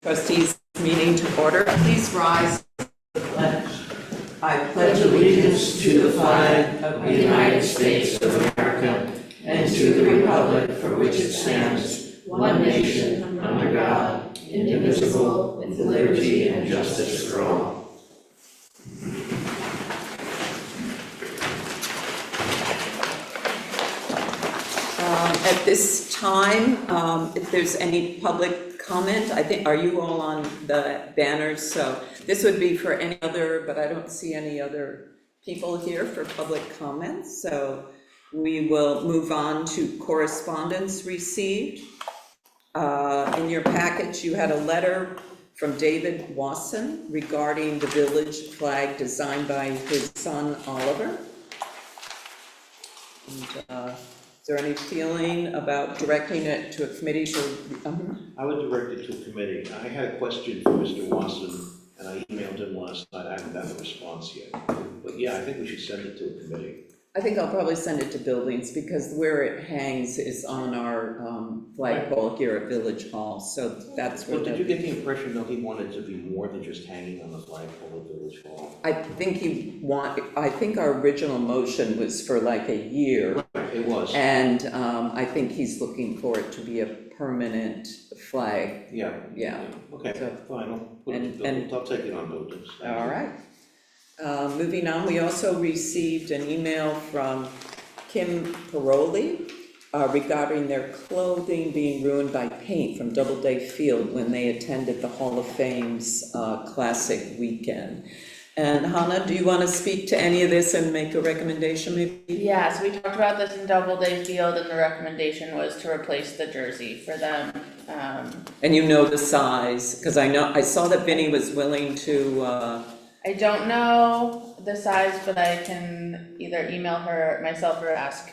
Trustees meeting to order. Please rise for the pledge. I Pledge allegiance to the flag of the United States of America and to the republic for which it stands, one nation, under God, indivisible, with liberty and justice for all. At this time, if there's any public comment, I think, are you all on the banners? So this would be for any other, but I don't see any other people here for public comments. So we will move on to correspondence received. In your package, you had a letter from David Wasson regarding the village flag designed by his son Oliver. And, is there any feeling about directing it to a committee to? I would direct it to a committee. I had a question for Mr. Watson, and I emailed him last night. I haven't gotten a response yet. But yeah, I think we should send it to a committee. I think I'll probably send it to buildings because where it hangs is on our flagpole here at Village Hall. So that's where. Well, did you get the impression though he wanted to be more than just hanging on the flagpole at Village Hall? I think our original motion was for like a year. Right, it was. And I think he's looking for it to be a permanent flag. Yeah. Yeah. Okay, So, fine. I'll take it on buildings. All right. Moving on, we also received an email from Kim Paroli regarding their clothing being ruined by paint from Doubleday Field when they attended the Hall of Fame's Classic Weekend. And Hannah, do you want to speak to any of this and make a recommendation maybe? Yeah, so we talked about this in Doubleday Field and the recommendation was to replace the jersey for them. And you know the size, because I saw that Vinny was willing to I don't know the size, but I can either email her myself or ask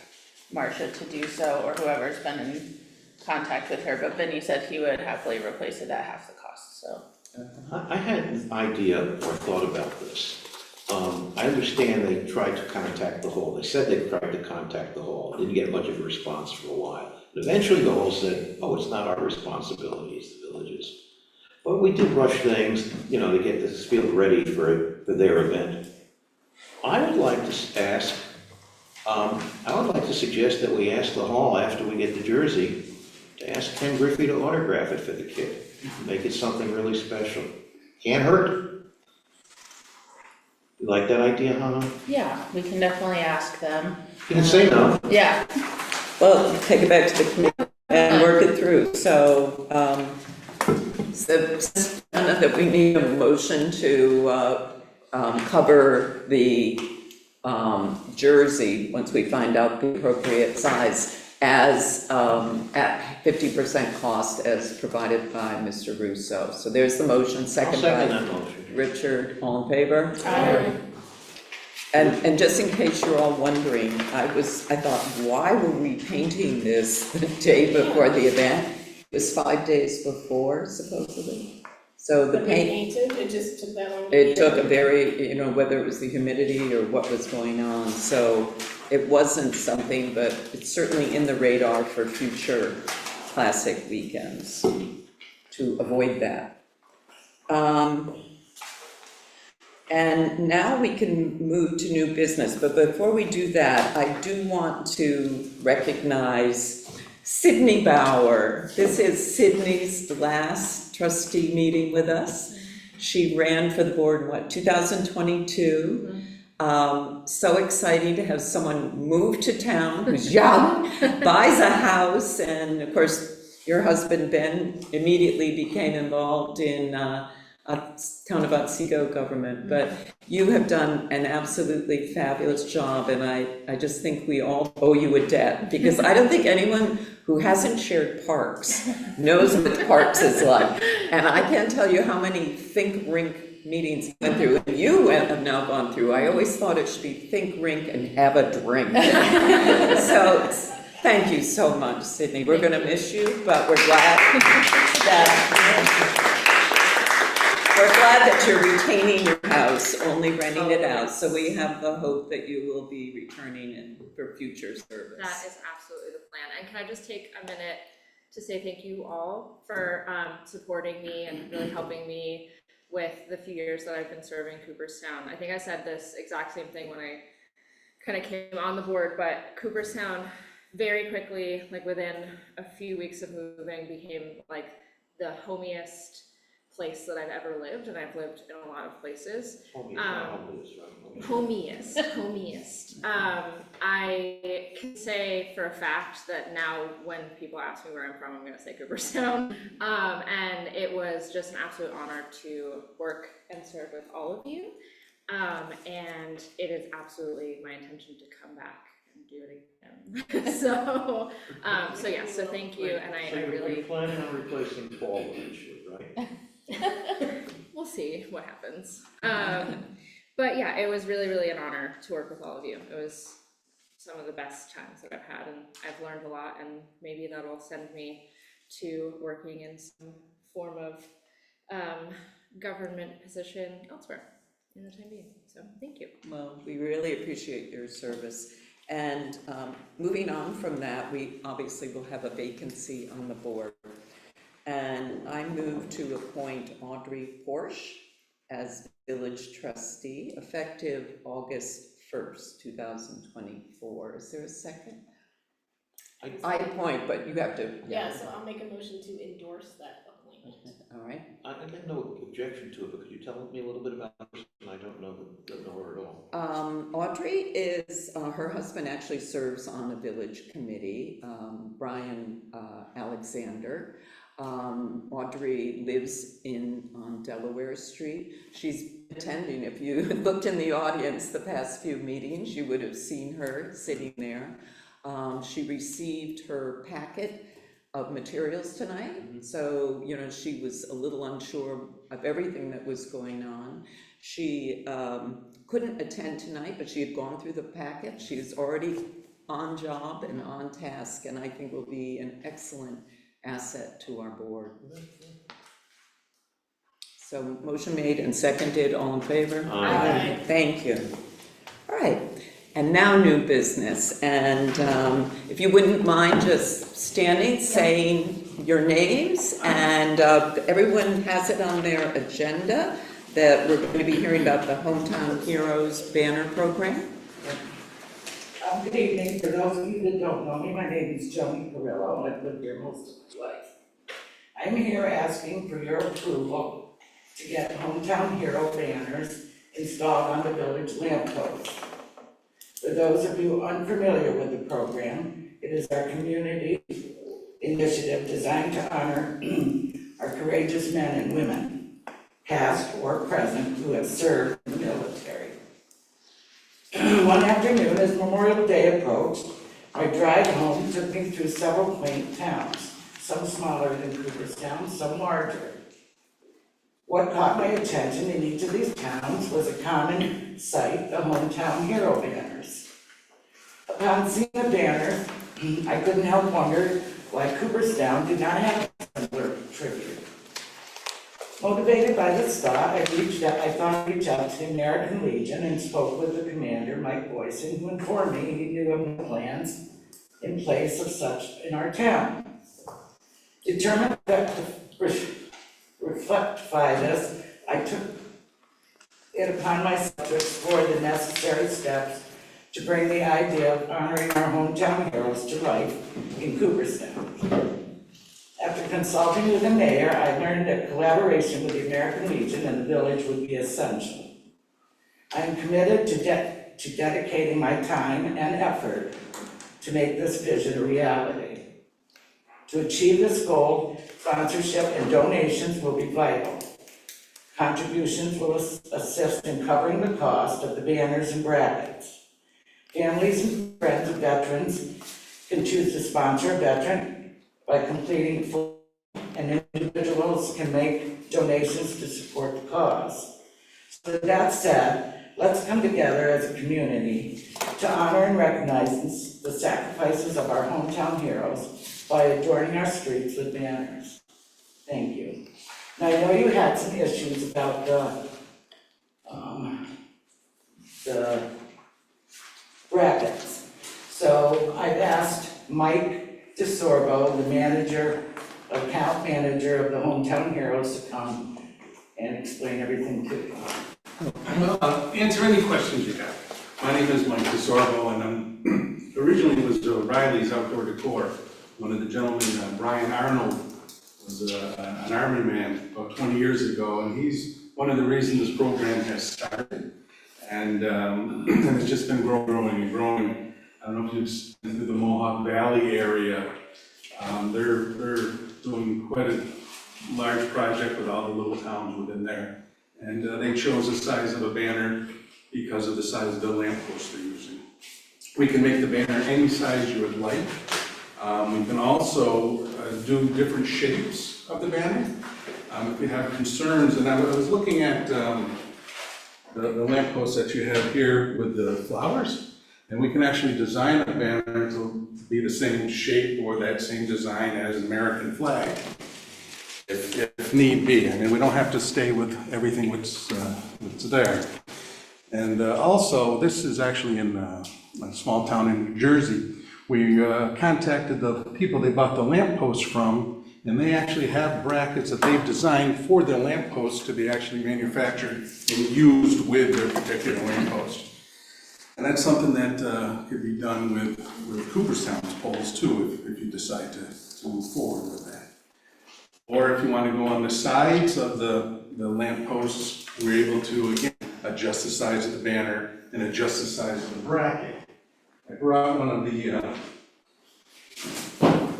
Marcia to do so, or whoever's been in contact with her, but Vinny said he would happily replace it at half the cost, so. I had an idea or thought about this. I understand they tried to contact the hall. They said they tried to contact the hall. Didn't get much of a response for a while. But eventually the hall said, oh, it's not our responsibility, it's the village's. But we do rush things, you know, to get this field ready for their event. I would like to ask, I would like to suggest that we ask the hall after we get the jersey to ask Ken Griffey to autograph it for the kid. Make it something really special. Can't hurt. You like that idea, Hannah? Yeah, we can definitely ask them. You can say no. Yeah. well, take it back to the committee and work it through. So, that we need a motion to cover the jersey once we find out the appropriate size as at 50% cost as provided by Mr. Russo. So there's the motion, I'll second second by that motion. Richard. All in favor? Aye. And just in case you're all wondering, I thought, why were we painting this the day before the event? It was 5 days before, supposedly. So the paint, It just took that long. it took a very, whether it was the humidity or what was going on. So it wasn't something, but it's certainly in the radar for future classic weekends to avoid that. And now we can move to new business, but before we do that, I do want to recognize Sydney Bauer. This is Sydney's last trustee meeting with us. She ran for the board in 2022. So exciting to have someone move to town who's young, buys a house, and of course your husband Ben immediately became involved in town of Otsego government, but you have done an absolutely fabulous job, and I just think we all owe you a debt, because I don't think anyone who hasn't shared parks knows what parks is like. And I can't tell you how many Think Rink meetings you went through, and you have now gone through. I always thought it should be Think Rink and have a drink. So thank you so much, Sydney. We're gonna miss you, but we're glad that you're retaining your house, only renting it out, so we have the hope that you will be returning in for future service. That is absolutely the plan. And can I just take a minute to say thank you all for supporting me and really helping me with the few years that I've been serving Cooperstown. I think I said this exact same thing when I kind of came on the board, but Cooperstown very quickly, like within a few weeks of moving, became like the homiest place that I've ever lived, and I've lived in a lot of places. Homiest. I can say for a fact that now when people ask me where I'm from, I'm gonna say Cooperstown. And it was just an absolute honor to work and serve with all of you. And it is absolutely my intention to come back and do it again. So yeah, so thank you, and I really. You're planning on replacing Paul eventually, right? We'll see what happens. But yeah, it was really, really an honor to work with all of you. It was some of the best times that I've had, and I've learned a lot, and maybe that'll send me to working in some form of government position elsewhere in the time being. So thank you. Well, we really appreciate your service. And moving on from that, we obviously will have a vacancy on the board. And I move to appoint Audrey Porsche as village trustee, effective August 1st, 2024. Is there a second? I appoint, but you have to. Yeah, so I'll make a motion to endorse that appointment. All right. I have no objection to it, but could you tell me a little bit about her? I don't know her at all. Audrey is, her husband actually serves on the village committee, Brian Alexander. Audrey lives on Delaware Street. She's attending. If you looked in the audience the past few meetings, you would have seen her sitting there. She received her packet of materials tonight, so she was a little unsure of everything that was going on. She couldn't attend tonight, but she had gone through the packet. She's already on job and on task, and I think will be an excellent asset to our board. So motion made and seconded, all in favor? Aye. Thank you. All right, and now new business, and if you wouldn't mind just standing, saying your names, and everyone has it on their agenda that we're going to be hearing about the Hometown Heroes banner program. Good evening. For those of you that don't know me, my name is Joni Perillo. I've lived here most of my life. I'm here asking for your approval to get Hometown Hero banners installed on the village lampposts. For those of you unfamiliar with the program, it is our community initiative designed to honor our courageous men and women, past or present, who have served in the military. One afternoon, as Memorial Day approached, my drive home took me through several quaint towns, some smaller than Cooperstown, some larger. What caught my attention in each of these towns was a common sight, the Hometown Hero banners. Upon seeing the banners, I couldn't help wonder why Cooperstown did not have a similar tribute. Motivated by this thought, I thought I'd reach out to the American Legion and spoke with the commander, Mike Boyson, who informed me he knew of no plans in place of such in our town. Determined to rectify this, I took it upon myself to explore the necessary steps to bring the idea of honoring our hometown heroes to life in Cooperstown. After consulting with the mayor, I learned that collaboration with the American Legion and the village would be essential. I am committed to dedicating my time and effort to make this vision a reality. To achieve this goal, sponsorship and donations will be vital. Contributions will assist in covering the cost of the banners and brackets. Families and friends of veterans can choose to sponsor a veteran by completing full, and individuals can make donations to support the cause. So with that said, let's come together as a community to honor and recognize the sacrifices of our hometown heroes by adorning our streets with banners. Thank you. Now, I know you had some issues about the brackets. So I've asked Mike DeSorbo, the manager, account manager of the Hometown Heroes, to come and explain everything to you. Well, answer any questions you have. My name is Mike DeSorbo, and I'm originally was Riley's Outdoor Decor. One of the gentlemen, Brian Arnold, was an Army man about 20 years ago, and he's one of the reasons this program has started. And it's just been growing and growing. I don't know if you've been to the Mohawk Valley area. They're doing quite a large project with all the little towns within there. And they chose the size of a banner because of the size of the lamppost they're using. We can make the banner any size you would like. We can also do different shapes of the banner. If you have concerns, and I was looking at the lamppost that you have here with the flowers, and we can actually design a banner to be the same shape or that same design as an American flag, if need be. I mean, we don't have to stay with everything that's there. And also, this is actually in a small town in New Jersey. We contacted the people they bought the lampposts from, and they actually have brackets that they've designed for their lampposts to be actually manufactured and used with their particular lamppost. And that's something that could be done with Cooperstown's poles too, if you decide to move forward with that. Or if you want to go on the sides of the lampposts, we're able to, again, adjust the size of the banner and adjust the size of the bracket. I brought one of the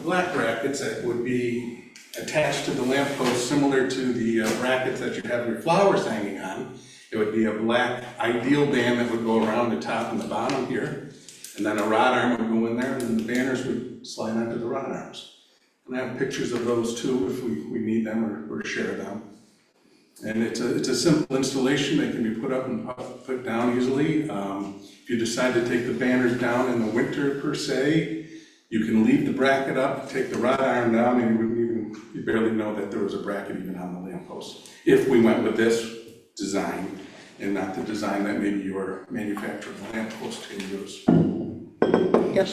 black brackets that would be attached to the lamppost, similar to the brackets that you have your flowers hanging on. It would be a black ideal band that would go around the top and the bottom here, and then a rod arm would go in there, and then the banners would slide onto the rod arms. And I have pictures of those too, if we need them or share them. And it's a simple installation that can be put up and put down easily. If you decide to take the banners down in the winter per se, you can leave the bracket up, take the rod iron down, and you barely know that there was a bracket even on the lamppost. If we went with this design and not the design that maybe your manufacturer of the lamppost can use. Yep,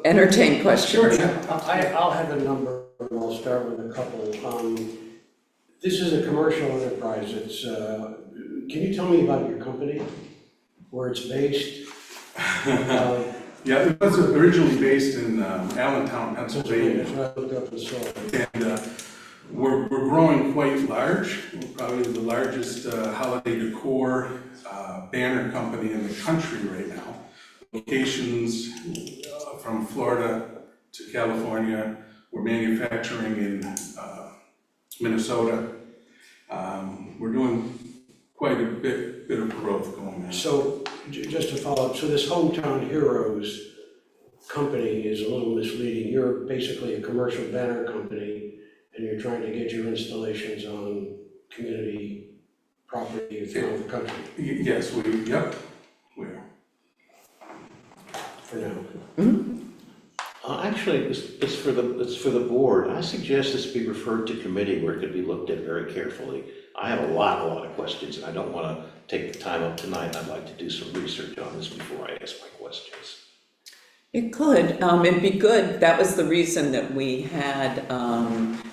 entertain questions. I'll have a number, and I'll start with a couple. This is a commercial enterprise. It's, can you tell me about your company, where it's based? Yeah, it was originally based in Allentown, Pennsylvania. That's what I looked up and saw. And we're growing quite large. We're probably the largest holiday decor banner company in the country right now. Locations from Florida to California. We're manufacturing in Minnesota. We're doing quite a bit of growth going on. So, just to follow up, so this Hometown Heroes company is a little misleading. You're basically a commercial banner company, and you're trying to get your installations on community property throughout the country. Yes, we are. For now. Mm-hmm. Actually, it's for the board. I suggest this be referred to committee where it could be looked at very carefully. I have a lot of questions, and I don't want to take the time up tonight. I'd like to do some research on this before I ask my questions. It could, it'd be good. That was the reason that we had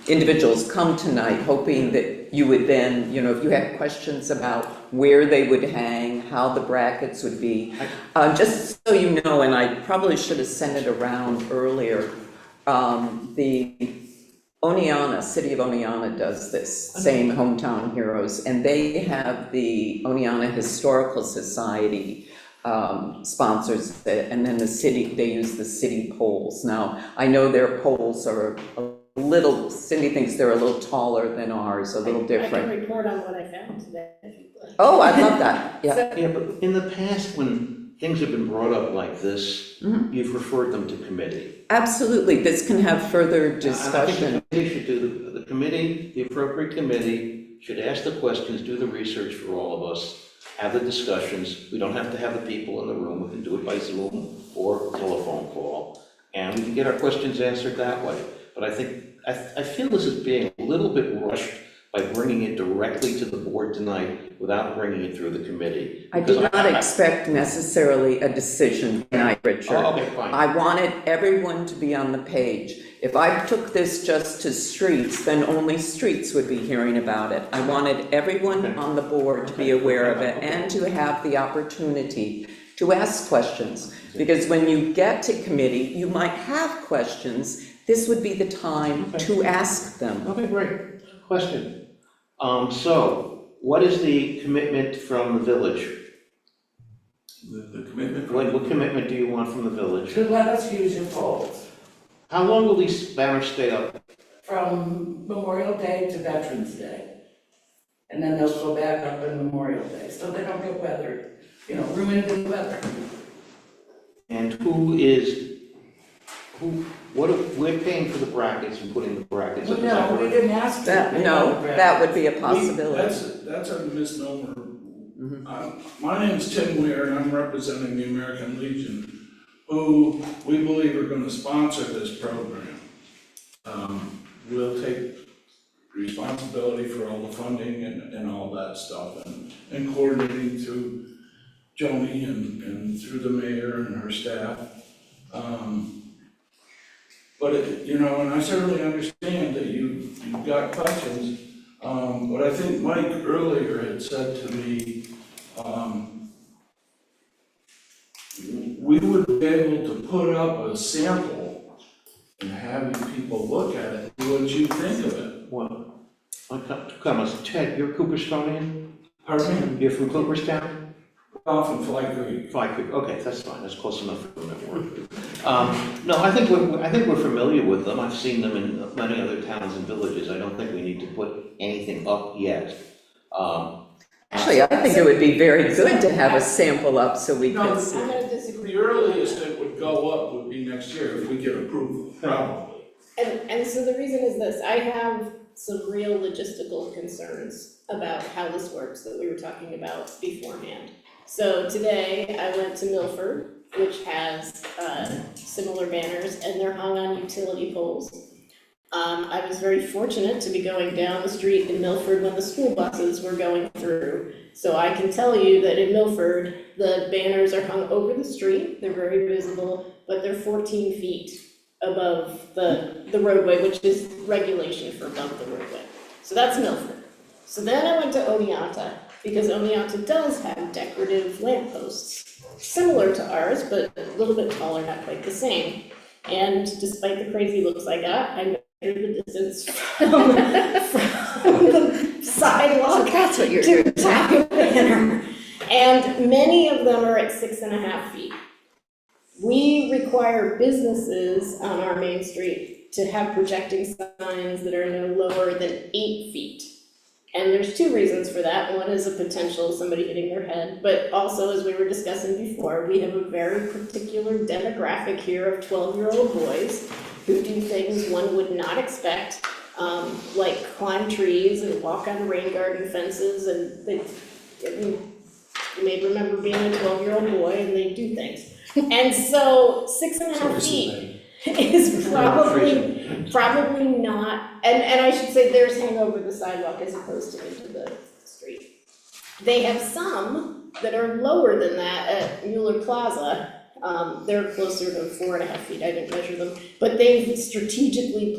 individuals come tonight, hoping that you would then, if you had questions about where they would hang, how the brackets would be. Just so you know, and I probably should have sent it around earlier, the Oneonta, City of Oneonta does this, same Hometown Heroes, and they have the Oneonta Historical Society sponsors it, and then the city, they use the city poles. Now, I know their poles are a little, Cindy thinks they're a little taller than ours, a little different. I can report on what I found today, if you'd like. Oh, I love that, yeah. Yeah, but in the past, when things have been brought up like this, you've referred them to committee. Absolutely, this can have further I discussion. think the committee should do, the committee, the appropriate committee should ask the questions, do the research for all of us, have the discussions. We don't have to have the people in the room. We can do it by Zoom or telephone call, and we can get our questions answered that way. But I feel this is being a little bit rushed by bringing it directly to the board tonight without bringing it through the committee. I do not expect necessarily a decision tonight, Richard. Oh, okay, fine. I wanted everyone to be on the page. If I took this just to streets, then only streets would be hearing about it. I wanted everyone on the board to be aware of it and to have the opportunity to ask questions. Because when you get to committee, you might have questions. This would be the time to ask them. Okay, great. Question. So, what is the commitment from the village? The commitment. What commitment do you want from the village? To let us use your polls How long will these banners stay up? from Memorial Day to Veterans Day. And then they'll go back up on Memorial Day, so they don't get weathered, ruined in weather. And we're paying for the brackets and putting the brackets up. No, we didn't ask for That, that. no, that would be a possibility. That's a misnomer. My name's Tim Weir, and I'm representing the American Legion, who we believe are gonna sponsor this program. We'll take responsibility for all the funding and all that stuff, and coordinating through Joni and through the mayor and her staff. But and I certainly understand that you've got questions. But I think Mike earlier had said to me, we would be able to put up a sample and have you people look at it, and see what you think of it. Well, Ted, you're Cooperstonian? Pardon me? You're from Cooperstown? Off in Fly Creek. Fly Creek, okay, that's fine, that's close enough for them at work. No, I think we're familiar with them, I've seen them in many other towns and villages, I don't think we need to put anything up yet. Actually, I think it would be very good to have a sample up so we No, could see. I'm gonna disagree. The earliest it would go up would be next year if we get approval, probably. And so the reason is this, I have some real logistical concerns about how this works that we were talking about beforehand. So today I went to Milford, which has similar banners, and they're hung on utility poles. I was very fortunate to be going down the street in Milford when the school buses were going through. So I can tell you that in Milford, the banners are hung over the street, they're very visible, but they're 14 feet above the roadway, which is regulation for above the roadway. So that's Milford. So then I went to Oneonta, because Oneonta does have decorative lampposts, similar to ours, but a little bit taller, not quite the same. And despite the crazy looks I got, I measured the distance from the sidewalk That's what you're to the top of the banner. And many of them are at 6.5 feet. We require businesses on our main street to have projecting signs that are no lower than 8 feet. And there's two reasons for that. One is a potential of somebody hitting their head, but also, as we were discussing before, we have a very particular demographic here of 12-year-old boys who do things one would not expect, like climb trees and walk on rain garden fences, and you may remember being a 12-year-old boy and they do things. And so 6.5 feet is probably not, and I should say theirs hang over the sidewalk as opposed to into the street. They have some that are lower than that at Mueller Plaza. They're closer to 4.5 feet, I didn't measure them, but they've strategically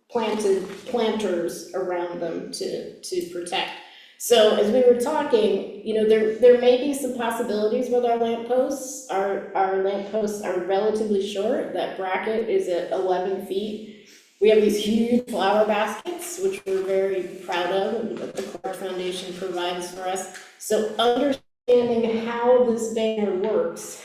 planted planters around them to protect. So as we were talking, there may be some possibilities with our lampposts. Our lampposts are relatively short. That bracket is at 11 feet. We have these huge flower baskets, which we're very proud of, and that the Clark Foundation provides for us. So understanding how this banner works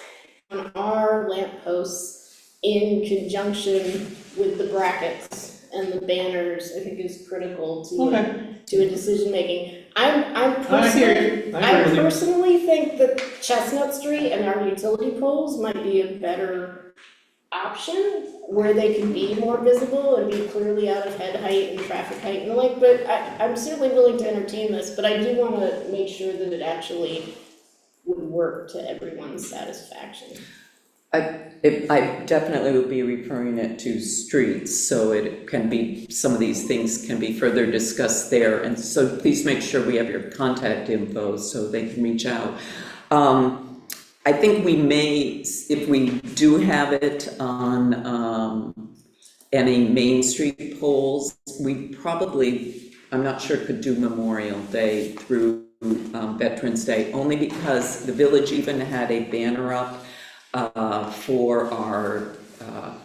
on our lampposts in conjunction with the brackets and the banners, I think is critical to a decision making. I personally think that Chestnut Street and our utility poles might be a better option, where they can be more visible and be clearly out of head height and traffic height and the like, but I'm certainly willing to entertain this, but I do wanna make sure that it actually would work to everyone's satisfaction. I definitely will be referring it to streets, so it can be, some of these things can be further discussed there. And so please make sure we have your contact info so they can reach out. I think we may, if we do have it on any Main Street polls, we probably, I'm not sure, could do Memorial Day through Veterans Day, only because the village even had a banner up for our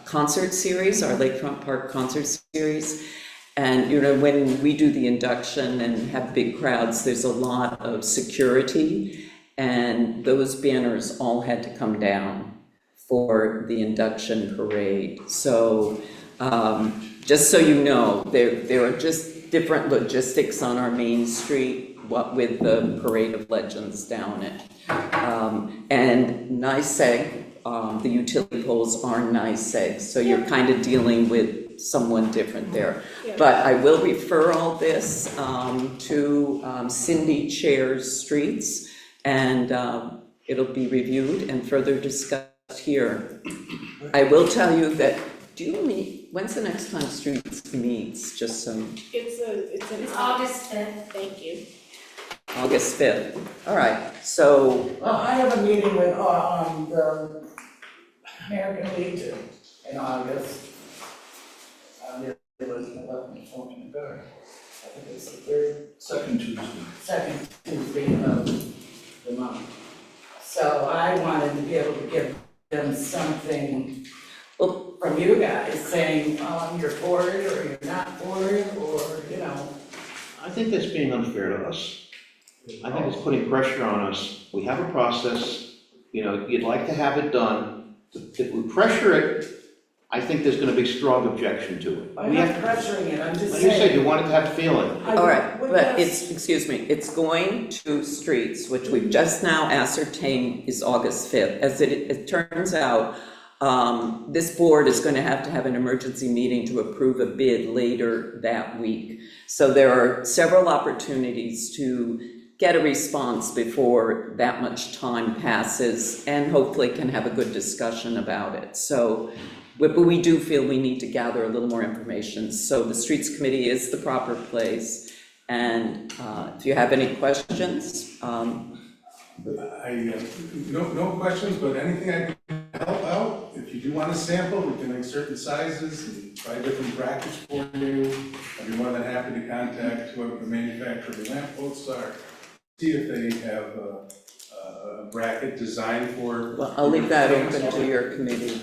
concert series, our Lakefront Park concert series. And, you know, when we do the induction and have big crowds, there's a lot of security, and those banners all had to come down for the induction parade. So, just so you know, there are just different logistics on our Main Street, what with the Parade of Legends down it. And NYSEG, the utility poles are NYSEG, so you're kind of dealing with someone different there. Yeah. But I will refer all this to Cindy Chair's Streets, and it'll be reviewed and further discussed here. I will tell you that, do you meet, when's the next time Streets meets, just so? It's August 5th. Thank you. August 5th, all right, so, Well, I have a meeting with, the American Legion in August. It was 11, 14, 3rd. I think it's the third, Second Tuesday. second Tuesday of the month. So I wanted to be able to give them something well, from you guys saying, you're for it or you're not for it, or, you know. I think that's being unfair to us. I think it's putting pressure on us. We have a process, you know, you'd like to have it done. If we pressure it, I think there's gonna be strong objection to it. I'm We not have, pressuring it, I'm just like you said, saying. you want it to have a feeling. all right, but it's, excuse me, it's going to Streets, which we've just now ascertained is August 5th. As it turns out, this board is going to have an emergency meeting to approve a bid later that week. So there are several opportunities to get a response before that much time passes, and hopefully can have a good discussion about it. So, but we do feel we need to gather a little more information. So the Streets Committee is the proper place, and if you have any questions, No questions, but anything I can help out, if you do want a sample, we can make certain sizes and try different brackets for you. I'd be more than happy to contact whoever the manufacturer of the lamp posts are, see if they have a bracket designed for. well, I'll leave that open to your committee.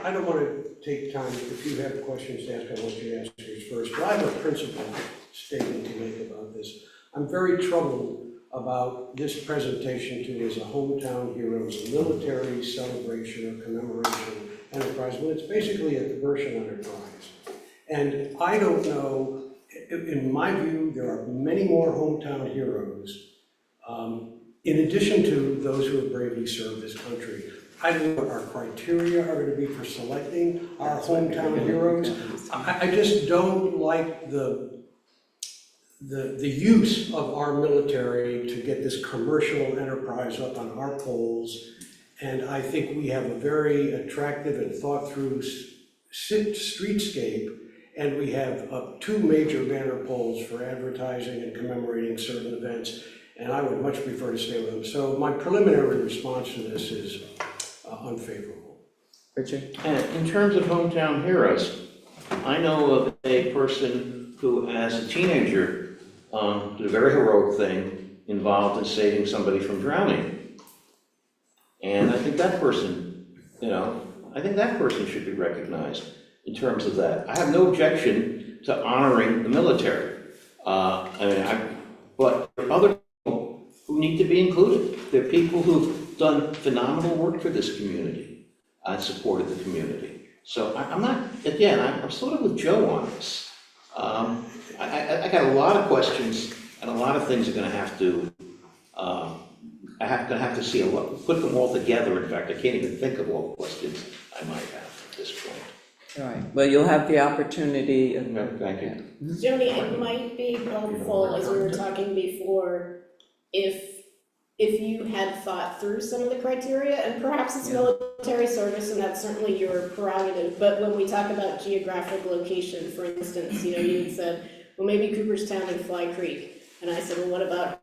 I don't want to take time, if you have questions to ask, I want you to ask yours first, but I have a principal statement to make about this. I'm very troubled about this presentation to as a hometown heroes, military celebration or commemoration enterprise, when it's basically a commercial enterprise. And I don't know, in my view, there are many more hometown heroes, in addition to those who have bravely served this country. I don't know what our criteria are going to be for selecting our hometown heroes. I just don't like the use of our military to get this commercial enterprise up on our poles. And I think we have a very attractive and thought-through streetscape, and we have two major banner poles for advertising and commemorating certain events, and I would much prefer to stay with them. So my preliminary response to this is unfavorable. Richard? And in terms of hometown heroes, I know of a person who, as a teenager, did a very heroic thing involved in saving somebody from drowning. And I think that person, you know, I think that person should be recognized in terms of that. I have no objection to honoring the military. But there are other people who need to be included. There are people who've done phenomenal work for this community and supported the community. So I'm not, again, I'm sort of with Joe on this. I got a lot of questions, and a lot of things are gonna have to, gonna have to see, put them all together. In fact, I can't even think of all the questions I might have at this point. All right, well, you'll have the opportunity. Thank you. Joni, it might be helpful, as we were talking before, if if you had thought through some of the criteria, and perhaps it's military service, and that's certainly your prerogative, but when we talk about geographic location, for instance, you had said, well, maybe Cooperstown and Fly Creek, and I said, well, what about?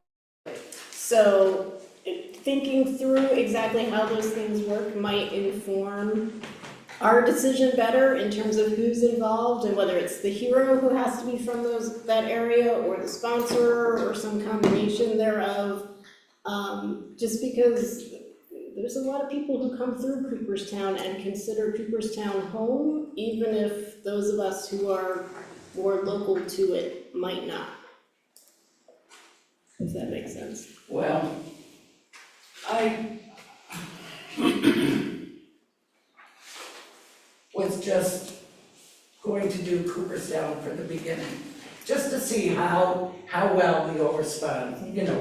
So, thinking through exactly how those things work might inform our decision better in terms of who's involved and whether it's the hero who has to be from that area or the sponsor or some combination thereof. Just because there's a lot of people who come through Cooperstown and consider Cooperstown home, even if those of us who are more local to it might not. If that makes sense. Well, I was just going to do Cooperstown for the beginning, just to see how well the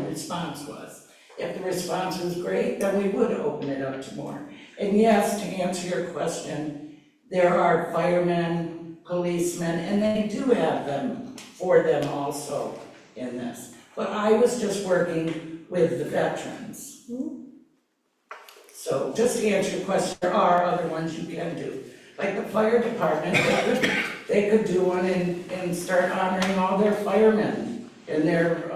response was. If the response was great, then we would open it up to more. And yes, to answer your question, there are firemen, policemen, and they do have them for them also in this. But I was just working with the veterans. So just to answer your question, there are other ones you can do. Like the fire department, they could do one and start honoring all their firemen and their,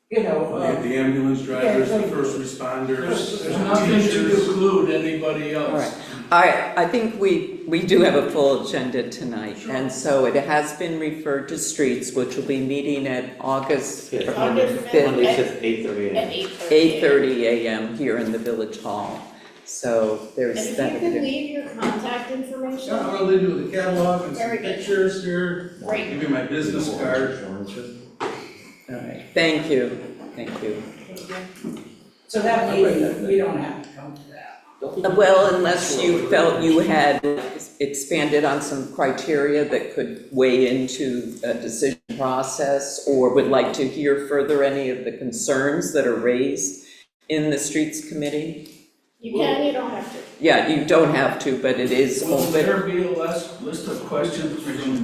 The ambulance drivers, yeah, the first responders. There's nothing to teachers. exclude anybody All else. right, I think we do have a full agenda tonight, and so it has been referred to streets, which will be meeting at August Yeah, August Monday, fifth. 8:30 At a.m. 8:30. 8:30 a.m. here in the Village Hall. So And there's if that. you could leave your contact information. Yeah, I'll leave you with the catalog and some Very good. pictures here. Great. Give you my business card. All right, thank you. so that meeting, we don't have to come to that. Well, unless you felt you had expanded on some criteria that could weigh into a decision process, or would like to hear further any of the concerns that are raised in the Streets Committee. You can, you don't have to. Yeah, you don't have to, but it is Will open. there be a list of questions from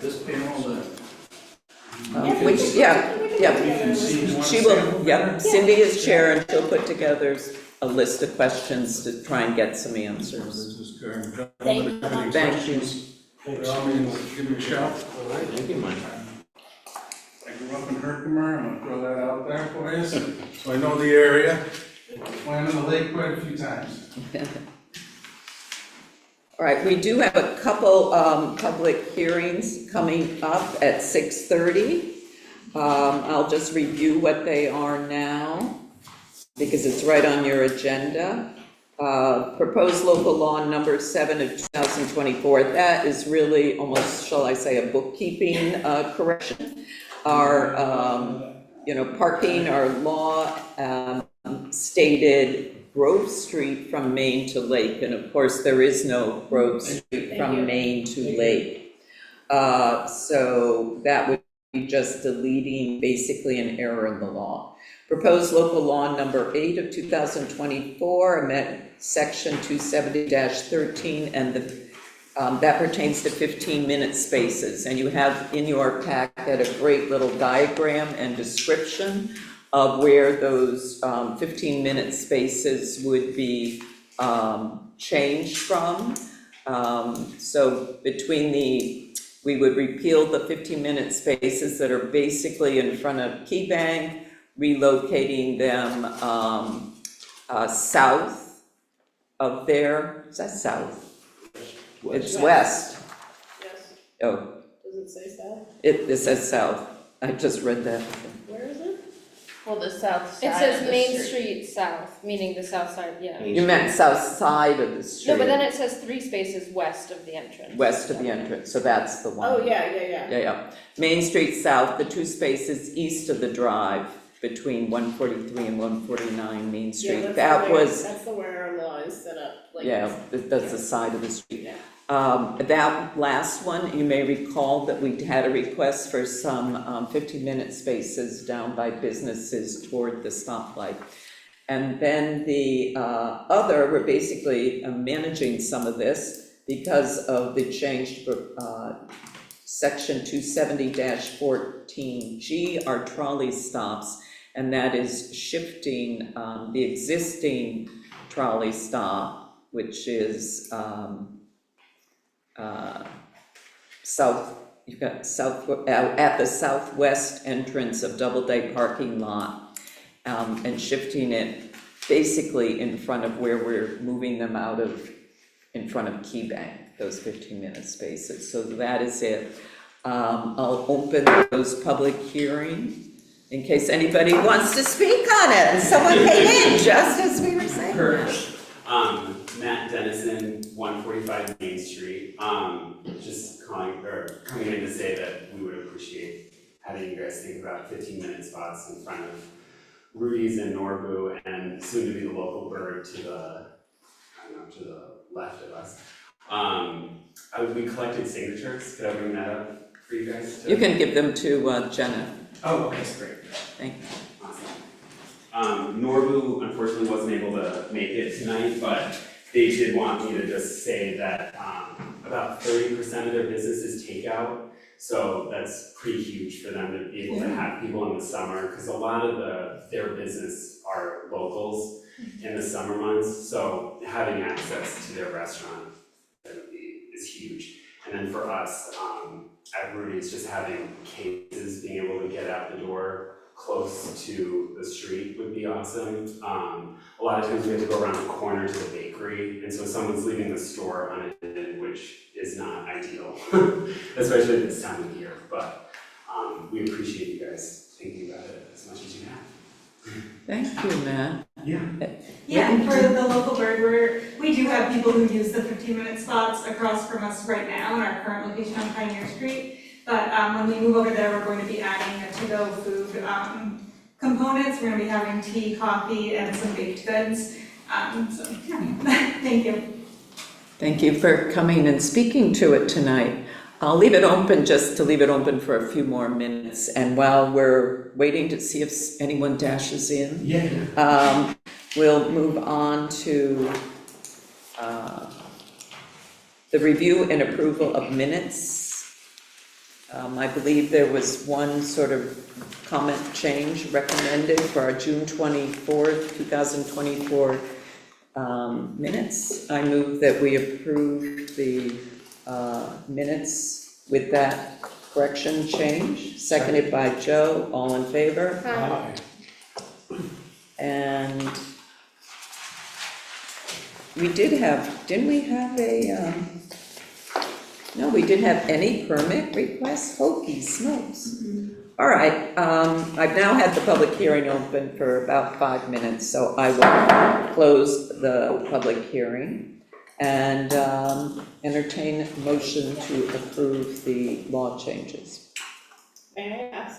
this panel that Which, yeah, yeah. we can see? She will, yep, Cindy is chair and she'll put together a list of questions to try and get some answers. Business card. Thank you. Any Thank questions? By all means, give me a shout. All right, thank you, Mike. I grew up in Herkimer, I'm gonna throw that out there for you, so I know the area. Went on the lake quite a few times. All right, we do have a couple public hearings coming up at 6:30. I'll just review what they are now, because it's right on your agenda. Proposed local law number 7 of 2024, that is really almost, shall I say, a bookkeeping correction. Our, parking, our law stated Grove Street from Main to Lake, and of course, there is no Grove Street from Main to Lake. So that would be just deleting basically an error in the law. Proposed local law number 8 of 2024, amend section 270-13, and that pertains to 15-minute spaces. And you have in your packet a great little diagram and description of where those 15-minute spaces would be changed from. So we would repeal the 15-minute spaces that are basically in front of Key Bank, relocating them south of there. Is that south? It's west. Yes. Oh, Does it say south? it says south. I just read that. Where is it? Well, the south side It of says the Main Street South, meaning the south side, yeah. You meant south side of the street. No, but then it says 3 spaces west of the entrance. West of the entrance, so that's the one. Oh, yeah. Yeah. Main Street South, the 2 spaces east of the drive between 143 and 149 Main Yeah, Street. that's the where our law is set up, like. Yeah, that's the side of the street. Yeah. That last one, you may recall that we had a request for some 15-minute spaces down by businesses toward the stoplight. And then the we're basically managing some of this because of the changed section 270-14G are trolley stops, and that is shifting the existing trolley stop, which is you've got at the southwest entrance of Doubleday parking lot, and shifting it basically in front of where we're moving them out of, in front of Key Bank, those 15-minute spaces. So that is it. I'll open those public hearing in case anybody wants to speak on it. And someone came in just as we were saying that. Matt Dennison, 145 Main Street. Just coming in to say that we would appreciate having you guys think about 15-minute spots in front of Rudy's and Norbu, and soon to be the local bird to the, to the left of us. We collected signatures. Could I bring that up for you guys? You can give them to Jenna. Oh, okay, great. Thank you. Awesome. Norbu unfortunately wasn't able to make it tonight, but they did want me to just say that about 30% of their business is takeout. So that's pretty huge for them to be able to have people in the summer, because a lot of their business are locals in the summer months. So having access to their restaurant is huge. And then for us at Rudy's, just having cases, being able to get out the door close to the street would be awesome. A lot of times we have to go around the corner to the bakery, and so someone's leaving the store unattended, which is not ideal, especially this time of year. But we appreciate you guys thinking about it as much as you have. Thank you, Matt. Yeah, for the local bird, we do have people who use the 15-minute spots across from us right now in our current location on Pioneer Street. But when we move over there, we're going to be adding a to-go food components. We're going to be having tea, coffee, and some baked goods. So, yeah. Thank you. Thank you for coming and speaking to it tonight. I'll leave it open, just to leave it open for a few more minutes. And while we're waiting to see if anyone dashes in, we'll move on to the review and approval of minutes. I believe there was one sort of comment change recommended for our June 24th, 2024 minutes. I move that we approve the minutes with that correction change, seconded by Joe. All in favor? Aye. And we did have, didn't we have a, no, we didn't have any permit requests? Hokey smokes. All right, I've now had the public hearing open for about 5 minutes, so I will close the public hearing and entertain a motion to approve the law changes. May I ask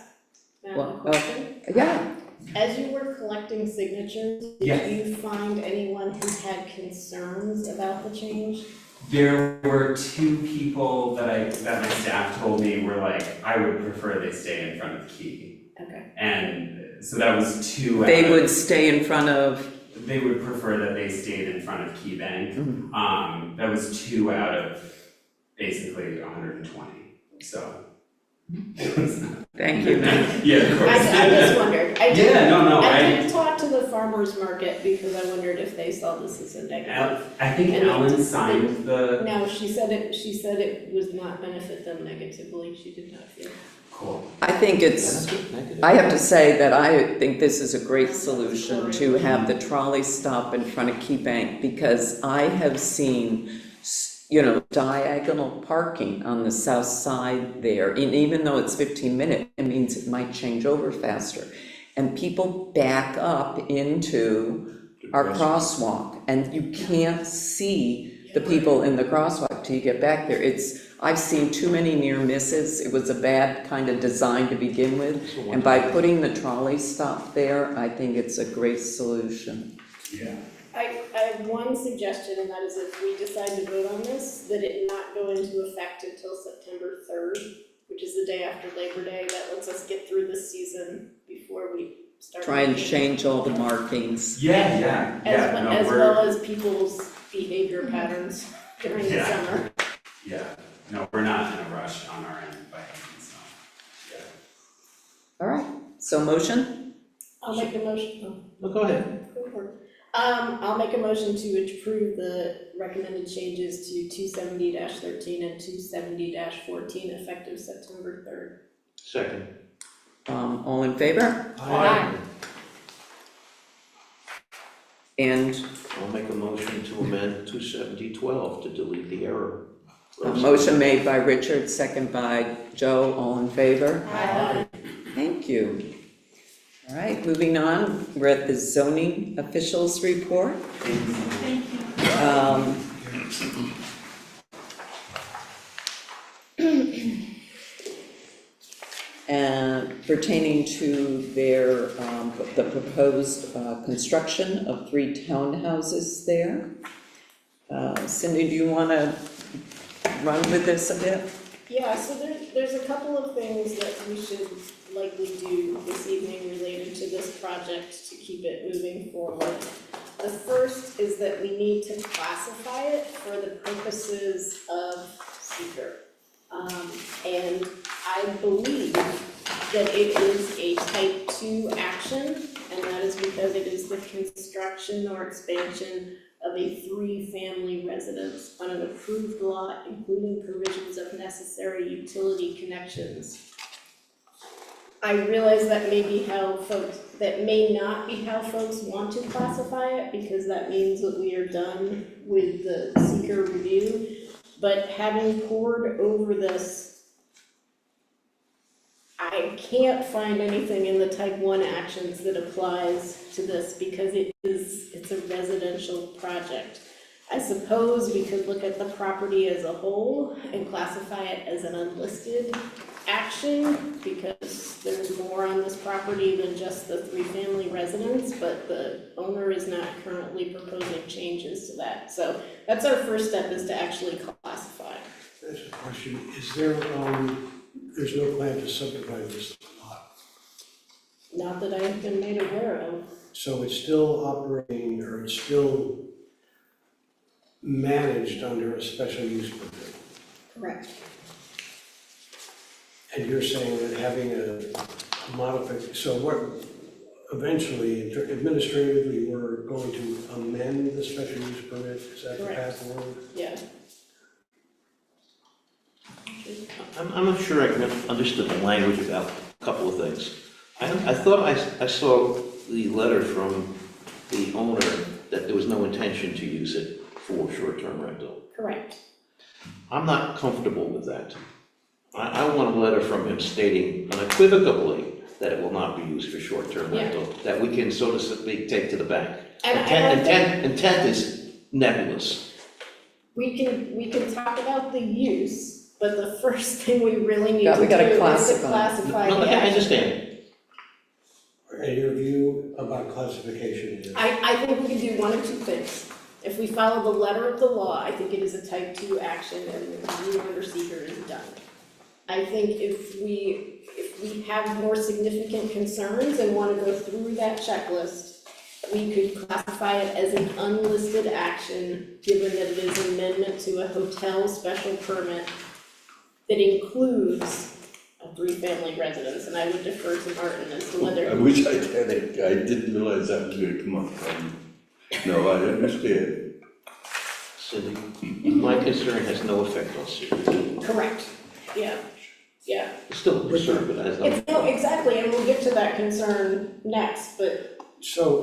Matt Well, a question? Yeah, As you were collecting signatures, did you find anyone who had concerns about the change? There were 2 people that my staff told me were like, I would prefer they stay in front of the key. Okay. And so that was 2. they would stay in front of, They would prefer that they stayed in front of Key Bank. Mhm. That was 2 out of basically 120, so. thank you, Matt. Yeah, of course. I just wondered. I I did talk to the farmer's market because I wondered if they saw this as a negative. I think Ellen signed the, No, she said it would not benefit them negatively. She did not feel. cool. I think it's, I have to say that I think this is a great solution to have the trolley stop in front of Key Bank, because I have seen, diagonal parking on the south side there, and even though it's 15 minutes, it means it might change over faster. And people back up into our crosswalk, and you can't see the people in the crosswalk till you get back there. I've seen too many near misses. It was a bad kind of design to begin with, and by putting the trolley stop there, I think it's a great solution. Yeah. I have one suggestion, and that is if we decide to vote on this, that it not go into effect until September 3rd, which is the day after Labor Day. That lets us get through this season before we start. Try and change all the markings. Yeah. As well as people's behavior patterns during the Yeah. summer. Yeah, no, we're not in a rush on our end. So motion? I'll make a motion. Well, go ahead. I'll make a motion to approve the recommended changes to 270-13 and 270-14 effective September 3rd. Second. All in favor? Aye. And I'll make a motion to amend 270-12 to delete the error. a motion made by Richard, second by Joe, all in favor? Aye. Thank you. All right, moving on, we're at the zoning officials report. Thank you. And pertaining to their, the proposed construction of 3 townhouses there. Cindy, do you want to run with this a bit? Yeah, so there's a couple of things that we should likely do this evening related to this project to keep it moving forward. The first is that we need to classify it for the purposes of seeker. And I believe that it is a type 2 action, and that is because it is the construction or expansion of a 3-family residence on an approved lot, including provisions of necessary utility connections. I realize that may not be how folks want to classify it, because that means that we are done with the seeker review. But having pored over this, I can't find anything in the type 1 actions that applies to this, because it's a residential project. I suppose we could look at the property as a whole and classify it as an unlisted action, because there's more on this property than just the 3-family residence, but the owner is not currently proposing changes to that. So that's our first step, is to actually classify. That's a question, is there, there's no plan to subdivide this lot? Not that I have been made aware of. So it's still operating, or it's still managed under a special use permit? Correct. And you're saying that having a modification, so what, eventually, administratively, we're going to amend the special use permit, is that the path forward? Yeah. I'm not sure I understood the language about a couple of things. I thought I saw the letter from the owner that there was no intention to use it for short-term rental. Correct. I'm not comfortable with that. I want a letter from him stating unequivocally that it will not be used for short-term Yeah. rental, that we can, so to speak, take to the bank. And I think Intent is nebulous. we can talk about the use, but the first thing we really need Yeah, to we do gotta is to classify. classify No, the I action. understand. And your view about classification is? I think we can do one of two things. If we follow the letter of the law, I think it is a type 2 action and the review under seeker is done. I think if we have more significant concerns and want to go through that checklist, we could classify it as an unlisted action, given that it is an amendment to a hotel special permit that includes a 3-family residence, and I would defer to Martin as to whether. I wish I didn't realize that was gonna come up. No, I understand. Cindy, my concern has no effect on security. Correct, yeah, yeah. It's still a concern, but it has no. It's, no, exactly, and we'll get to that concern next, but So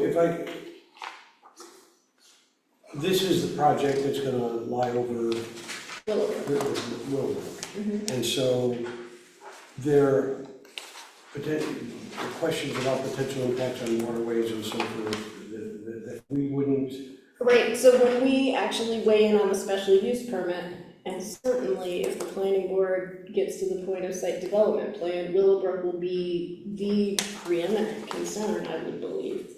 this is the project that's gonna lie over Willowbrook. And so there are questions about potential impacts on waterways and so forth that we wouldn't. right, so when we actually weigh in on the special use permit, and certainly if the planning board gets to the point of site development plan, Willowbrook will be the preeminent concern, I would believe.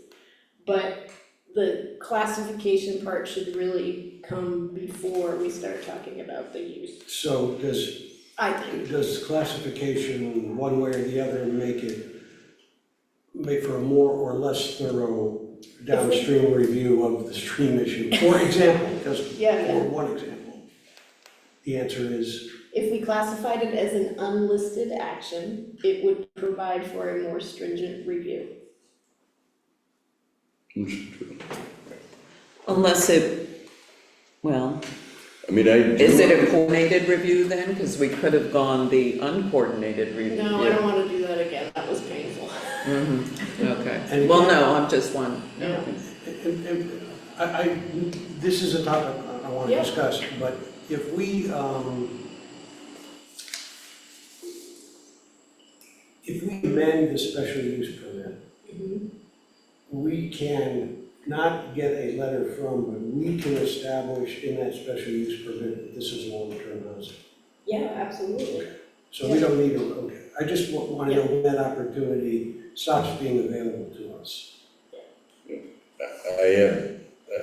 But the classification part should really come before we start talking about the use, So I think. does classification, one way or the other, make for a more or less thorough downstream review of the stream issue? For example, just Yeah, for one example. The answer is, If we classified it as an unlisted action, it would provide for a more stringent review. Unless it, well, I mean, is it a coordinated review then? Because we could have gone the uncoordinated review. No, I don't wanna do that again, that was painful. Okay, And well, again- no, I'm just one. Yeah. this is a topic I want to Yeah. discuss, but if we amend the special use permit, we can not get a letter from, but we can establish in that special use permit that this is long-term housing. Yeah, absolutely. So we don't need to, okay, I just want to know when that opportunity stops being available to us.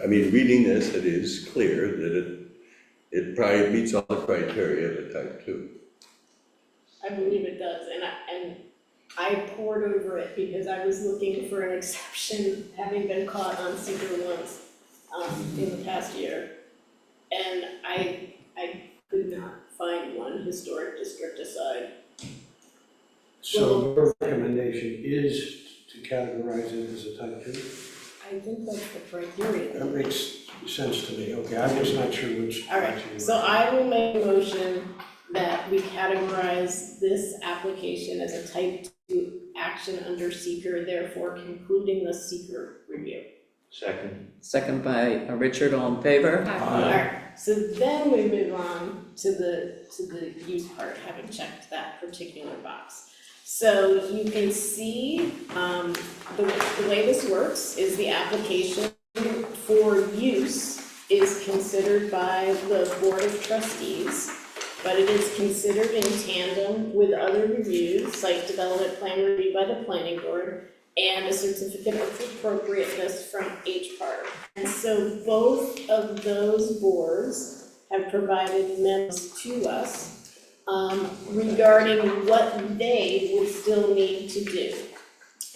I mean, reading this, it is clear that it probably meets all the criteria of a type 2. I believe it does, and I pored over it because I was looking for an exception, having been caught on seeker once, in the past year. And I could not find one, historic district aside. So your recommendation is to categorize it as a type 2? I think that's the criteria. That makes sense to me, okay, I'm just not sure which. All right, so I will make a motion that we categorize this application as a type 2 action under seeker, therefore concluding the seeker review. Second. Second by Richard, all in favor? Alright, so then we move on to the use part, having checked that particular box. So you can see, the way this works is the application for use is considered by the Board of Trustees, but it is considered in tandem with other reviews, site development plan review by the planning board, and a certificate of appropriateness from HPAR. And so both of those boards have provided memos to us regarding what they would still need to do.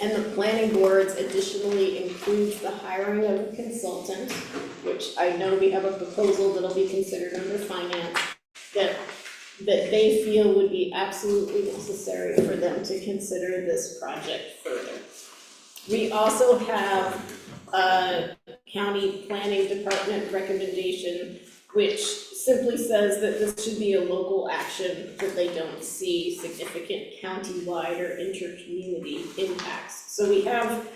And the planning boards additionally includes the hiring of a consultant, which I know we have a proposal that'll be considered under finance, that they feel would be absolutely necessary for them to consider this project further. We also have a county planning department recommendation, which simply says that this should be a local action, that they don't see significant county-wide or inter-community impacts. So we have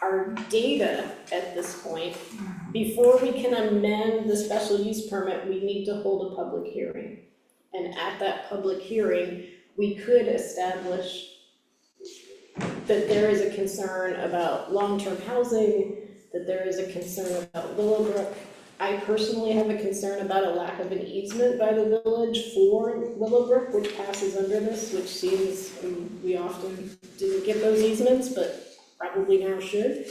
our data at this point. Before we can amend the special use permit, we need to hold a public hearing. And at that public hearing, we could establish that there is a concern about long-term housing, that there is a concern about Willowbrook. I personally have a concern about a lack of an easement by the village for Willowbrook, which passes under this, which seems, we often didn't get those easements, but probably now should.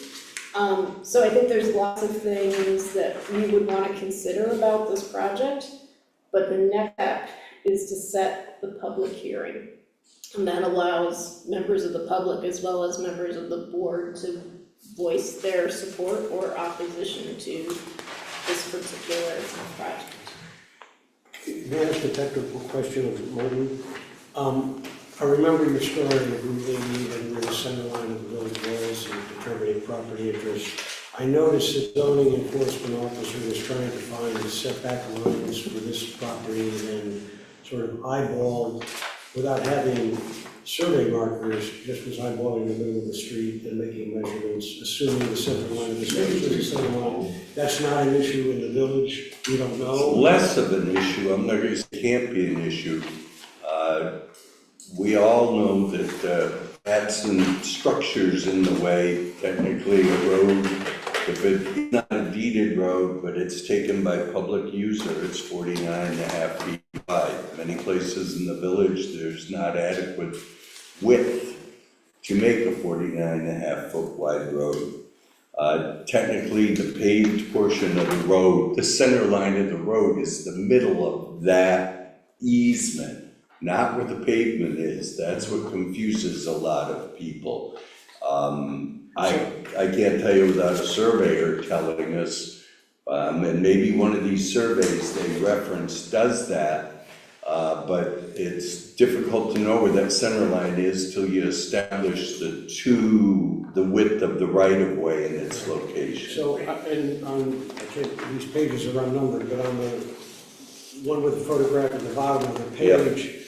So I think there's lots of things that we would want to consider about this project, but the next step is to set the public hearing. And that allows members of the public as well as members of the board to voice their support or opposition to this particular project. May I ask a technical question of Martin? I remember your story of Route 80 and where the center line of the village was and determining property interest. I noticed that zoning enforcement officer was trying to find the setback lines for this property and sort of eyeballed, without having survey markers, just was eyeballing the middle of the street and making measurements, assuming the center line of the street was the center line. That's not an issue in the village, we don't know. Less of an issue, I'm not gonna say it can't be an issue. We all know that had some structures in the way, technically a road, if it's not a deeded road, but it's taken by public user, it's 49.5 feet wide. Many places in the village, there's not adequate width to make a 49.5 foot wide road. Technically, the paved portion of the road, the center line of the road is the middle of that easement, not where the pavement is. That's what confuses a lot of people. I can't tell you without a surveyor telling us, and maybe one of these surveys they reference does that, But it's difficult to know where that center line is till you establish the width of the right-of-way and its location. So, and on, I can't, these pages are unnumbered, but on the one with the photograph at the bottom of the page,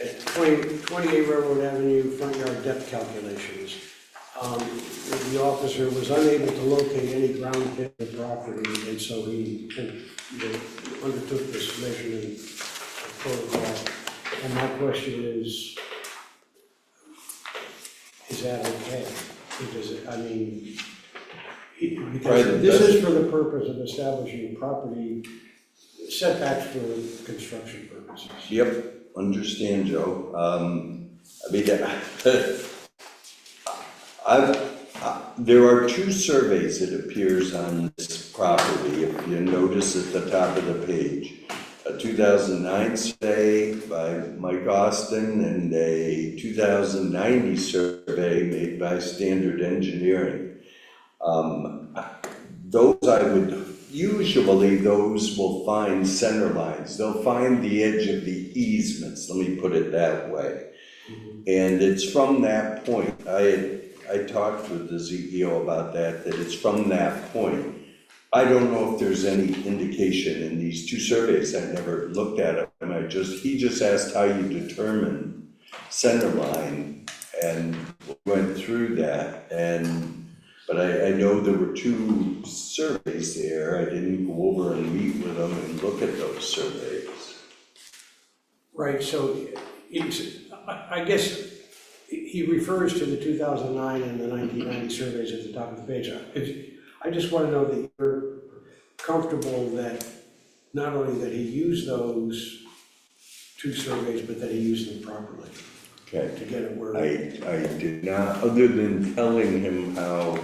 at 28 Railroad Avenue, front yard depth calculations, the officer was unable to locate any ground pit of property, and so he undertook this measurement protocol. And my question is that okay? Because, I mean, because this is for the purpose of establishing property setbacks for construction purposes. Yep, understand, Joe. I mean, there are two surveys, it appears, on this property, if you notice at the top of the page. A 2009 survey by Mike Austin and a 2090 survey made by Standard Engineering. Those usually those will find center lines. They'll find the edge of the easements, let me put it that way. And it's from that point, I talked with the CEO about that it's from that point. I don't know if there's any indication in these two surveys, I never looked at it, and he just asked how you determine center line, and went through that, but I know there were two surveys there, I didn't go over and meet with them and look at those surveys. Right, so I guess he refers to the 2009 and the 1990 surveys at the top of the page. I just want to know that you're comfortable that not only that he used those two surveys, but that he used them properly. Okay. To get it where. I did not, other than telling him how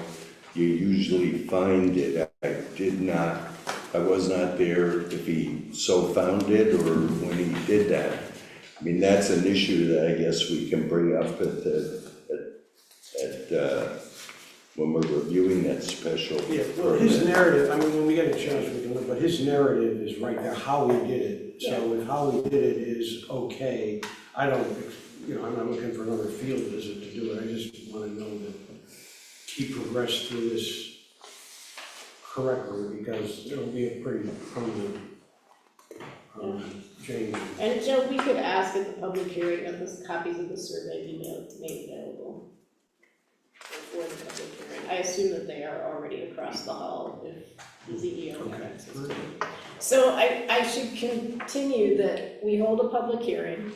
you usually find it, I was not there if he so found it or when he did that. I mean, that's an issue that I guess we can bring up when we're reviewing that special. Yeah, well, his narrative, I mean, when we get a chance, we can look, but his narrative is right there, how he did it. So if how he did it is okay, I don't, I'm not looking for another field visit to do it. I just want to know that he progressed through this correctly, because it'll be a pretty permanent change. And Joe, we could ask at the public hearing that the copies of the survey be made available for the public hearing. I assume that they are already across the hall if the CEO has access to them. So I should continue that we hold a public hearing.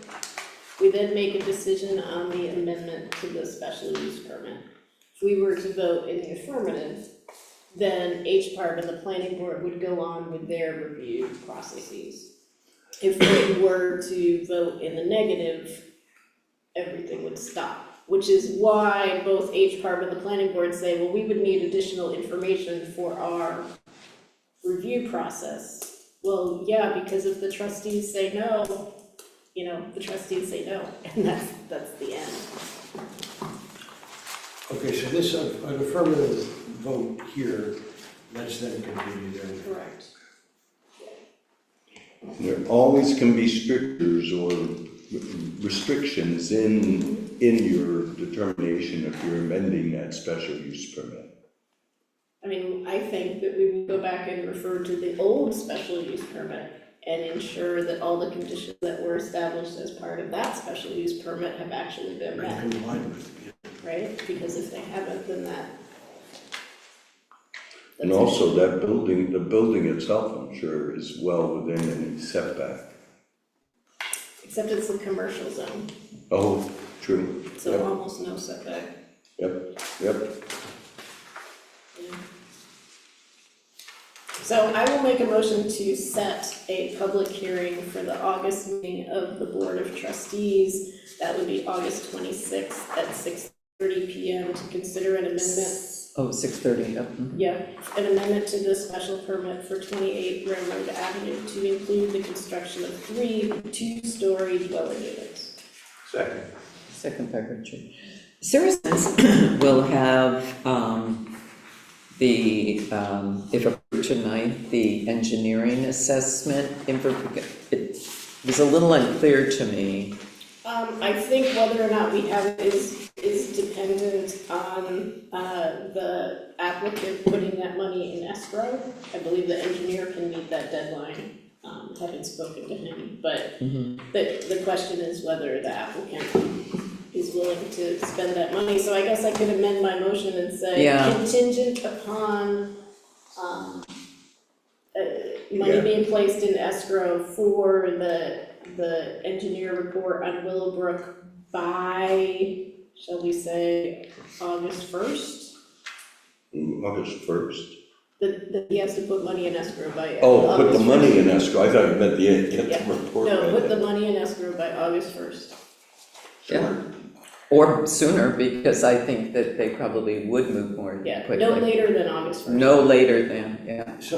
We then make a decision on the amendment to the special use permit. If we were to vote in the affirmative, then HPARB and the planning board would go on with their review processes. If we were to vote in the negative, everything would stop, which is why both HPARB and the planning board say, well, we would need additional information for our review process. Well, yeah, because if the trustees say no, the trustees say no, and that's the end. Okay, so this, an affirmative vote here, let's then continue there. Correct. There always can be strictures or restrictions in your determination if you're amending that special use permit. I mean, I think that we would go back and refer to the old special use permit and ensure that all the conditions that were established as part of that special use permit have actually been met, right? Because if they haven't, then And also that building, the building itself, I'm sure, is well within any setback. except it's a commercial zone, Oh, true. so Yep. almost no setback. Yep. Yeah. So I will make a motion to set a public hearing for the August meeting of the Board of Trustees. That would be August 26th at 6:30 p.m. to consider an amendment. Oh, 6:30, yep. Yeah, an amendment to the special permit for 28 Railroad Avenue to include the construction of 3 two-story dwelling units. Second by Richard. Citizens will have if approved tonight, the engineering assessment, we is a little unclear to me. I think whether or not we have it is dependent on, the applicant putting that money in escrow. I believe the engineer can meet that deadline, haven't spoken to him, but the question is whether the applicant is willing to spend that money. So I guess I could amend my motion and say Yeah. contingent upon, money being placed in escrow for the engineer report on Willowbrook by, shall we say, August 1st? August 1st. That he has to put money in escrow by Oh, put the August money 1st. in escrow, I thought you meant get Yeah. the report. No, right put the there. money in escrow by August 1st. Yeah. Or sooner, because I think that they probably would move more Yeah, quickly. no later than August 1st. No later than, yeah. So,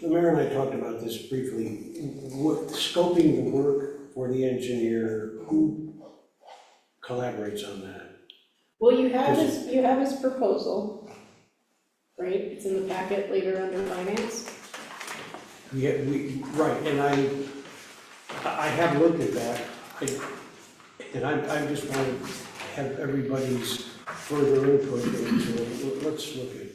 the mayor and I talked about this briefly, scoping the work for the engineer, who collaborates on that? Well, you have his proposal, right? It's in the packet later under finance. Right, and I have looked at that, and I just want to have everybody's further input into it. Let's look at,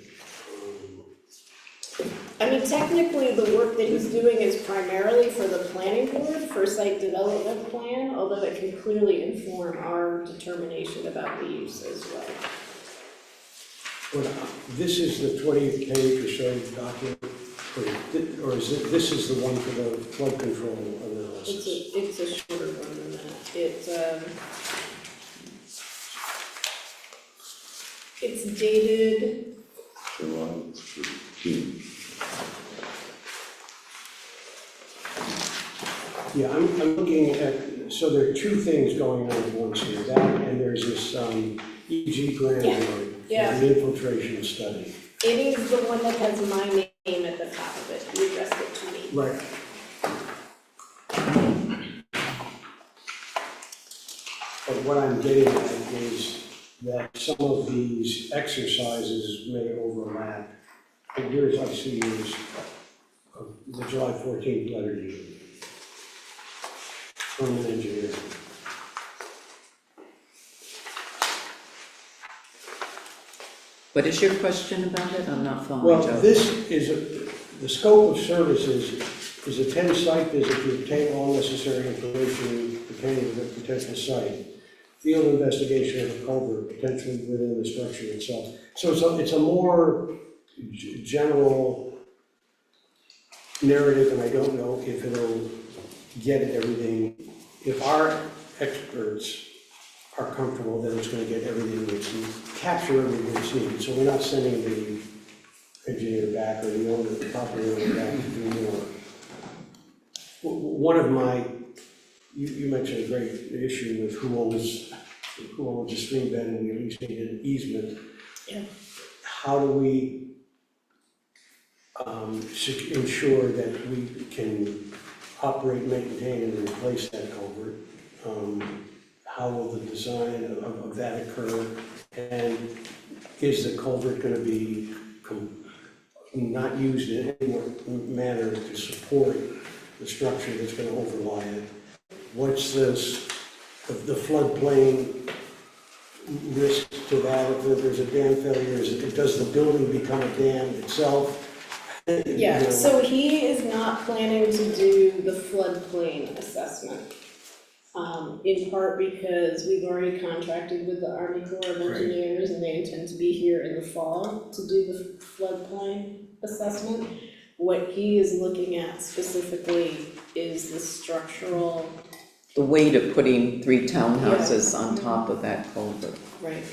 I mean, technically, the work that he's doing is primarily for the planning board, for site development plan, although it can clearly inform our determination about the use as well. this is the 20-page or so document, or is it, this is the one for the flood control analysis? It's a shorter one than that. It's dated, July 13th. Yeah, I'm looking at, so there are two things going on at once here, that and there's this EG grant Yeah. for the infiltration study. it is the one that has my name at the top of it. You addressed it to me. Right. But what I'm getting at is that some of these exercises may overlap. And here's, I see yours, the July 14th letter to you from an engineer. What is your question about it? I'm not following, Well, Joe. this is, the scope of services is attend site visit to obtain all necessary information pertaining to the potential site. Field investigation of the culvert, potentially within the structure itself. So it's a more general narrative, and I don't know if it'll get everything. If our experts are comfortable that it's gonna get everything that's needed, capture everything that's needed. So we're not sending the engineer back or the owner, the property owner back to do more. One of my, you mentioned a great issue with who owns a stream bed, and we at least need an easement. Yeah. How do we ensure that we can operate, maintain, and replace that culvert? How will the design of that occur? And is the culvert gonna be not used in any manner to support the structure that's gonna overlie it? What's this, the floodplain risk to that, if there's a dam failure, does the building become a dam itself? Yeah, You know, so he is not planning to do the floodplain assessment. In part because we've already contracted with the Army Corps of Engineers and they intend to be here in the fall to do the floodplain assessment. What he is looking at specifically is the structural. The weight of putting 3 townhouses on top of that culvert. Right.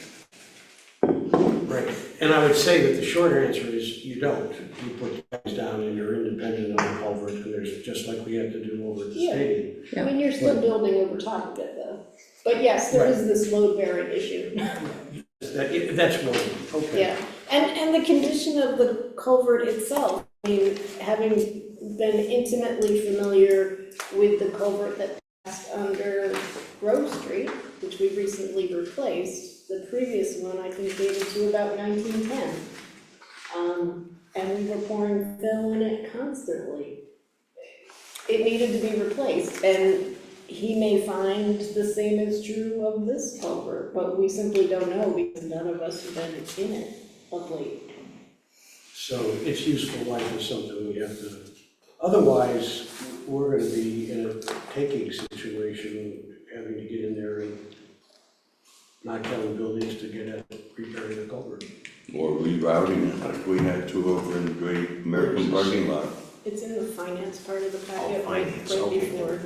Right, and I would say that the short answer is you don't. You put guys down and you're independent of the culvert, and there's, just like we have to do over at the Yeah. stadium. I mean, you're still building over top of it though. But yes, there is this load bearing issue. That's one, okay. Yeah, and the condition of the culvert itself, I mean, having been intimately familiar with the culvert that passed under Grove Street, which we recently replaced, the previous one I think dated to about 1910. And we were pouring fill in it constantly. it needed to be replaced, and he may find the same is true of this culvert, but we simply don't know because none of us have been in it of late. So its useful life is something we have to, otherwise, we're gonna be in a taking situation, having to get in there and knock down buildings to get at repairing the culvert. Or rerouting it like we had to over in the Great American parking lot. It's in the finance part of the packet, finance, right okay. before.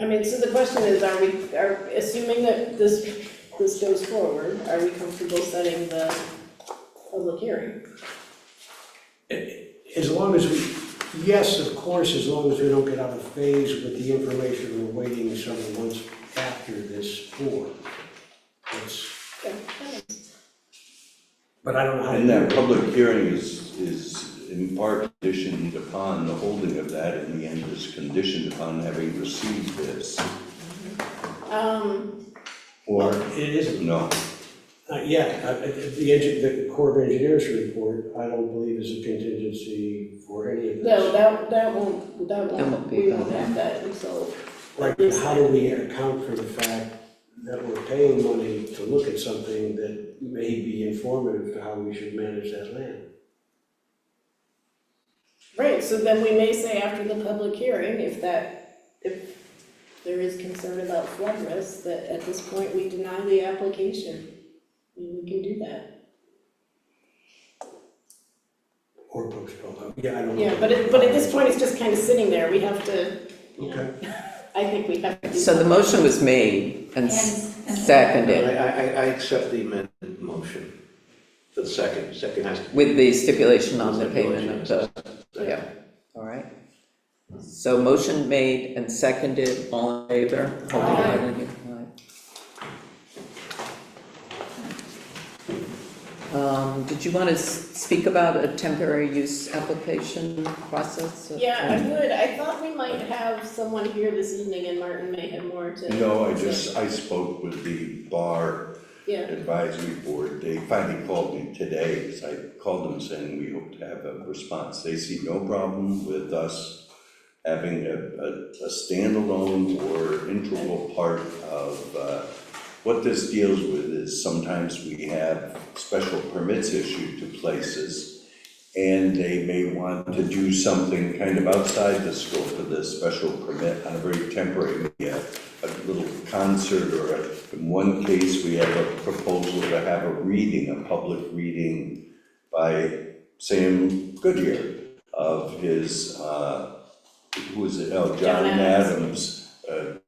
I mean, so the question is, assuming that this goes forward, are we comfortable setting the public hearing? As long as yes, of course, as long as we don't get out of phase with the information we're waiting several months after this for. That's, but I don't know how to And do that it. public hearing is in part conditioned upon the holding of that, in the end is conditioned upon having received this. Or, It isn't. no, The Corps of Engineers report, I don't believe is a contingency for any of this. No, that won't, won't be we won't done. have that until. Like, how do we account for the fact that we're paying money to look at something that may be informative to how we should manage that land? Right, so then we may say after the public hearing, if there is concern about flood risk, that at this point we deny the application. I mean, we can do that. Or postpone, yeah, I don't know. Yeah, but at this point, it's just kind of sitting there, we have to, Okay. I think we have to do. So the motion was made and seconded I accept the amended motion. The second has to. with the stipulation on the payment of the, yeah, all right. So motion made and seconded, all in favor? Aye. Did you want to speak about a temporary use application process? Yeah, I would, I thought we might have someone here this evening, and Martin may have more to. no, I spoke with the bar Yeah, advisory board. They finally called me today, because I called them saying we hope to have a response. They see no problem with us having a standalone or integral part of, what this deals with is sometimes we have special permits issued to places, and they may want to do something kind of outside the scope of this special permit on a very temporary, maybe a little concert, or in one case, we have a proposal to have a public reading by Sam Goodyear of his, who is it, John John Adams'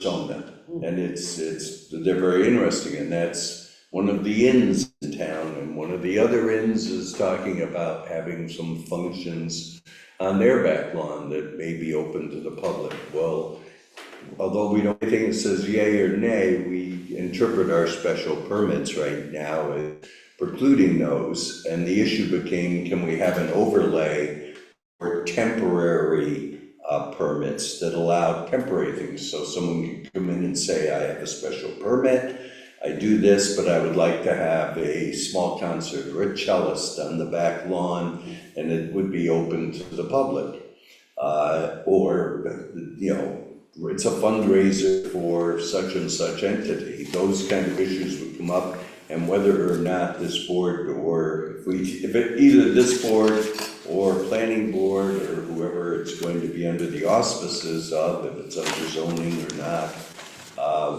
zone. And they're very interesting, and that's one of the inns in town, and one of the other inns is talking about having some functions on their back lawn that may be open to the public. Well, although we don't have anything that says yay or nay, we interpret our special permits right now as precluding those, and the issue became, can we have an overlay for temporary permits that allow temporary things, so someone can come in and say, I have a special permit, I do this, but I would like to have a small concert or a cellist on the back lawn, and it would be open to the public. Or, it's a fundraiser for such and such entity. Those kind of issues would come up, and whether or not this board, or either this board or planning board, or whoever it's going to be under the auspices of, if it's under zoning or not,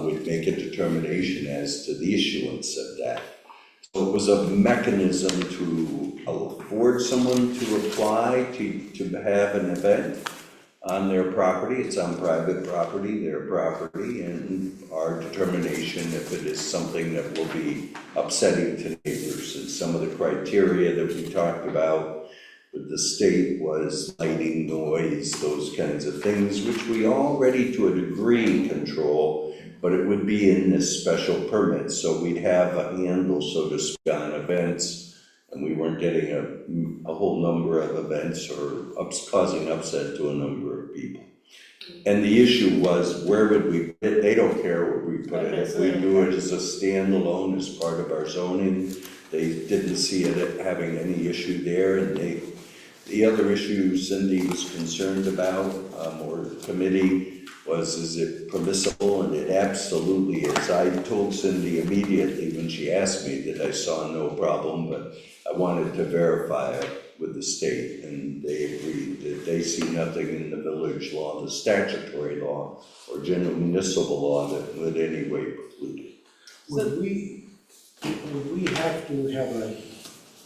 would make a determination as to the issuance of that. So it was a mechanism to afford someone to apply to have an event on their property. It's on private property, their property, and our determination if it is something that will be upsetting to neighbors. And some of the criteria that we talked about with the state was lighting, noise, those kinds of things, which we already to a degree control, but it would be in this special permit. So we'd have a handle, so to speak, on events, and we weren't getting a whole number of events or causing upset to a number of people. And the issue was, where would we put it? They don't care where we put it. If we do it as a standalone, as part of our zoning, they didn't see it having any issue there, and the other issue Cindy was concerned about, or committee, was, is it permissible? And it absolutely is. I told Cindy immediately when she asked me that I saw no problem, but I wanted to verify it with the state, and they agreed that they see nothing in the village law, the statutory law, or general municipal law that would any way preclude it. Would we have to have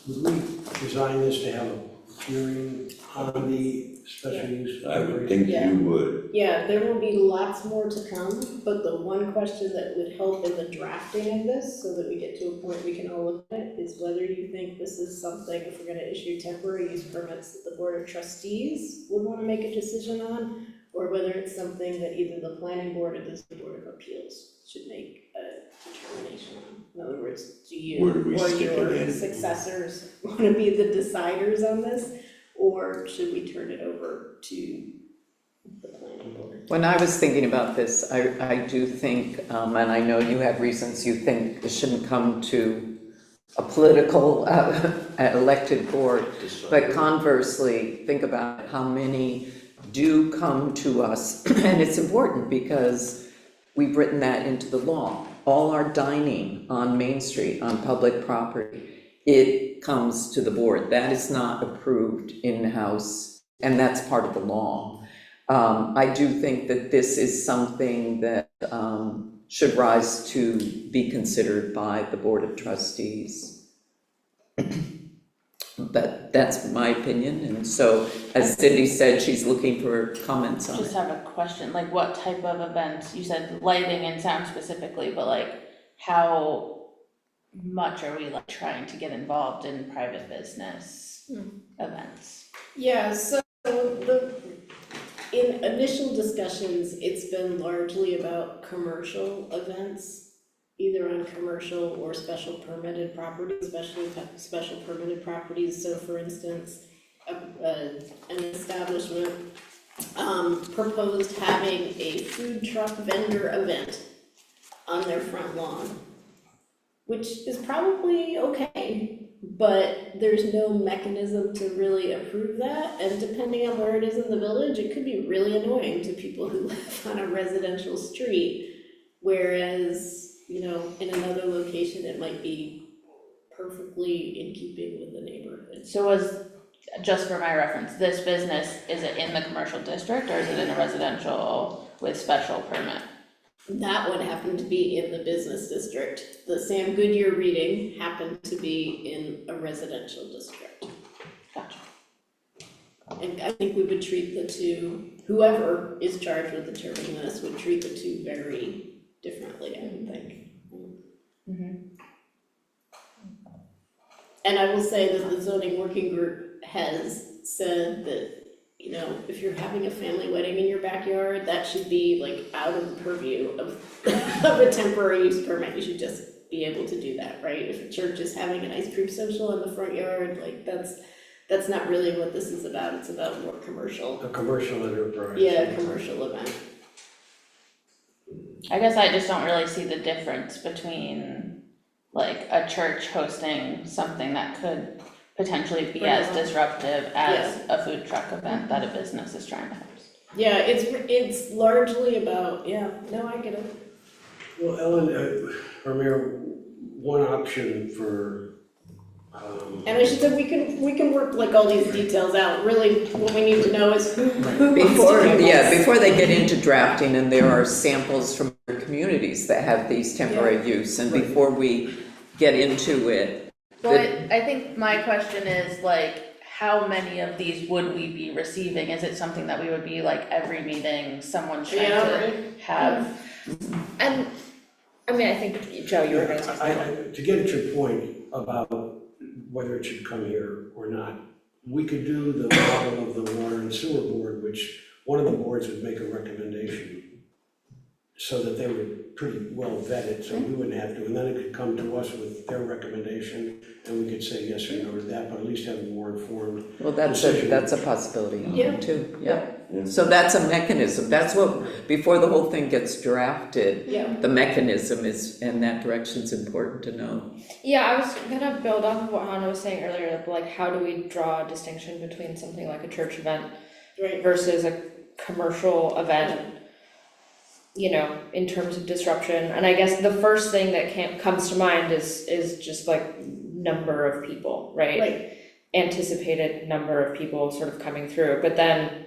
would we design this to have a hearing on the special use? I would think you would. Yeah, there will be lots more to come, but the one question that would help in the drafting of this, so that we get to a point we can all look at it, is whether you think this is something, if we're gonna issue temporary use permits, that the Board of Trustees would wanna make a decision on, or whether it's something that either the planning board or the Board of Appeals should make a determination on. In other words, do Where do we you or stick it your in? successors wanna be the deciders on this? Or should we turn it over to the planning board? When I was thinking about this, I do think, and I know you have reasons you think it shouldn't come to a political elected board, but conversely, think about how many do come to us, and it's important because we've written that into the law. All our dining on Main Street, on public property, it comes to the board. That is not approved in-house, and that's part of the law. I do think that this is something that should rise to be considered by the Board of Trustees. But that's my opinion, and so, as Cindy said, she's looking for comments on Just it. have a question, like what type of events, you said lighting and sound specifically, but like how much are we like trying to get involved in private business events? Yeah, so in initial discussions, it's been largely about commercial events, either on commercial or special permitted properties, especially special permitted properties. So for instance, an establishment proposed having a food truck vendor event on their front lawn, which is probably okay, but there's no mechanism to really approve that, and depending on where it is in the village, it could be really annoying to people who live on a residential street, whereas, you know, in another location, it might be perfectly in keeping with the neighborhood. So was, just for my reference, this business, is it in the commercial district or is it in a residential with special permit? That one happened to be in the business district. The Sam Goodyear reading happened to be in a residential district. Gotcha. And I think we would treat the two, whoever is charged with determining this would treat the two very differently, I would think. And I will say that the zoning working group has said that, you know, if you're having a family wedding in your backyard, that should be like out of the purview of a temporary use permit. You should just be able to do that, right? If a church is having an ice cream social in the front yard, like that's not really what this is about. It's about more commercial. A commercial enterprise. Yeah, a commercial event. I guess I just don't really see the difference between like a church hosting something that could potentially be as disruptive as a food truck event that a business is trying to host. Yeah, it's largely about, yeah, no, I get it. Well, Ellen, or Mayor, one option for, And I should say, we can work like all these details out. Really, what we need to know is who needs to do this. Before they get into drafting, and there are samples from other communities that have these temporary use, and before we get into it. Well, I think my question is like, how many of these would we be receiving? Is it something that we would be like every meeting, someone's trying to have? And, I mean, I think, Joe, you were gonna say something. to get at your point about whether it should come here or not, we could do the model of the water and sewer board, which one of the boards would make a recommendation so that they would pretty well vetted, so we wouldn't have to, and then it could come to us with their recommendation, and we could say yes or no to that, but at least have a more informed. Well, that's a possibility Yeah. too, yeah. So that's a mechanism, that's what, before the whole thing gets drafted, Yeah. the mechanism is, and that direction's important to know. Yeah, I was gonna build off of what Hannah was saying earlier, like how do we draw a distinction between something like a church event Right. versus a commercial event, you know, in terms of disruption, and I guess the first thing that comes to mind is just like number of people, right? Right. Anticipated number of people sort of coming through, but then,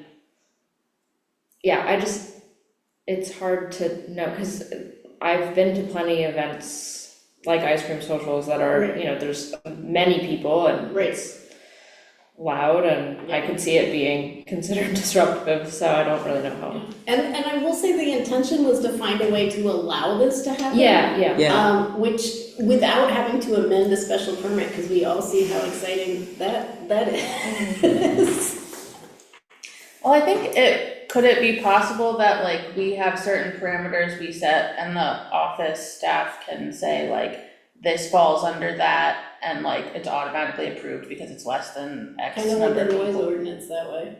yeah, it's hard to know, cause I've been to plenty of events like ice cream socials that are, Right. you know, there's many people and Right. it's loud and I could see it being considered disruptive, so I don't really know how. And I will say the intention was to find a way to allow this to happen. Yeah. Yeah, Which, without having to amend a special permit, because we all see how exciting that is. Well, I think could it be possible that like we have certain parameters we set and the office staff can say like, this falls under that and like it's automatically approved because it's less than X Kind of like number the of noise people? ordinance that way.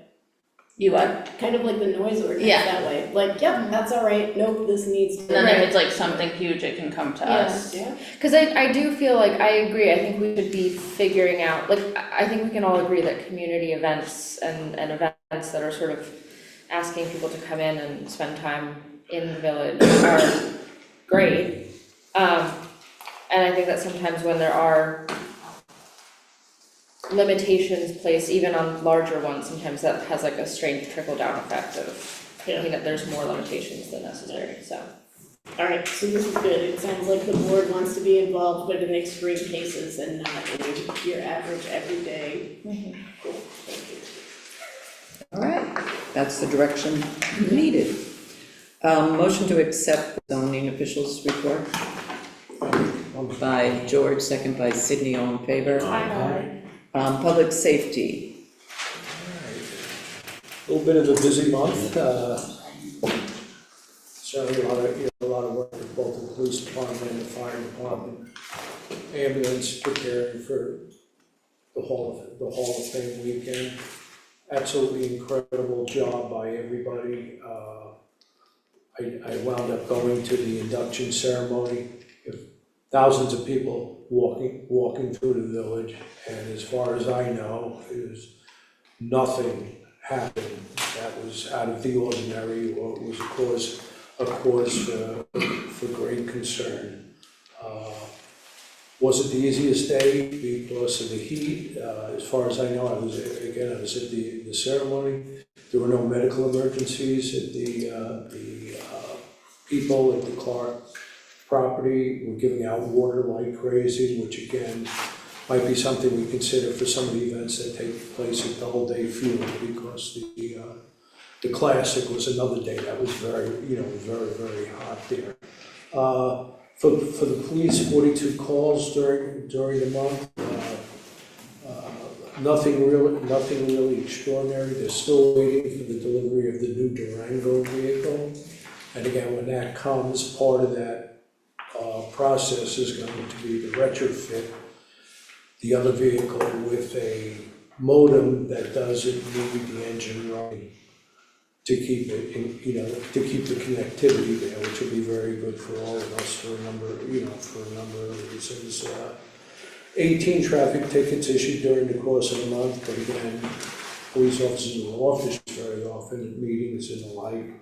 You what? Kind of like the noise ordinance Yeah. that way. Like, yep, that's all right, nope, this needs to. And then if it's like something huge, it can come to us. Yeah. Cause I do feel like, I agree, I think we should be figuring out, like, I think we can all agree that community events and events that are sort of asking people to come in and spend time in the village are great. And I think that sometimes when there are limitations placed even on larger ones, sometimes that has like a strange trickle down effect of, you know, there's more limitations than necessary, so. All right, so this is good. It sounds like the board wants to be involved, but in extreme cases and not in your average everyday. Cool, thank you. all right, that's the direction needed. Motion to accept the zoning officials report. By George, second by Sydney, all in favor. Public safety, A little bit of a busy month, certainly a lot of work with both the police department and the fire department. Ambulance preparing for the Hall of Fame weekend. Absolutely incredible job by everybody. I wound up going to the induction ceremony. Thousands of people walking through the village, and as far as I know, nothing happened that was out of the ordinary or was a cause for great concern. Wasn't the easiest day because of the heat. As far as I know, I was at the ceremony. There were no medical emergencies at the people at the Clark property were giving out water like crazy, which again might be something we consider for some of the events that take place at the whole day field, because the Classic was another day that was very, very hot there. For the police, 42 calls during the month. Nothing really extraordinary. They're still waiting for the delivery of the new Durango vehicle. And again, when that comes, part of that process is going to be to retrofit the other vehicle with a modem that doesn't need the engine running to keep it, to keep the connectivity there, which will be very good for all of us for a number of reasons. 18 traffic tickets issued during the course of the month, but again, police officers in the office very often at meetings and the like.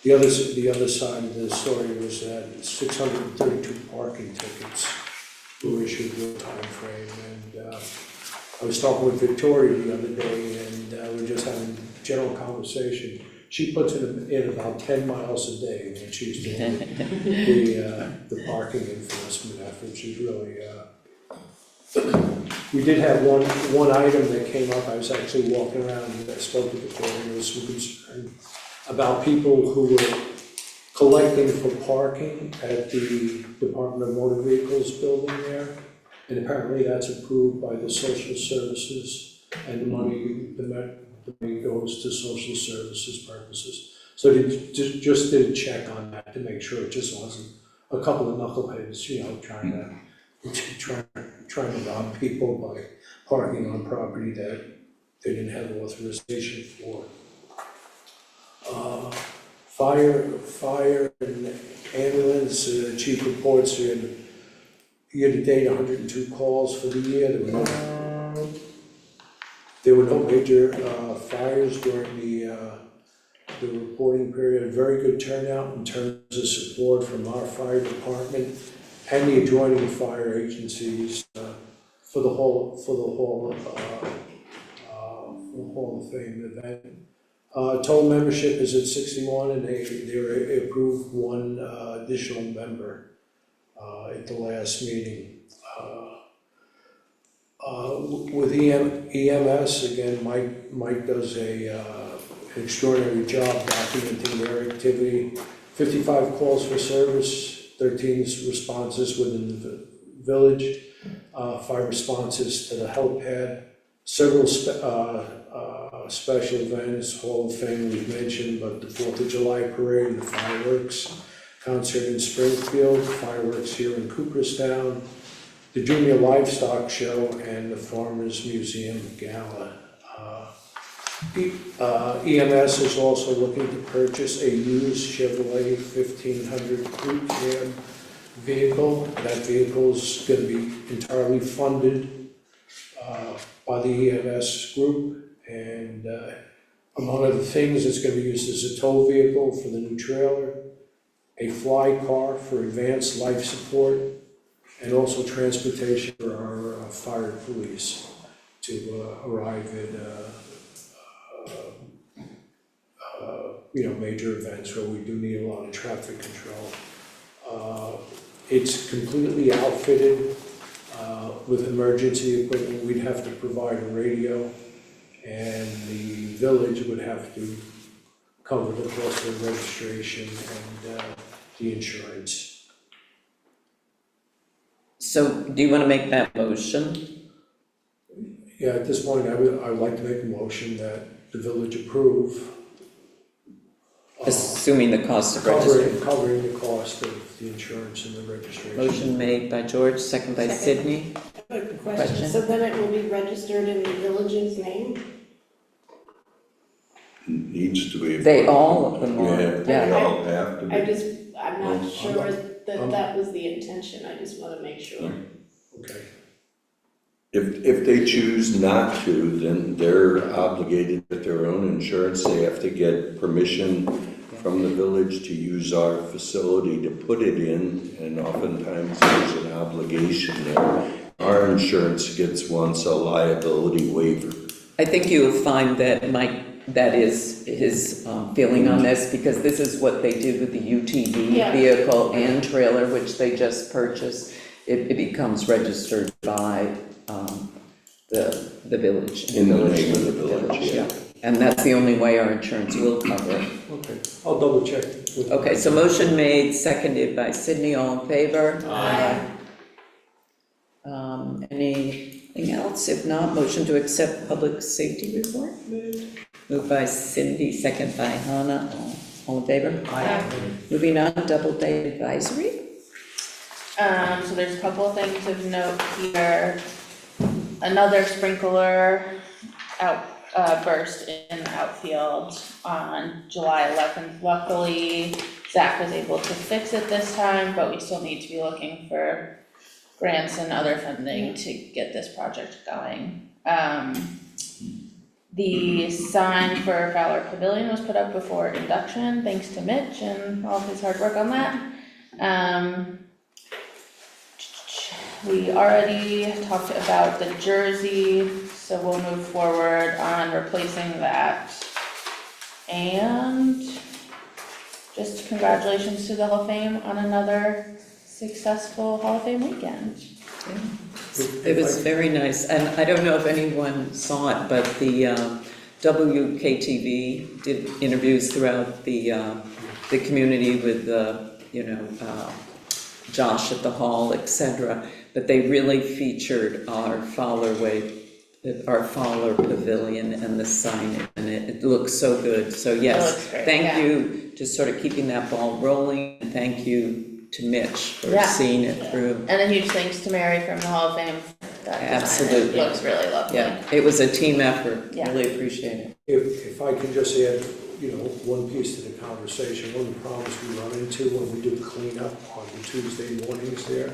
The other side of the story was that 632 parking tickets were issued in the time frame, and I was talking with Victoria the other day, and we were just having general conversation. She puts in about 10 miles a day when she's doing the parking enforcement effort, which is really. We did have one item that came up. I was actually walking around and I spoke to Victoria, and there was some concern about people who were collecting for parking at the Department of Motor Vehicles building there. And apparently that's approved by the social services, and the money goes to social services purposes. So they just did a check on that to make sure it just wasn't a couple of knuckleheads, you know, trying to rob people by parking on property that they didn't have authorization for. Fire and ambulance, chief reports we had year-to-date 102 calls for the year. There were no major fires during the reporting period. Very good turnout in terms of support from our fire department and the adjoining fire agencies for the Hall of Fame event. Total membership is at 61, and they approved one additional member at the last meeting. With EMS, again, Mike does an extraordinary job documenting their activity. 55 calls for service, 13 responses within the village, 5 responses to the help pad, several special events, Hall of Fame we've mentioned, but the 4th of July parade, the fireworks, concert in Springfield, fireworks here in Cooperstown, the Junior Livestock Show, and the Farmers Museum Gala. EMS is also looking to purchase a used Chevrolet 1500 crew cab vehicle. That vehicle is going to be entirely funded by the EMS group. And among other things, it's going to be used as a tow vehicle for the new trailer, a fly car for advanced life support, and also transportation for our fire police to arrive at major events where we do need a lot of traffic control. It's completely outfitted with emergency equipment. We'd have to provide a radio, and the village would have to cover the cost of registration and the insurance. So do you want to make that motion? Yeah, at this point, I would like to make a motion that the village approve. Assuming the cost of registration. Covering the cost of the insurance and the registration. Motion made by George, second by Sydney. I have a Question. question, so then it will be registered in the village's name? Needs to be. They all of them are, Yeah, they all have to be. I'm not sure that was the intention, I just wanna make sure. Okay. If they choose not to, then they're obligated with their own insurance. They have to get permission from the village to use our facility to put it in, and oftentimes there's an obligation there. Our insurance gets once a liability waiver. I think you'll find that Mike, that is his feeling on this, because this is what they did with the UTV Yeah. vehicle and trailer, which they just purchased. It becomes registered by the village. In the name of the village, yeah. And that's the only way our insurance will cover it. Okay, I'll double check. Okay, so motion made, seconded by Sydney, all in favor? Aye. Anything else? If not, motion to accept public safety report? Moved by Cindy, second by Hannah, all in favor? Aye. Moving on, double day advisory. So there's a couple of things of note here. Another sprinkler burst in the outfield on July 11th. Luckily, Zach was able to fix it this time, but we still need to be looking for grants and other funding to get this project going. The sign for Fowler Pavilion was put up before induction, thanks to Mitch and all of his hard work on that. We already talked about the jersey, so we'll move forward on replacing that. And just congratulations to the Hall of Fame on another successful Hall of Fame weekend. It was very nice, and I don't know if anyone saw it, but the WKTV did interviews throughout the community with Josh at the hall, etc. But they really featured our Fowler Way our Fowler Pavilion and the signage, and it looks so good. So It yes, looks great, thank yeah. you to sort of keeping that ball rolling, and thank you to Mitch for Yeah. seeing it through. And a huge thanks to Mary from the Hall of Fame for that design. Absolutely. It looks really lovely. Yeah, it was a team effort, Yeah. really appreciate it. If I can just add, one piece to the conversation, one of the problems we run into when we do cleanup on the Tuesday mornings there,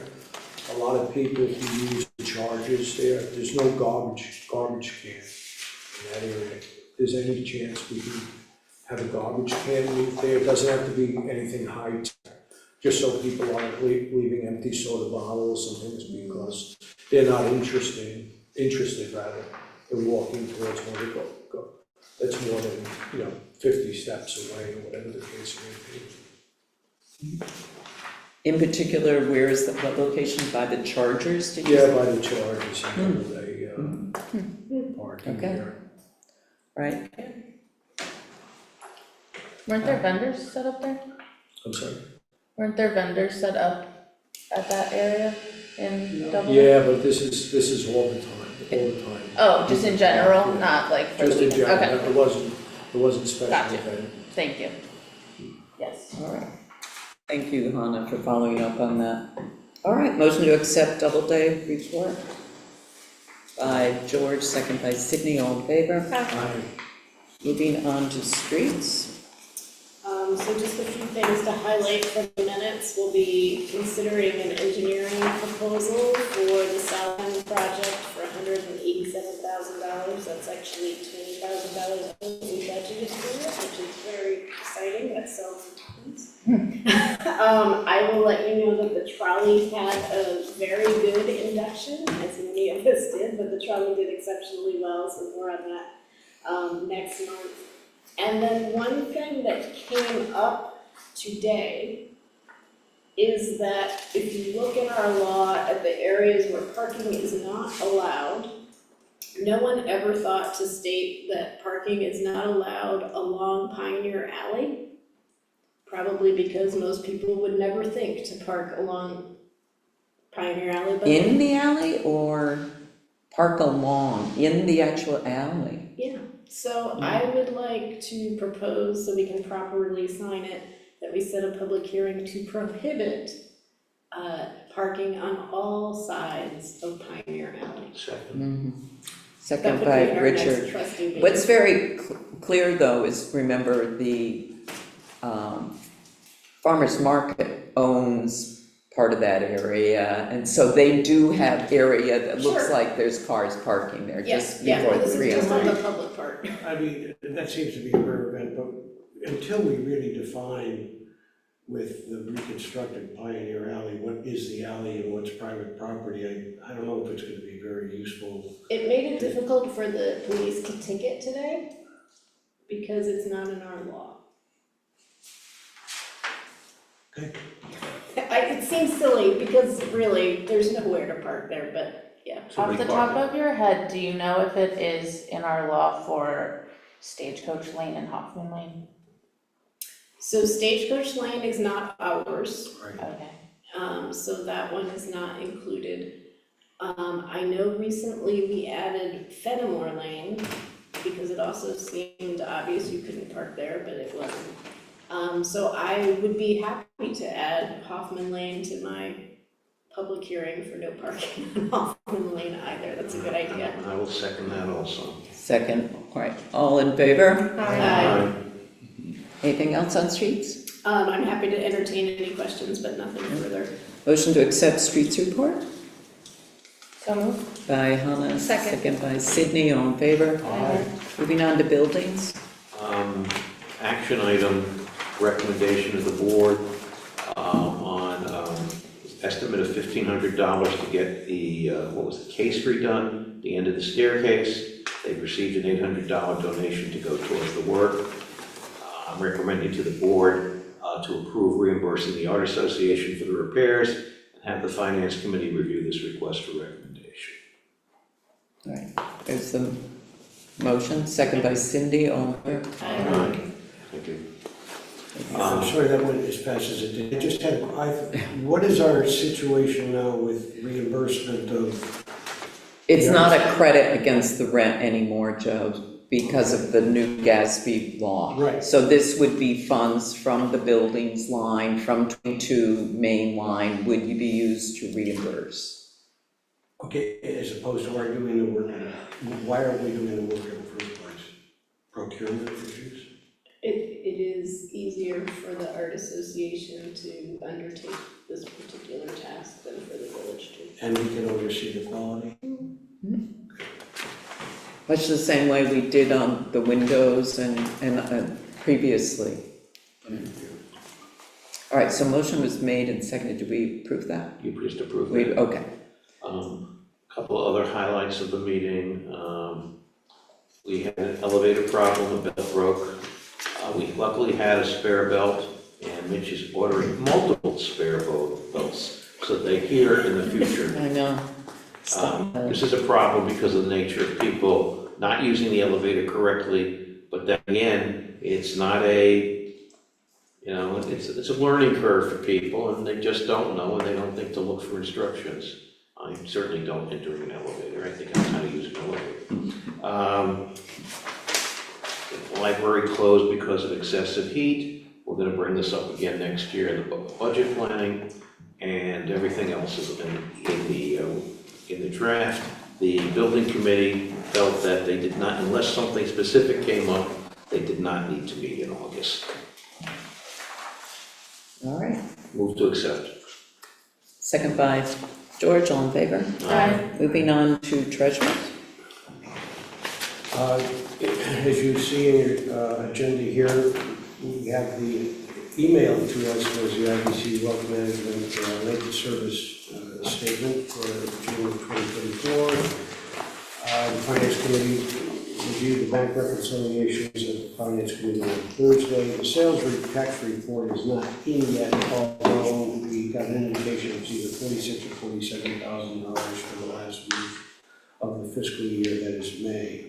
a lot of people who use the chargers there, there's no garbage can in that area. If there's any chance we can have a garbage can moved there, it doesn't have to be anything high tech, just so people aren't leaving empty soda bottles and things, because they're not interested in walking towards where they go. That's more than, 50 steps away, or whatever the case may be. In particular, where is what location, by the Chargers, did you Yeah, say? by the Chargers, they parking Okay. there. Right, Weren't there vendors set up there? I'm sorry? Weren't there vendors set up at that area in Dublin? Yeah, but this is all the time. Oh, just in general, Yeah. not like for the Just in weekend? general, Okay, it wasn't special Gotcha. event. thank you. Yes. all right. Thank you, Hannah, for following up on that. All right, motion to accept Doubleday report by George, second by Sydney, all in favor? Moving on to streets. So just a few things to highlight from the minutes. We'll be considering an engineering proposal for the South End project for $187,000. That's actually $20,000 over the budget for it, which is very exciting. That sells I will let you know that the trolley had a very good induction, as many of us did, but the trolley did exceptionally well, so more on that next month. And then one thing that came up today is that if you look in our law at the areas where parking is not allowed, no one ever thought to state that parking is not allowed along Pioneer Alley. Probably because most people would never think to park along Pioneer Alley, but. In the alley or park along, in the actual alley? Yeah, so I would like to propose, so we can properly sign it, that we set a public hearing to prohibit parking on all sides of Pioneer Alley. Second. Second That would by be our next Richard. trustee meeting. What's very clear, though, is remember the farmer's market owns part of that area, and so they do have area that looks Sure. like there's cars parking there, Yes, just yeah, before this the is just on 3:00. the public part. I mean, that seems to be a rare event, but until we really define with the reconstructed Pioneer Alley, what is the alley and what's private property, I don't know if it's gonna be very useful. It made it difficult for the police to ticket today, because it's not in our law. Okay. It seems silly, because really, there's nowhere to park there, but yeah. Off the top of your head, do you know if it is in our law for Stagecoach Lane and Hoffman Lane? So Stagecoach Lane is not ours, Okay. so that one is not included. I know recently we added Fenimore Lane, because it also seemed obvious you couldn't park there, but it wasn't. So I would be happy to add Hoffman Lane to my public hearing for no parking on Hoffman Lane either, that's a good idea. I will second that also. Second, all right, all in favor? Aye. Anything else on streets? I'm happy to entertain any questions, but nothing further. Motion to accept streets report So moved. by Hannah, Second. by Sydney, all in favor? Aye. Moving on to buildings. Action item, recommendation of the board on estimate of $1,500 to get the, the case redone, the end of the staircase. They've received an $800 donation to go towards the work. I'm recommending to the board to approve reimbursing the Art Association for the repairs and have the Finance Committee review this request for recommendation. All right, there's the motion, second by Cindy, all in favor? Thank you. I'm sorry that went as fast as it did. I just had, what is our situation now with reimbursement of It's not a credit against the rent anymore, Joe, because of the new Gatsby law. Right. So this would be funds from the buildings line, from 22 main line, would be used to reimburse. Okay, as opposed to our doing the work, why are we doing the work in the first place? Procurement issues? It is easier for the art association to undertake this particular task than for the village to. And we can oversee the quality? Much the same way we did on the windows and previously. All right, so motion was made and seconded, did we approve that? You just approved We, it. okay. Couple other highlights of the meeting. We had an elevator problem, a belt broke. We luckily had a spare belt, and Mitch is ordering multiple spare belts so that they hear in the future. I know. This is a problem because of the nature of people not using the elevator correctly, but then again, it's not it's a learning curve for people, and they just don't know, and they don't think to look for instructions. I certainly don't enter an elevator, I think I know how to use an elevator. The library closed because of excessive heat. We're gonna bring this up again next year in the budget planning, and everything else is in the draft. The building committee felt that they did not, unless something specific came up, they did not need to meet in August. All right. Move to accept. Second by George, all in favor? Aye. Moving on to treasurers. As you see in your agenda here, we have the email to us was the IBC Wealth Management Labor Service statement for June of 2024. The Finance Committee reviewed the bank reconciliations at the Finance Committee on Thursday. The sales tax report is not in yet, although we got an indication it's either $46,000 or $47,000 for the last week of the fiscal year, that is May.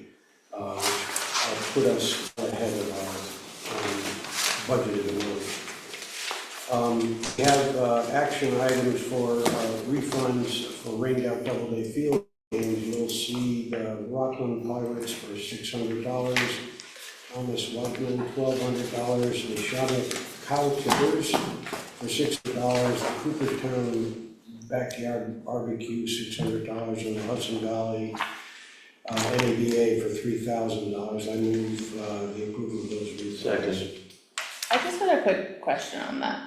Which put us ahead of our budgeted amount. We have action items for refunds for rained out Doubleday field games. You'll see the Rockland Pirates for $600, Thomas Whiteman $1,200, the Shawnee Cow Tippers for $60, the Cooperstown Backyard Barbecue $600, and the Hudson Valley NABA for $3,000. I move the approval of those refunds. Second. I just had a quick question on that.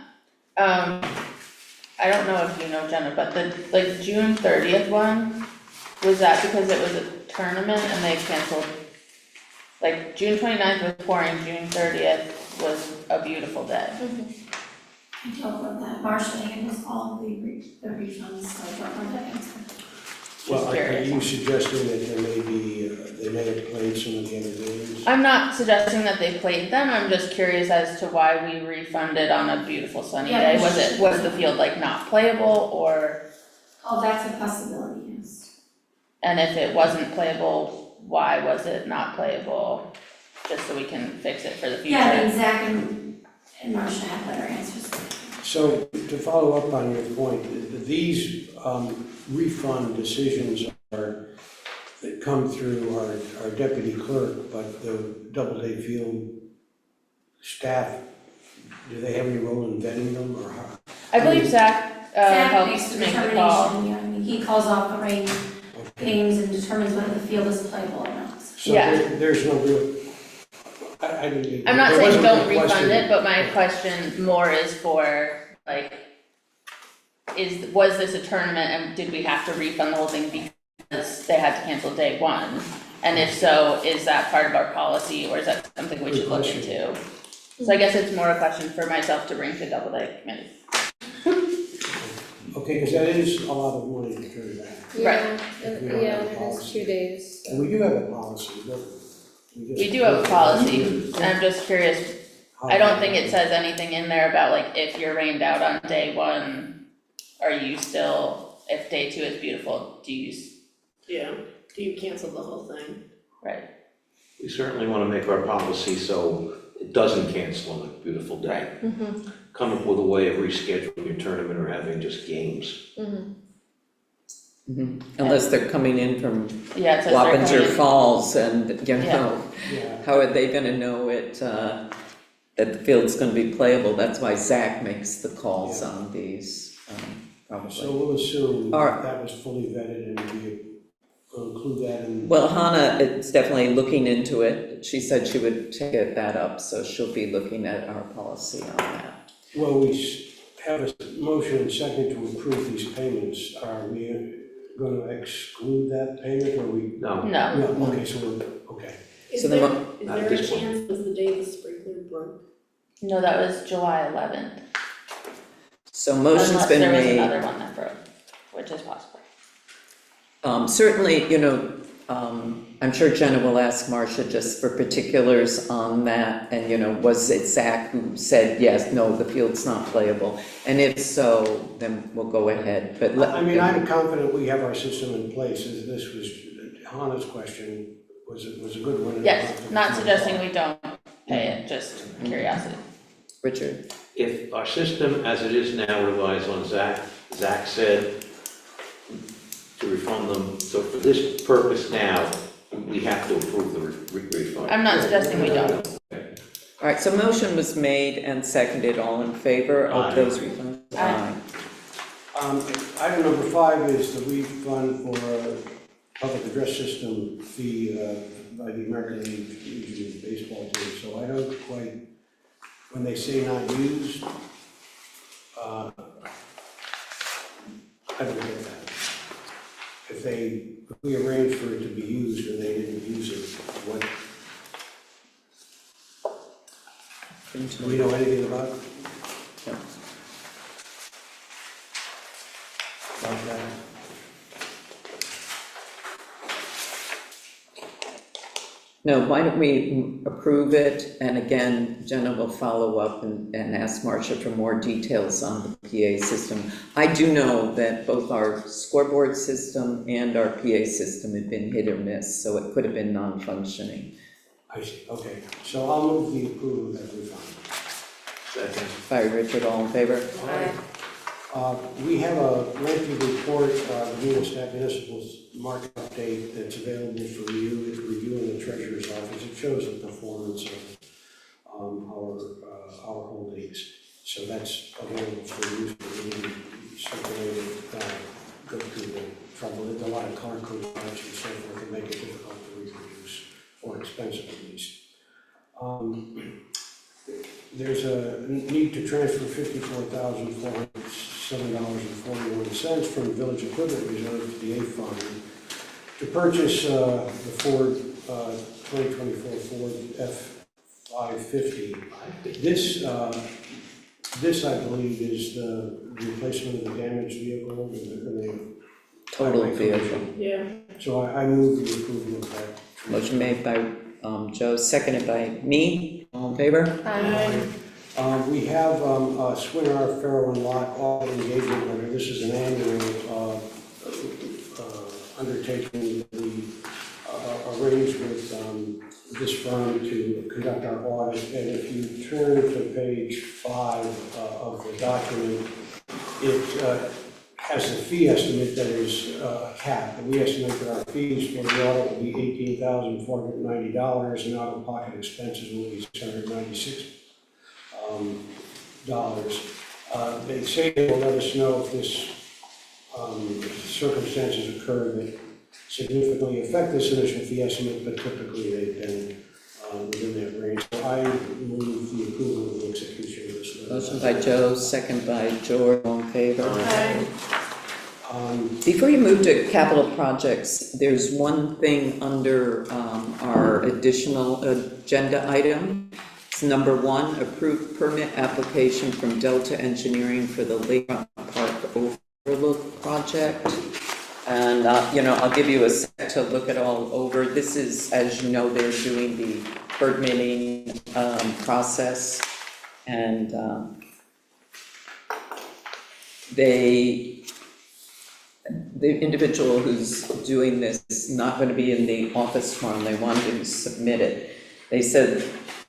I don't know if you know, Jenna, but the June 30th one, was that because it was a tournament and they canceled? Like June 29th was pouring, June 30th was a beautiful day. I don't know that. Marcia handles all the refunds, so I don't know that answer. Well, are you suggesting that they may have played some of the other games? I'm not suggesting that they played them, I'm just curious as to why we refunded on a beautiful sunny day. Was the field like not playable or? Oh, that's a possibility, yes. And if it wasn't playable, why was it not playable? Just so we can fix it for the future. Yeah, I mean, Zach and Marcia have better answers. So to follow up on your point, these refund decisions that come through our deputy clerk, but the Doubleday Field staff, do they have any role in vetting them or how? I believe Zach Zach helps makes to the make the call. determination, yeah, I mean, he calls off the rain games and determines whether the field is playable or not. So Yeah. there's no real, I didn't. I'm not there saying wasn't a don't refund question. it, but my question more is for, like, was this a tournament and did we have to refund the whole thing because they had to cancel day one? And if so, is that part of our policy or is that something we should look into? So I guess it's more a question for myself to bring to Doubleday Committee. Okay, because that is a lot of money to turn back. Right. We don't have a and it is policy. 2 days. And we do have a policy, don't we? We do have a policy, and I'm just curious, I don't think it says anything in there about like if you're rained out on day one, are you still, if day two is beautiful, do you? Yeah, do you cancel the whole thing? Right. We certainly want to make our policy so it doesn't cancel on a beautiful day. Come up with a way of rescheduling your tournament or having just games. Unless they're coming in from Yeah, it says they're coming Wappinger in. Falls and, you Yeah. know, Yeah, how are they gonna know that the field's gonna be playable? That's why Zach makes the calls Yeah. on these, so probably. we'll assume All right. that was fully vetted and we'll include that in. Well, Hannah is definitely looking into it. She said she would take that up, so she'll be looking at our policy on that. Well, we have a motion and second to approve these payments. Are we going to exclude that payment, or we? No, No, No, okay, so we're, okay. Is So the there, mo- is Not there a this one. chance it was the day the sprinkler broke? no, that was July 11th. So motion's been Unless made. there was another one that broke, which is possible. Certainly, you know, I'm sure Jenna will ask Marcia just for particulars on that, and, you know, was it Zach who said, yes, no, the field's not playable? And if so, then we'll go ahead, but I mean, I'm confident we have our system in place. This was, Hannah's question was a good one. and Yes, confident not it's suggesting we don't pay it, just curiosity. Richard, if our system as it is now relies on Zach said to refund them, so for this purpose now, we have to approve the refund. I'm not suggesting we don't. all right, so motion was made and seconded, all in favor of Aye. those refunds? Aye. Item number 5 is the refund for public address system fee by the American Legion baseball team. So I don't quite, when they say not used, I don't get that. If we arranged for it to be used and they didn't use it, what, do we know anything about? No. About that? No, why don't we approve it, and again, Jenna will follow up and ask Marcia for more details on the PA system. I do know that both our scoreboard system and our PA system have been hit or miss, so it could have been non-functioning. I see, okay. So I'll move the approval of that refund. Second. By Richard, all in favor? We have a lengthy report, the Municipal Municipal's market update that's available for review in the Treasurer's Office. It shows the performance of our holdings. So that's available for use, but we didn't circulate it, go through the trouble. There's a lot of color code parts and so forth to make it difficult to reproduce, or expensive at least. There's a need to transfer $54,407.41 from Village Equipment Reserve to the A Fund to purchase the Ford 2024 Ford F-550. This, I believe, is the replacement of the damaged vehicle in the Total vehicle. Yeah. So I move the approval of that. Motion made by Joe, seconded by me, all in favor? We have a Swinnar Farrow and Lot audit engagement order. This is an annual undertaking that we arranged with this firm to conduct our audit. And if you turn to page 5 of the document, it has a fee estimate that is capped. And we estimate that our fees for the audit will be $18,490, and out-of-pocket expenses will be $696. They say they will let us know if this circumstances occur that significantly affect this initial fee estimate, but typically they've been within that range. So I move the approval of the execution of this. Motion by Joe, second by George, all in favor? Aye. Before you move to capital projects, there's one thing under our additional agenda item. It's number 1, approved permit application from Delta Engineering for the Lakefront Park Overlook project. And, you know, I'll give you a sec to look it all over. This is, as you know, they're doing the permitting process. And the individual who's doing this is not going to be in the office tomorrow, and they wanted to submit it. They said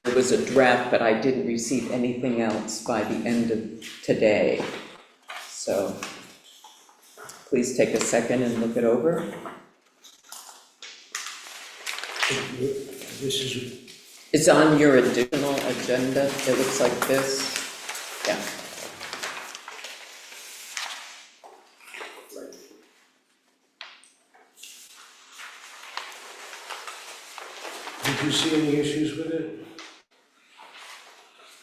it was a draft, but I didn't receive anything else by the end of today. So please take a second and look it over. This is, It's on your additional agenda, it looks like this, yeah. did you see any issues with it?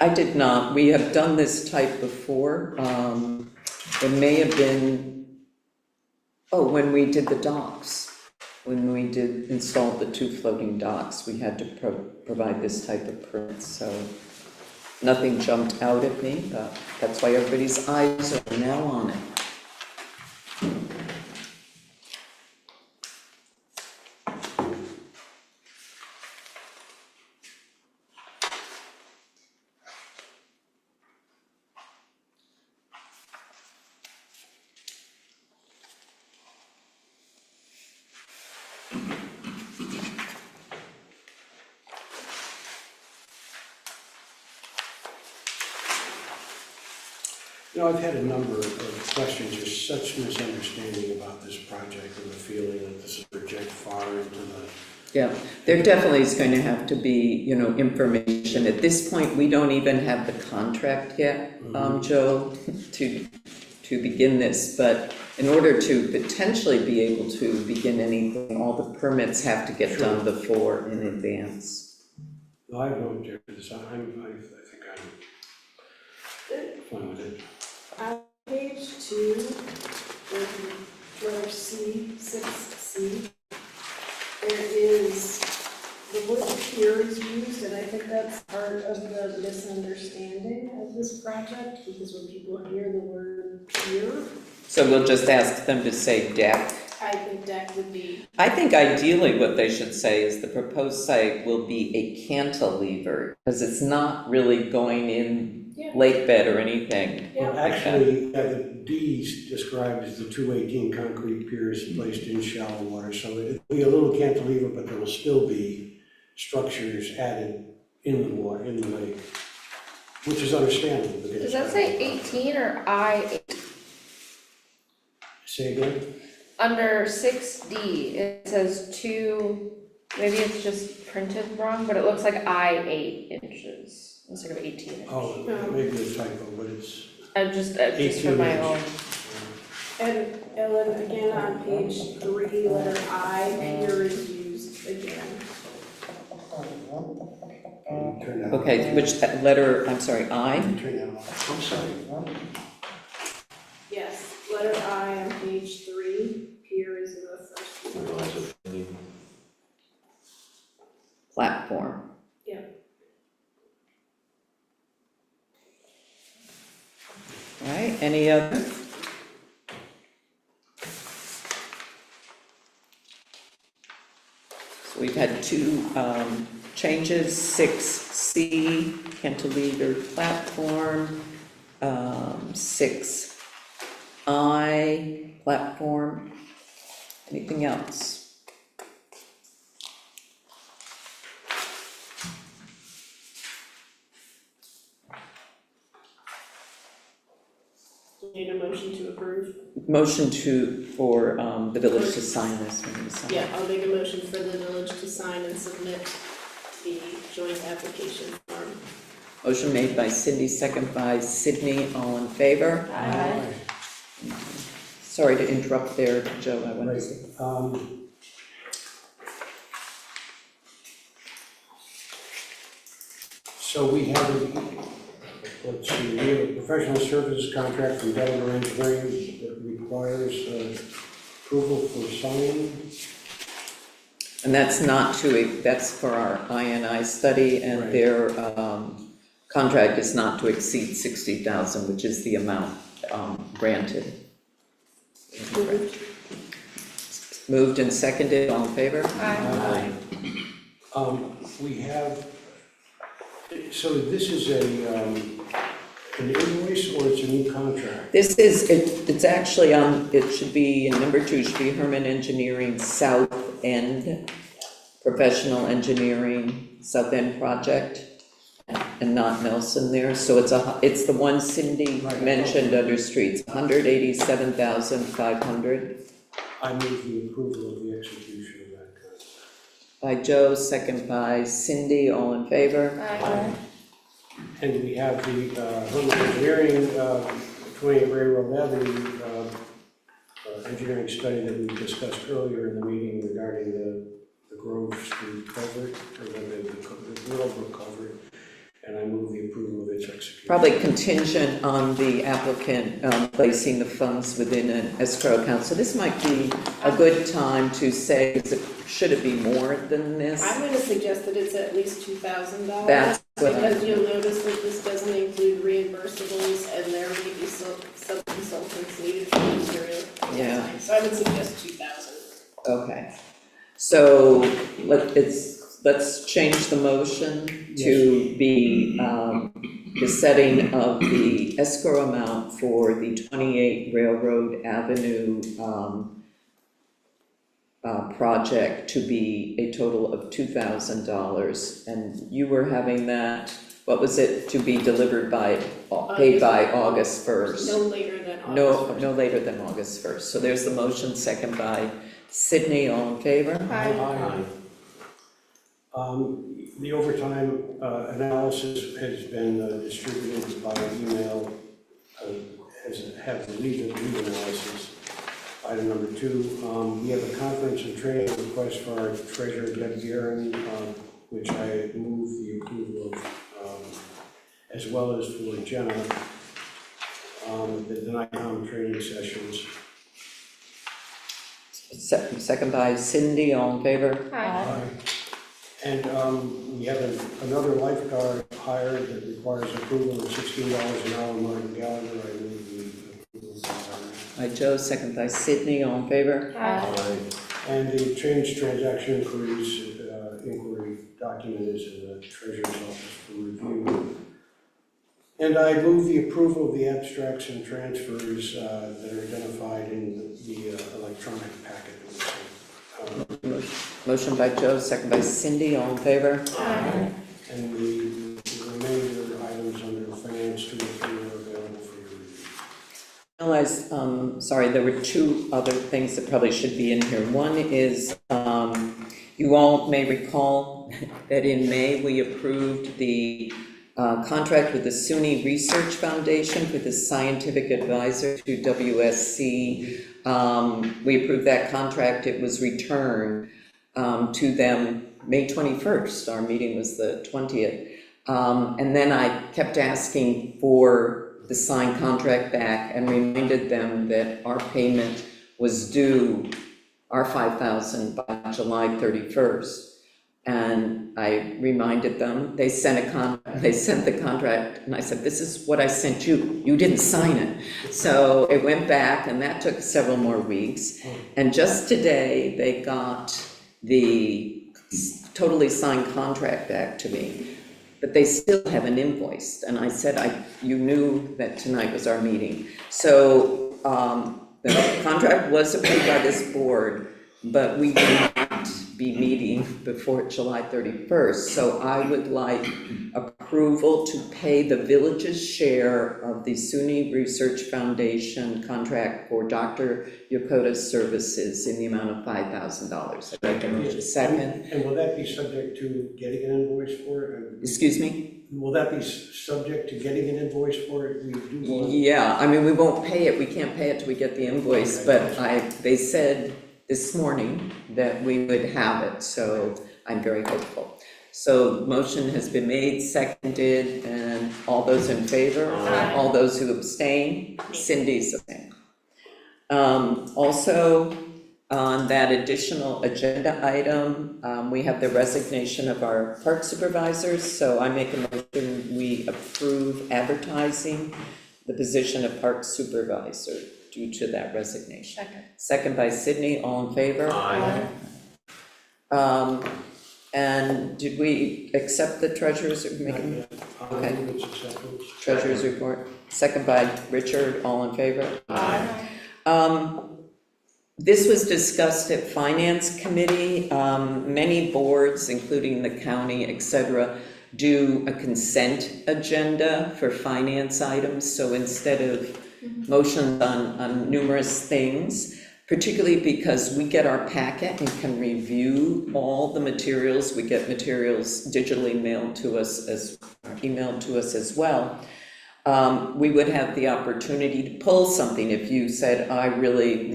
I did not, we have done this type before, it may have been, oh, when we did the docks. When we did install the 2 floating docks, we had to provide this type of permit, so nothing jumped out at me, but that's why everybody's eyes are now on it. You know, I've had a number of questions, there's such misunderstanding about this project and the feeling that this is project far into the. Yeah, there definitely is going to have to be, information. At this point, we don't even have the contract yet, Joe, to begin this, but in order to potentially be able to begin anything, all the permits have to get done before in advance. No, I have no objection to this, I think I'm fine with it. Page 2, letter C, 6C, there is, the word peer is used, and I think that's part of the misunderstanding of this project, because when people hear the word peer, So we'll just ask them to say deck. I think deck would be. I think ideally what they should say is the proposed site will be a cantilever, because it's not really going in lake bed or anything. Well, actually, the D describes the 218 concrete piers placed in shallow water, so it'll be a little cantilever, but there will still be structures added in the water, in the lake, which is understandable. Does that say 18 or I8? Say again? Under 6D, it says 2, maybe it's just printed wrong, but it looks like I8 inches instead of 18 inches. Oh, maybe a typo, but it's. Just for 18 my inches. own. And Ellen, again, on page 3, letter I, peer is used again. Turn that Okay, off. which letter, I'm sorry, I? Turn that off. I'm sorry. Yes, letter I on page 3, peer is in the first one. Platform. Yeah. All right, any other? So we've had 2 changes, 6C, cantilever platform, 6I, platform. Anything else? Need a motion to approve? Motion for the village to sign this. when we sign. Yeah, I'll make a motion for the village to sign and submit the joint application form. Motion made by Cindy, second by Sydney, all in favor? Aye. Sorry to interrupt there, Joe, I wanted to say. So we have let's see, we have a professional services contract from Delaware Engineering that requires approval for signing. And that's not that's for our INI study, and Right. their contract is not to exceed 60,000, which is the amount granted. Moved and seconded, all in favor? Aye. We have, so this is an invoice or it's a new contract? This is, it's actually it should be, number 2 should be Herman Engineering South End, Professional Engineering South End Project. and not Nelson there, so it's the one Cindy mentioned under streets, 187,500. I move the approval of the execution of that contract. By Joe, second by Cindy, all in favor? Aye. And we have the home engineering, 28 Railroad Avenue engineering study that we discussed earlier in the meeting regarding the Grove Street culvert, or the Willowbrook culvert, and I move the approval of its execution. Probably contingent on the applicant placing the funds within an escrow account, so this might be a good time to say, should it be more than this? I'm gonna suggest that it's at least $2,000. That's what Because you'll notice that this doesn't include reimbursables, and there may be some consultants needed for material. Yeah. So I would suggest 2,000. Okay, so let's change the motion to be the setting of the escrow amount for the 28 Railroad Avenue project to be a total of $2,000, and you were having that, what was it, to be delivered by, paid by August 1st? No later than August 1st. No later than August 1st, so there's the motion, second by Sydney, all in favor? Aye. The overtime analysis has been distributed by email, have the lead analysis. Item number 2, we have a conference and training request for our treasurer, Deb Guerin, which I move the approval of, as well as for Jenna, the NICOM training sessions. Second by Cindy, all in favor? Aye. And we have another lifeguard hired that requires approval of $16 an hour, Martin Gallagher. I move the approval of that. By Joe, second by Sydney, all in favor? Aye. And the change transaction inquiries, inquiry document is in the treasurer's office for review. And I move the approval of the abstracts and transfers that are identified in the electronic packet that was sent. Motion by Joe, second by Cindy, all in favor? Aye. And the remainder items under the finance to are available for your review. Realize, sorry, there were 2 other things that probably should be in here. One is, you all may recall that in May, we approved the contract with the SUNY Research Foundation for the scientific advisor to WSC. We approved that contract, it was returned to them May 21st, our meeting was the 20th. And then I kept asking for the signed contract back and reminded them that our payment was due, our $5,000 by July 31st. And I reminded them, they sent the contract, and I said, this is what I sent you, you didn't sign it. So it went back, and that took several more weeks. And just today, they got the totally signed contract back to me, but they still haven't invoiced. And I said, you knew that tonight was our meeting. So the contract was approved by this board, but we will not be meeting before July 31st. So I would like approval to pay the village's share of the SUNY Research Foundation contract for Dr. Yokota's services in the amount of $5,000. I'd like to move to second. And will that be subject to getting an invoice for it? Excuse me? Will that be subject to getting an invoice for it? We do want. Yeah, I mean, we won't pay it, we can't pay it till we get the invoice, but they said this morning that we would have it, so I'm very hopeful. So motion has been made, seconded, and all those in favor? Aye. All those who abstain? Cindy's abstaining. Also, on that additional agenda item, we have the resignation of our park supervisors, so I make a motion, we approve advertising the position of park supervisor due to that resignation. Second. Second by Sydney, all in favor? Aye. And did we accept the treasurer's, okay, treasurer's report? Second by Richard, all in favor? Aye. This was discussed at Finance Committee. Many boards, including the county, et cetera, do a consent agenda for finance items, so instead of motions on numerous things, particularly because we get our packet and can review all the materials, we get materials digitally emailed to us as well. We would have the opportunity to pull something if you said, I really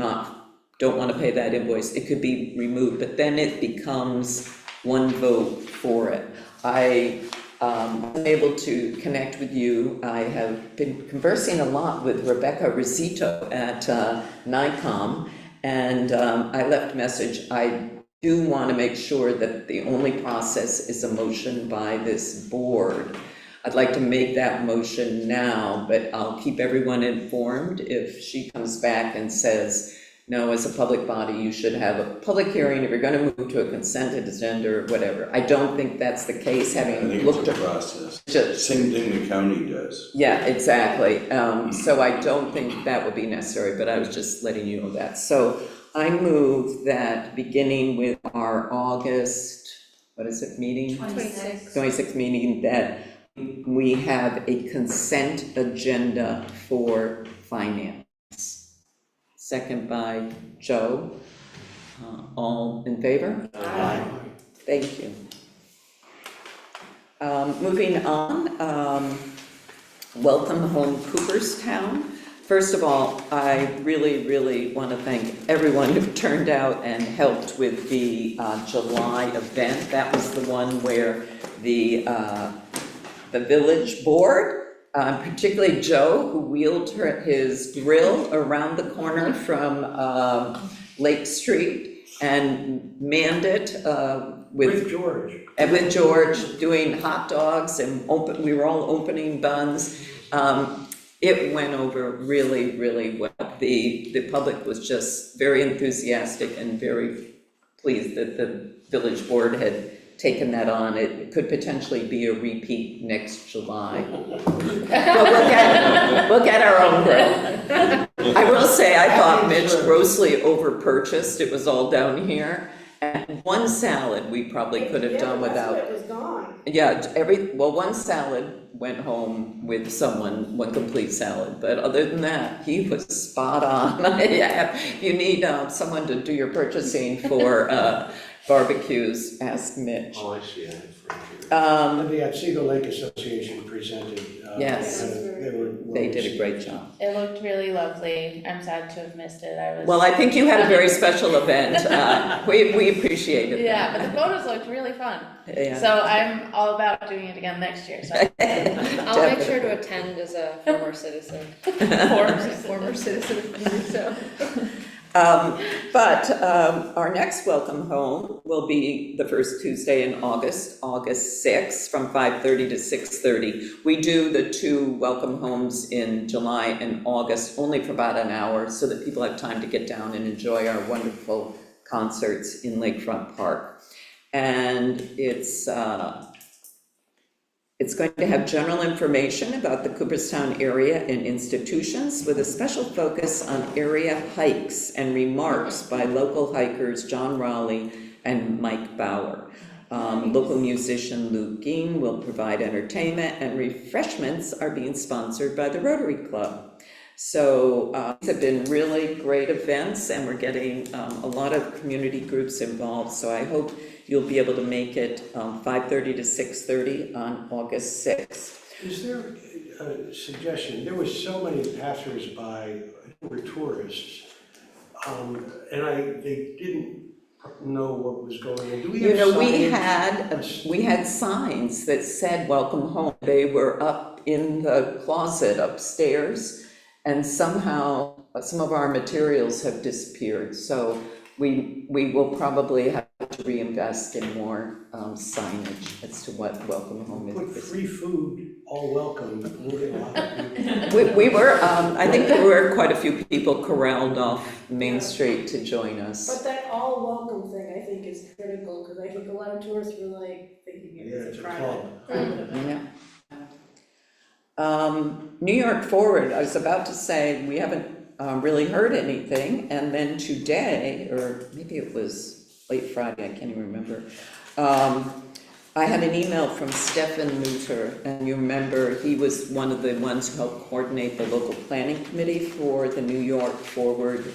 don't want to pay that invoice, it could be removed, but then it becomes one vote for it. I was able to connect with you. I have been conversing a lot with Rebecca Rosito at NICOM, and I left a message. I do want to make sure that the only process is a motion by this board. I'd like to make that motion now, but I'll keep everyone informed if she comes back and says, no, as a public body, you should have a public hearing if you're going to move to a consent agenda or whatever. I don't think that's the case, having looked at I think it's a process. Same thing the county does. Yeah, exactly. So I don't think that would be necessary, but I was just letting you know that. So I move that beginning with our August, meeting? 26th meeting, that we have a consent agenda for finance. Second by Joe. All in favor? Aye. Thank you. Moving on, welcome home Cooperstown. First of all, I really want to thank everyone who turned out and helped with the July event. That was the one where the village board, particularly Joe, who wheeled his grill around the corner from Lake Street and manned it with George. And with George doing hot dogs and we were all opening buns. It went over really well. The public was just very enthusiastic and very pleased that the village board had taken that on. It could potentially be a repeat next July. But we'll get our own grill. I will say, I thought Mitch grossly over-purchased. It was all down here. And one salad we probably could have done without. It was gone. Yeah, one salad went home with someone, one complete salad, but other than that, he was spot on. Yeah, you need someone to do your purchasing for barbecues, ask Mitch. Oh, I see, I have friends here. The Otsego Lake Association presented. Yes. They did a great job. It looked really lovely. I'm sad to have missed it. Well, I think you had a very special event. We appreciated that. Yeah, but the photos looked really fun. Yeah. So I'm all about doing it again next year, so. I'll make sure to attend as a former citizen. Former citizen, so. But our next welcome home will be the first Tuesday in August 6th, from 5:30 to 6:30. We do the two welcome homes in July and August only for about an hour so that people have time to get down and enjoy our wonderful concerts in Lakefront Park. And it's going to have general information about the Cooperstown area and institutions with a special focus on area hikes and remarks by local hikers John Rowley and Mike Bauer. Local musician Luke Geen will provide entertainment, and refreshments are being sponsored by the Rotary Club. So these have been really great events, and we're getting a lot of community groups involved. So I hope you'll be able to make it 5:30 to 6:30 on August 6th. Is there a suggestion? There were so many passersby who were tourists, and they didn't know what was going on. Do we have we had signs that said "Welcome Home." They were up in the closet upstairs, and somehow some of our materials have disappeared. So we will probably have to reinvest in more signage as to what welcome home is. Put free food, all welcome, we'll get a lot of people. We were, I think there were quite a few people corralled off Main Street to join us. But that all welcome thing, I think, is critical, because I think a lot of tourists were like thinking it's a private. Yeah. New York Forward, I was about to say, we haven't really heard anything, and then today, or maybe it was late Friday, I can't even remember, I had an email from Stefan Mutter, and you remember, he was one of the ones who helped coordinate the local planning committee for the New York Forward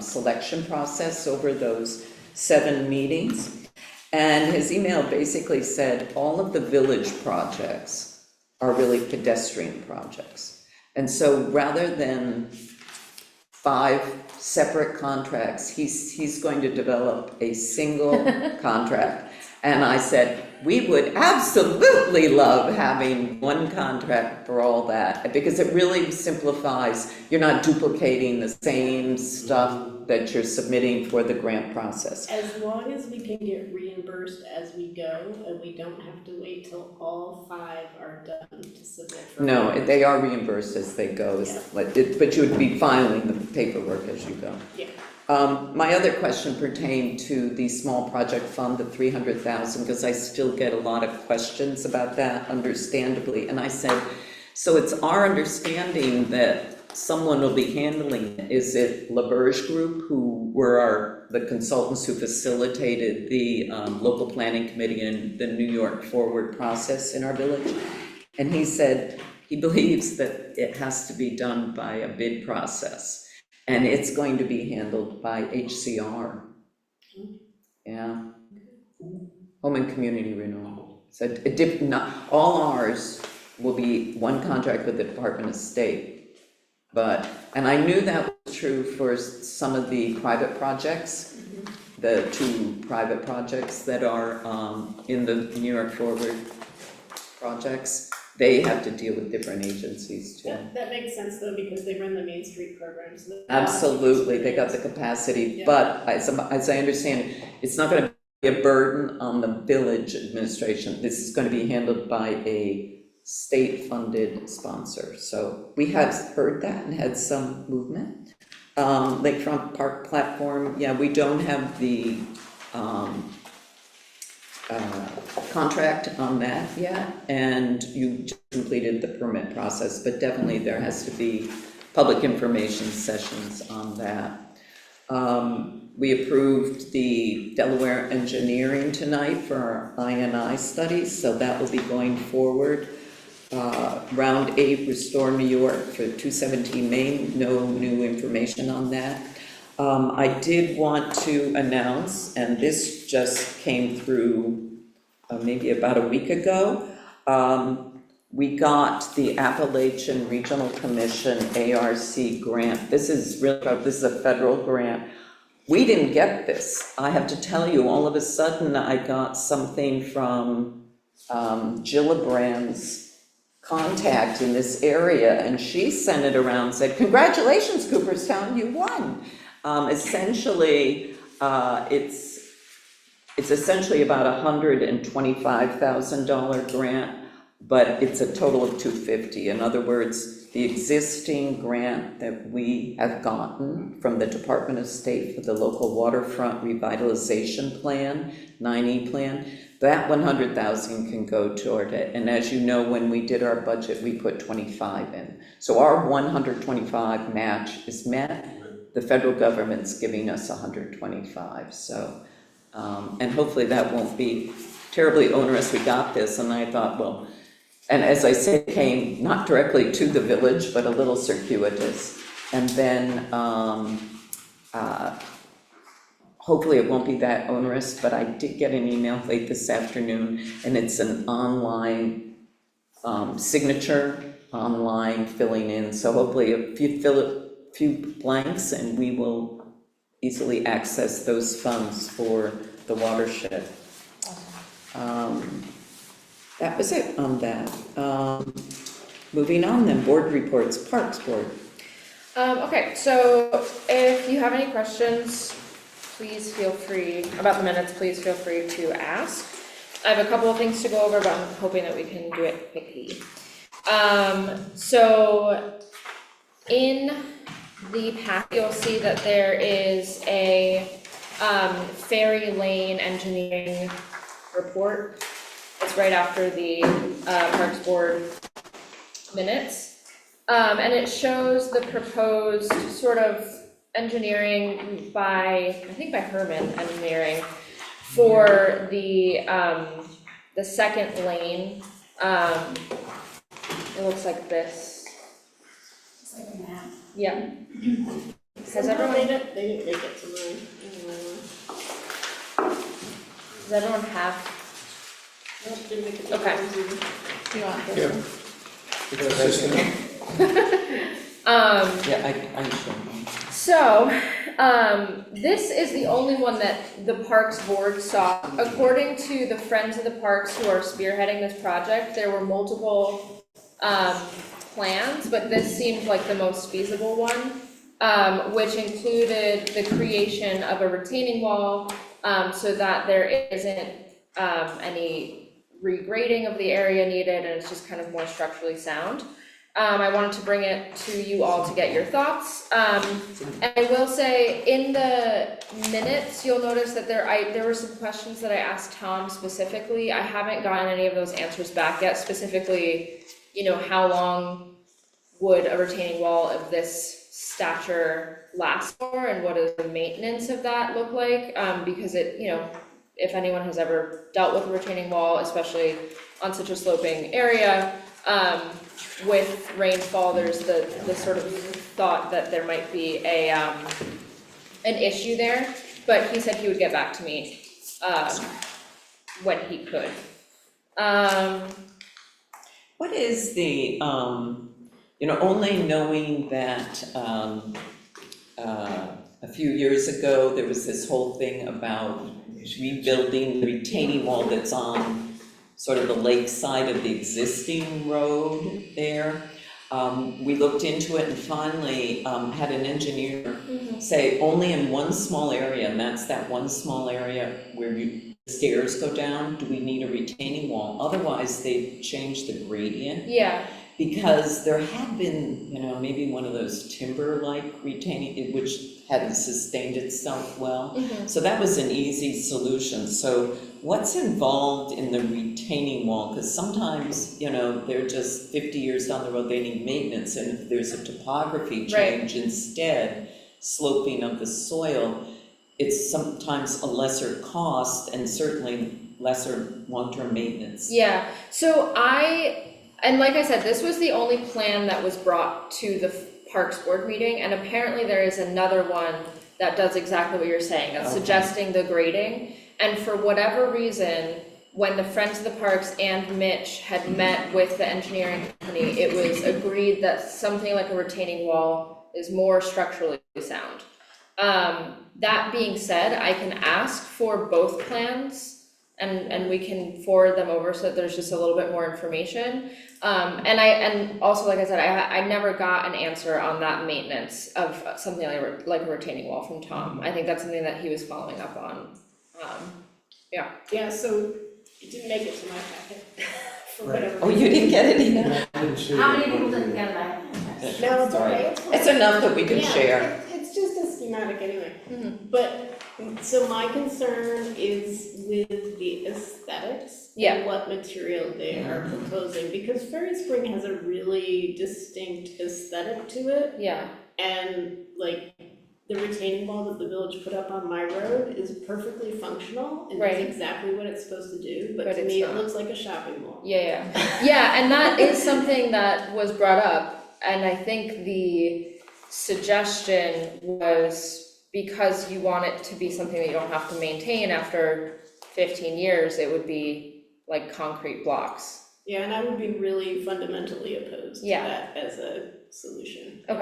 selection process over those 7 meetings. And his email basically said all of the village projects are really pedestrian projects. And so rather than 5 separate contracts, he's going to develop a single contract. And I said, we would absolutely love having one contract for all that, because it really simplifies, you're not duplicating the same stuff that you're submitting for the grant process. As long as we can get reimbursed as we go, and we don't have to wait till all 5 are done to submit for. No, they are reimbursed as they go, but you would be filing the paperwork as you go. Yeah. My other question pertained to the small project fund, the 300,000, because I still get a lot of questions about that, understandably. And I said, so it's our understanding that someone will be handling it. Is it LaBerge Group, who were the consultants who facilitated the local planning committee and the New York Forward process in our village? And he said he believes that it has to be done by a bid process. And it's going to be handled by HCR. Yeah. Home and Community Renewal. So all ours will be one contract with the Department of State. And I knew that was true for some of the private projects, the 2 private projects that are in the New York Forward projects. They have to deal with different agencies too. That makes sense though, because they run the Main Street programs. Absolutely, they got the capacity, Yeah. but as I understand it, it's not gonna be a burden on the village administration. This is gonna be handled by a state-funded sponsor. So we have heard that and had some movement. Lakefront Park platform, yeah, we don't have the contract on that yet, and you just completed the permit process, but definitely there has to be public information sessions on that. We approved the Delaware Engineering tonight for our INI studies, so that will be going forward. Round 8, Restore New York for 217 Main, no new information on that. I did want to announce, and this just came through maybe about a week ago, we got the Appalachian Regional Commission ARC grant. This is a federal grant. We didn't get this. I have to tell you, all of a sudden I got something from Gillibrand's contact in this area, and she sent it around and said, congratulations, Cooperstown, you won. Essentially, it's essentially about $125,000 grant, but it's a total of $250,000. In other words, the existing grant that we have gotten from the Department of State for the local waterfront revitalization plan, 9E plan, that $100,000 can go toward it. And as you know, when we did our budget, we put 25 in. So our 125 match is met. The federal government's giving us 125. So, and hopefully that won't be terribly onerous. We got this, and I thought, well, and as I said, it came not directly to the village, but a little circuitous. And then hopefully it won't be that onerous, but I did get an email late this afternoon, and it's an online signature, online filling in. So hopefully if you fill a few blanks, and we will easily access those funds for the watershed. That was it on that. Moving on then, board reports, Parks Board. Okay, so if you have any questions, please feel free, about the minutes, please feel free to ask. I have a couple of things to go over, but I'm hoping that we can do it quickly. So in the pack, you'll see that there is a Ferry Lane engineering report. It's right after the Parks Board minutes. And it shows the proposed sort of engineering by, I think by Herman Engineering, for the the second lane, it looks like this. It's like a map. Yeah. Has Somehow everyone, they didn't make it to mine. does everyone have, Nope, didn't make it to Okay. mine either. You want this Yeah. one? Yeah, I show them. So, this is the only one that the Parks Board saw. According to the Friends of the Parks who are spearheading this project, there were multiple, plans, but this seemed like the most feasible one, which included the creation of a retaining wall, so that there isn't, any regrading of the area needed, and it's just kind of more structurally sound. I wanted to bring it to you all to get your thoughts. And I will say, in the minutes, you'll notice that there were some questions that I asked Tom specifically. I haven't gotten any of those answers back yet, specifically, how long would a retaining wall of this stature last for, and what does the maintenance of that look like? Because if anyone has ever dealt with a retaining wall, especially on such a sloping area, with rainfall, there's the sort of thought that there might be an issue there, but he said he would get back to me, when he could. What is the, only knowing that, a few years ago, there was this whole thing about rebuilding the retaining wall that's on sort of the lake side of the existing road there. We looked into it and finally, had an engineer say only in one small area, and that's that one small area where the stairs go down, do we need a retaining wall? Otherwise, they've changed the gradient. Yeah. Because there had been, maybe one of those timber-like retaining, which hadn't sustained itself well. So that was an easy solution. So what's involved in the retaining wall? Because sometimes, they're just 50 years down the road, they need maintenance. And if there's a topography change instead, sloping of the soil, it's sometimes a lesser cost and certainly lesser long-term maintenance. Yeah, so and like I said, this was the only plan that was brought to the Parks Board meeting, and apparently there is another one that does exactly what you're saying, that's suggesting the grading. And for whatever reason, when the Friends of the Parks and Mitch had met with the engineering company, it was agreed that something like a retaining wall is more structurally sound. That being said, I can ask for both plans, and we can forward them over so that there's just a little bit more information. And also, like I said, I never got an answer on that maintenance of something like a retaining wall from Tom. I think that's something that he was following up on. Yeah, so it didn't make it to my packet, for whatever. Oh, you didn't get it either? How many people didn't get that? No, it's all right. It's enough that we can Yeah, share. it's just a schematic anyway. But, so my concern is with the aesthetics. Yeah. And what material they are proposing, because Ferry Spring has a really distinct aesthetic to it. Yeah. And like, the retaining wall that the village put up on my road is perfectly functional and Right. does exactly what it's supposed to do, but But to it's me, it not. looks like a shopping mall. Yeah, and that is something that was brought up, and I think the suggestion was because you want it to be something that you don't have to maintain after 15 years, it would be like concrete blocks. Yeah, and I would be really fundamentally opposed to Yeah. that as a solution. Okay.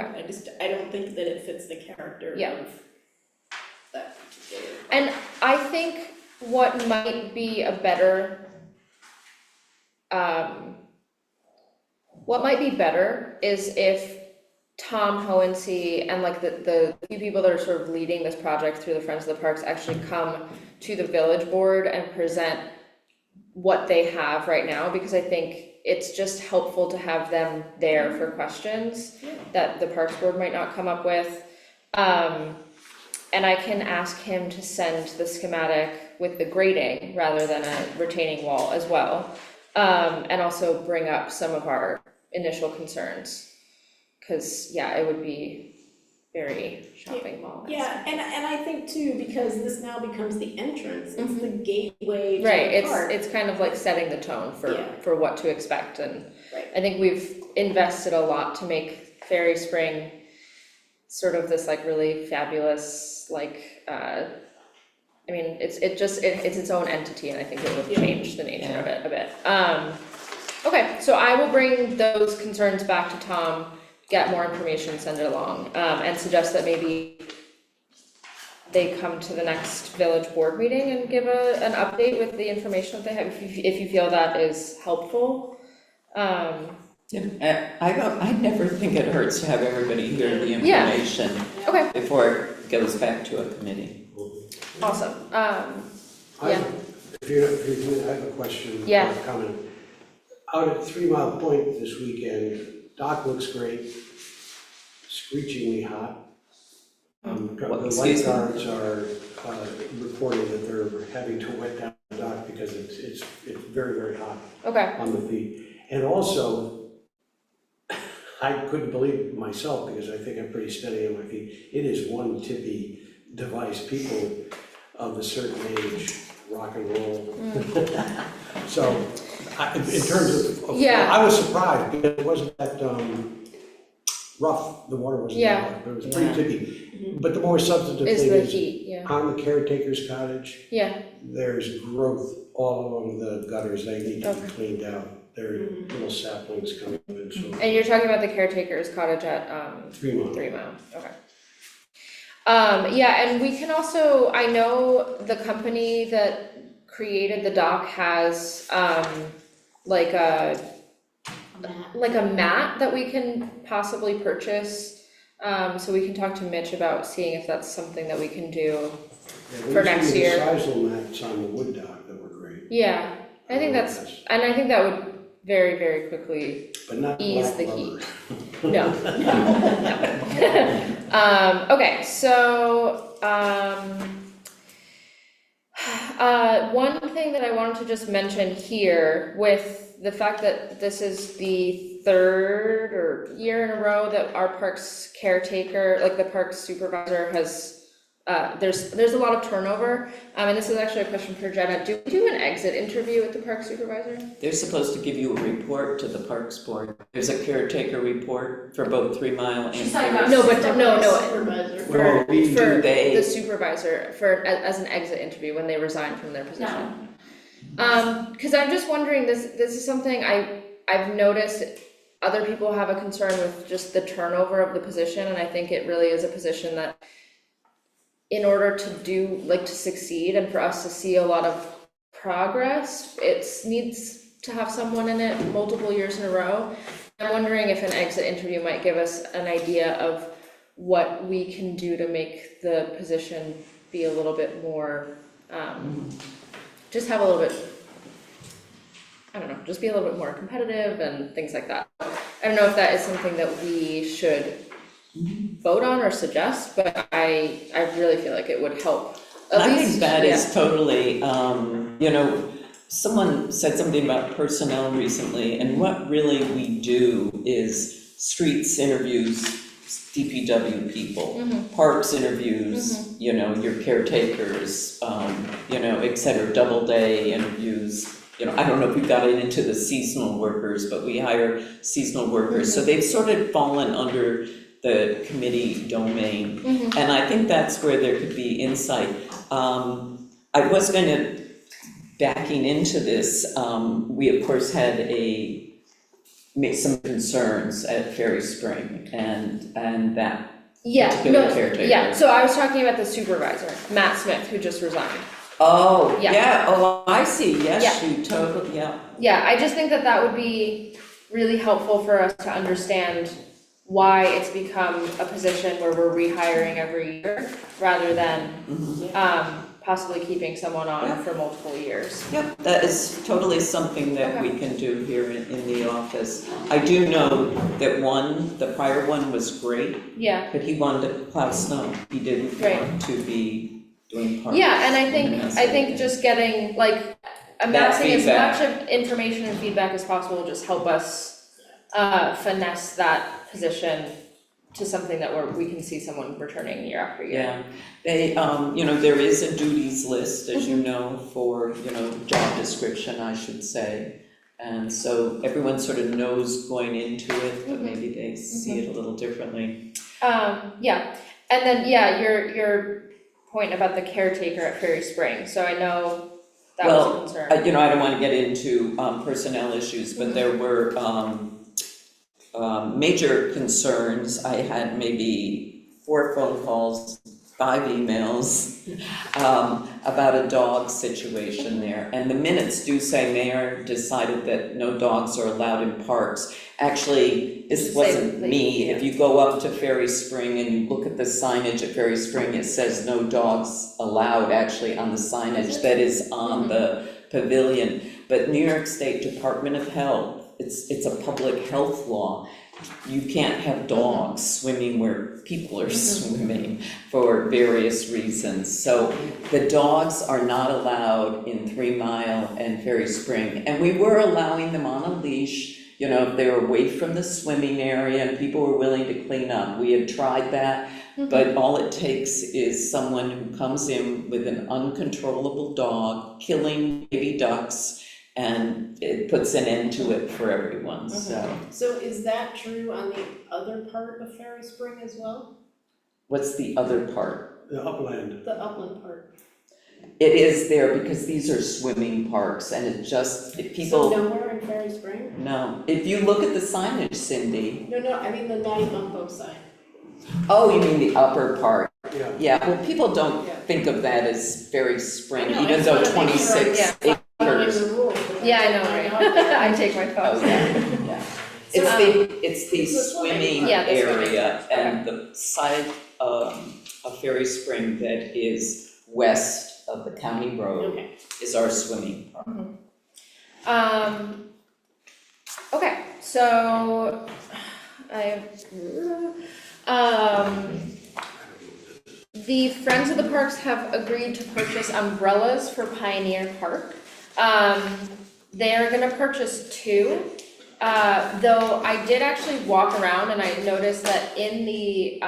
I don't think that it fits the character Yeah. of that particular. And I think what might be a better, is if Tom Hohensee and like the few people that are sort of leading this project through the Friends of the Parks actually come to the village board and present what they have right now, because I think it's just helpful to have them there for questions that the Parks Board might not come up with. And I can ask him to send the schematic with the grading rather than a retaining wall as well. And also bring up some of our initial concerns. Cause yeah, it would be very shopping mall. Yeah, and I think too, because this now becomes the entrance, it's the gateway to Right, the park. it's kind of like setting the tone Yeah. for what to expect, and Right. I think we've invested a lot to make Fairy Spring sort of this like really fabulous, like, I mean, it's its own entity, and I think it would change the nature of it a bit. Okay, so I will bring those concerns back to Tom, get more information, send it along, and suggest that maybe they come to the next village board meeting and give an update with the information that they have, if you feel that is helpful. Yeah, I never think it hurts to have everybody hear the Yeah. information Okay, before it goes back to a committee. awesome, I have a question, or Yeah. a comment. Out at 3 Mile Point this weekend, dock looks great, screechingly hot. The Excuse me? lifeguards are reporting that they're having to wet down the dock because it's very, very hot okay, on the feet. And also, I couldn't believe it myself because I think I'm pretty steady on my feet. It is one tippy device. People of a certain age rock and roll. So, in terms of, Yeah. I was surprised because it wasn't that rough. The water wasn't Yeah. that rough, but it was pretty Yeah. tippy. But the more substantive is thing the is, heat, yeah, on the caretaker's cottage, yeah, there's growth all along the gutters. They need to be Okay. cleaned out. There are little saplings coming in, so. and you're talking about the caretaker's cottage at, 3 Mile. 3 Mile, okay. Yeah, and we can also, I know the company that created the dock has, like a mat that we can possibly purchase. So we can talk to Mitch about seeing if that's something that we can do. For next year. There used to be the Seisel mats on the wood dock that were great. Yeah, I think that's, and I think that would very, very quickly But not ease black the rubber. heat. No, no. Okay, so, one thing that I wanted to just mention here with the fact that this is the third year in a row that our parks caretaker, like the parks supervisor has, there's a lot of turnover, and this is actually a question for Jenna. Do we do an exit interview with the park supervisor? They're supposed to give you a report to the Parks Board. There's a caretaker report for both 3 Mile and. She's talking about No, but no, Supervisor. Well, do they- the supervisor, as an exit interview when they resign from their position. Cause I'm just wondering, this is something I've noticed other people have a concern with just the turnover of the position, and I think it really is a position that in order to succeed and for us to see a lot of progress, it needs to have someone in it multiple years in a row. I'm wondering if an exit interview might give us an idea of what we can do to make the position be a little bit more, just have a little bit, I don't know, just be a little bit more competitive and things like that. I don't know if that is something that we should vote on or suggest, but I really feel like it would help. I think that is totally, someone said something about personnel recently, and what really we do is streets interviews, DPW people, parks interviews, your caretakers, et cetera, double day interviews. I don't know if we've gotten into the seasonal workers, but we hire seasonal workers, so they've sort of fallen under the committee domain. And I think that's where there could be insight. I was backing into this, we of course had some concerns at Ferry Spring and that particular caretaker. Yeah, so I was talking about the supervisor, Matt Smith, who just resigned. Oh, Yeah. yeah, oh, I see, yes, Yeah. you totally, yeah. Yeah, I just think that would be really helpful for us to understand why it's become a position where we're rehiring every year, rather than, possibly keeping someone on for multiple years. Yep, that is totally something that we can do here in the office. I do know that the prior one was great, Yeah, but he wanted to plow snow. He didn't Right. want to be doing parks. yeah, and I think just getting, amassing as feedback. much of information and feedback as possible will just help us finesse that position to something that we can see someone returning year after year. Yeah, they, there is a duties list, as you know, for, job description, I should say. And so everyone sort of knows going into it, but maybe they see it a little differently. Yeah, and then, yeah, your point about the caretaker at Ferry Spring, so I know that was a concern. I don't wanna get into, personnel issues, but there were, major concerns. I had maybe 4 phone calls, 5 emails, about a dog situation there. And the minutes do say mayor decided that no dogs are allowed in parks. Actually, this wasn't me. If you go up to Ferry Spring and you look at the signage at Ferry Spring, it says no dogs allowed actually on the signage that is on the pavilion. But New York State Department of Health, it's a public health law. You can't have dogs swimming where people are swimming for various reasons. So the dogs are not allowed in 3 Mile and Ferry Spring. And we were allowing them on a leash, if they were away from the swimming area and people were willing to clean up. We had tried that, but all it takes is someone who comes in with an uncontrollable dog, killing baby ducks, and it puts an end to it for everyone, so. So is that true on the other part of Ferry Spring as well? What's the other part? The upland. The upland part? It is there because these are swimming parks and it just, if people. So nowhere in Ferry Spring? No, if you look at the signage, Cindy. No, I mean the Natty Bumppo side. Oh, you mean the upper part? Yeah. Yeah, well, people don't think of that as Ferry Spring, I know, even I though just wanna make sure 26 acres. The rules. Yeah, I know, right? I take my photos. Yeah. It's the swimming Yeah, the swimming area park, and the side of Ferry Spring that is west of the county road is our swimming park. Okay, so the Friends of the Parks have agreed to purchase umbrellas for Pioneer Park. They're gonna purchase 2, though I did actually walk around and I noticed that in the,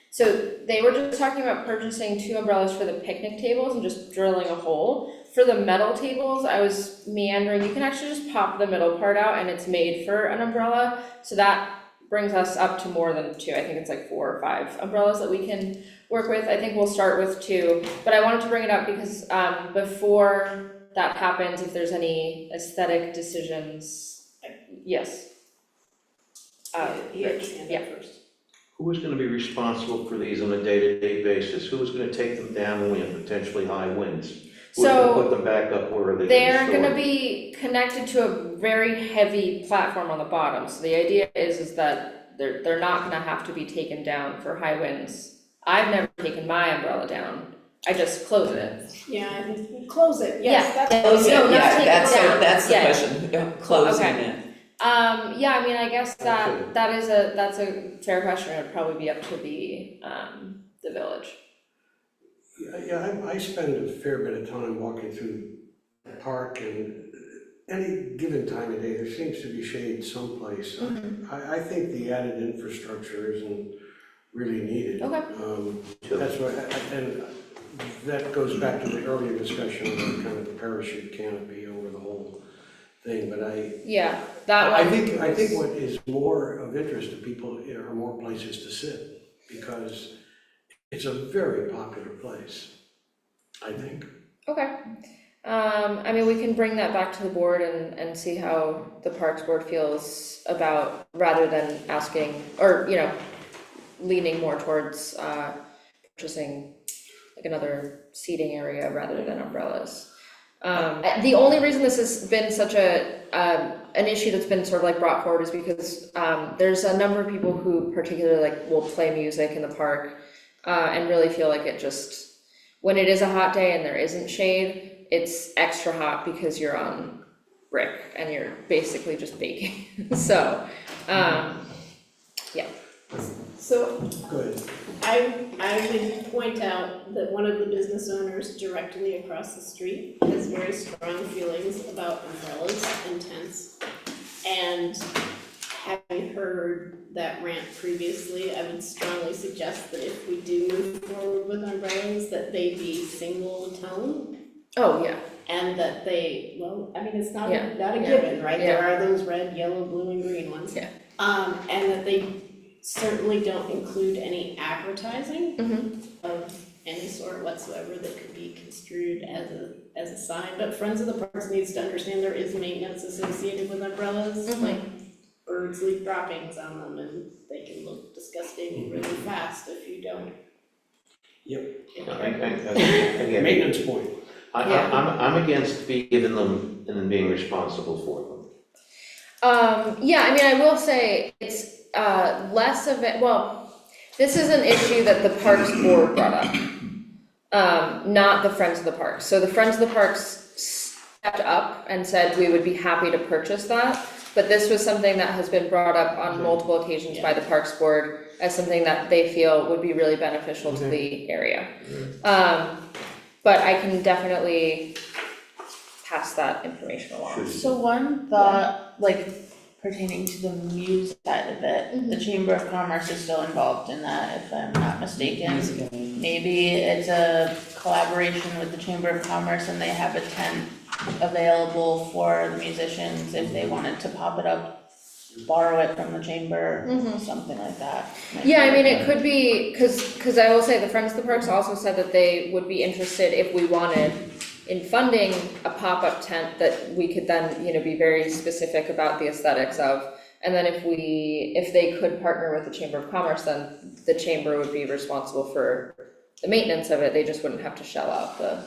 so they were just talking about purchasing 2 umbrellas for the picnic tables and just drilling a hole. For the metal tables, I was meandering, you can actually just pop the middle part out and it's made for an umbrella, so that brings us up to more than 2, I think it's like 4 or 5 umbrellas that we can work with. I think we'll start with 2, but I wanted to bring it up because before that happens, if there's any aesthetic decisions, yes. Rich, yeah. First. Who is gonna be responsible for these on a day-to-day basis? Who is gonna take them down when we have potentially high winds? Who's gonna put them back up where they They're gonna be connected to a very heavy platform on the bottom, so the idea is that they're not gonna have to be taken down for high winds. I've never taken my umbrella down, I just close it. Yeah, I think close it, yes, Yeah. that's. Close it, No, not yeah, take it that's down. the Yeah. question, closing Okay. it. Yeah, I mean, I guess that's a fair question, it'd probably be up to the village. Yeah, I spend a fair bit of time walking through the park, and any given time of day, there seems to be shade someplace. I think the added infrastructure isn't really needed. Okay. That's why, and that goes back to the earlier discussion about kind of the parachute canopy over the whole thing, but Yeah, that one. I think what is more of interest to people are more places to sit, because it's a very popular place, I think. Okay. I mean, we can bring that back to the board and see how the Parks Board feels about, rather than asking, or, leaning more towards, purchasing like another seating area rather than umbrellas. The only reason this has been such an issue that's been sort of like brought forward is because, there's a number of people who particularly will play music in the park, and really feel like it just, when it is a hot day and there isn't shade, it's extra hot because you're on brick and you're basically just baking. So, yeah. So Good. I would point out that one of the business owners directly across the street has very strong feelings about umbrellas and tents. And having heard heard that rant previously, I would strongly suggest that if we do move forward with umbrellas, that they be single tone. Oh, yeah, And that they, well, I mean, it's not Yeah, not a yeah, given, right? There yeah. are those red, yellow, blue, and green ones. Yeah. And that they certainly don't include any advertising of any sort whatsoever that could be construed as a sign. But Friends of the Parks needs to understand there is maintenance associated with umbrellas, like birds leave droppings on them, and they can look disgusting really fast if you don't. Again, Maintenance point. I'm against giving them and then being responsible for them. Yeah, I mean, I will say it's less of it, well, this is an issue that the Parks Board brought up, not the Friends of the Parks. So the Friends of the Parks stepped up and said we would be happy to purchase that, but this was something that has been brought up on multiple occasions by the Parks Board as something that they feel would be really beneficial to the area. But I can definitely pass that information along. So one thought, like pertaining to the music side of it, the Chamber of Commerce is still involved in that, if I'm not mistaken. Maybe it's a collaboration with the Chamber of Commerce and they have a tent available for the musicians if they wanted to pop it up, borrow it from the chamber, something like that. Yeah, I mean, it could be, cause I will say, the Friends of the Parks also said that they would be interested if we wanted in funding a pop-up tent that we could then, be very specific about the aesthetics of. And then if they could partner with the Chamber of Commerce, then the chamber would be responsible for the maintenance of it, they just wouldn't have to shell out the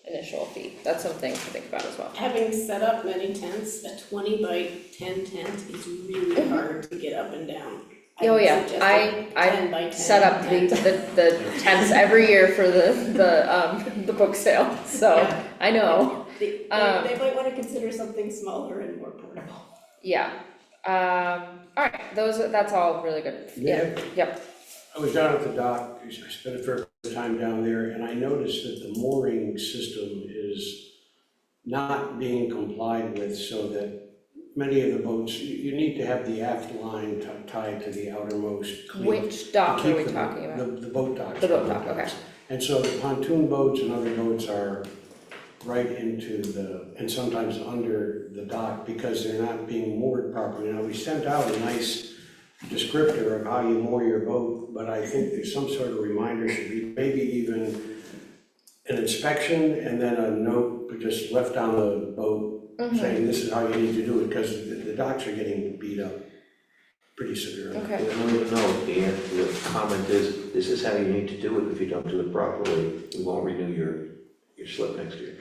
initial fee. That's something to think about as well. Having set up many tents, a 20 by 10 tent is really hard to get up and down. Oh yeah, would suggest a 10 by 10 I set up tent. the tents every year for the book sale, so Yeah. I know. They might wanna consider something smaller and more portable. Yeah, alright, that's all really good, yep. I was down at the dock, I spent a fair bit of time down there, and I noticed that the mooring system is not being complied with, so that many of the boats, you need to have the aft line tied to the outermost cleat. Which dock to are keep we the- talking about? The boat docks. The boat dock, okay. And so the pontoon boats and other boats are right into and sometimes under the dock because they're not being moored properly. Now, we sent out a nice descriptor of how you moor your boat, but I think there's some sort of reminder should be, maybe even an inspection and then a note just left on the boat saying this is how you need to do it, because the docks are getting beat up pretty severely. Okay. No, the comment is, this is how you need to do it. If you don't do it properly, we won't renew your slip next year.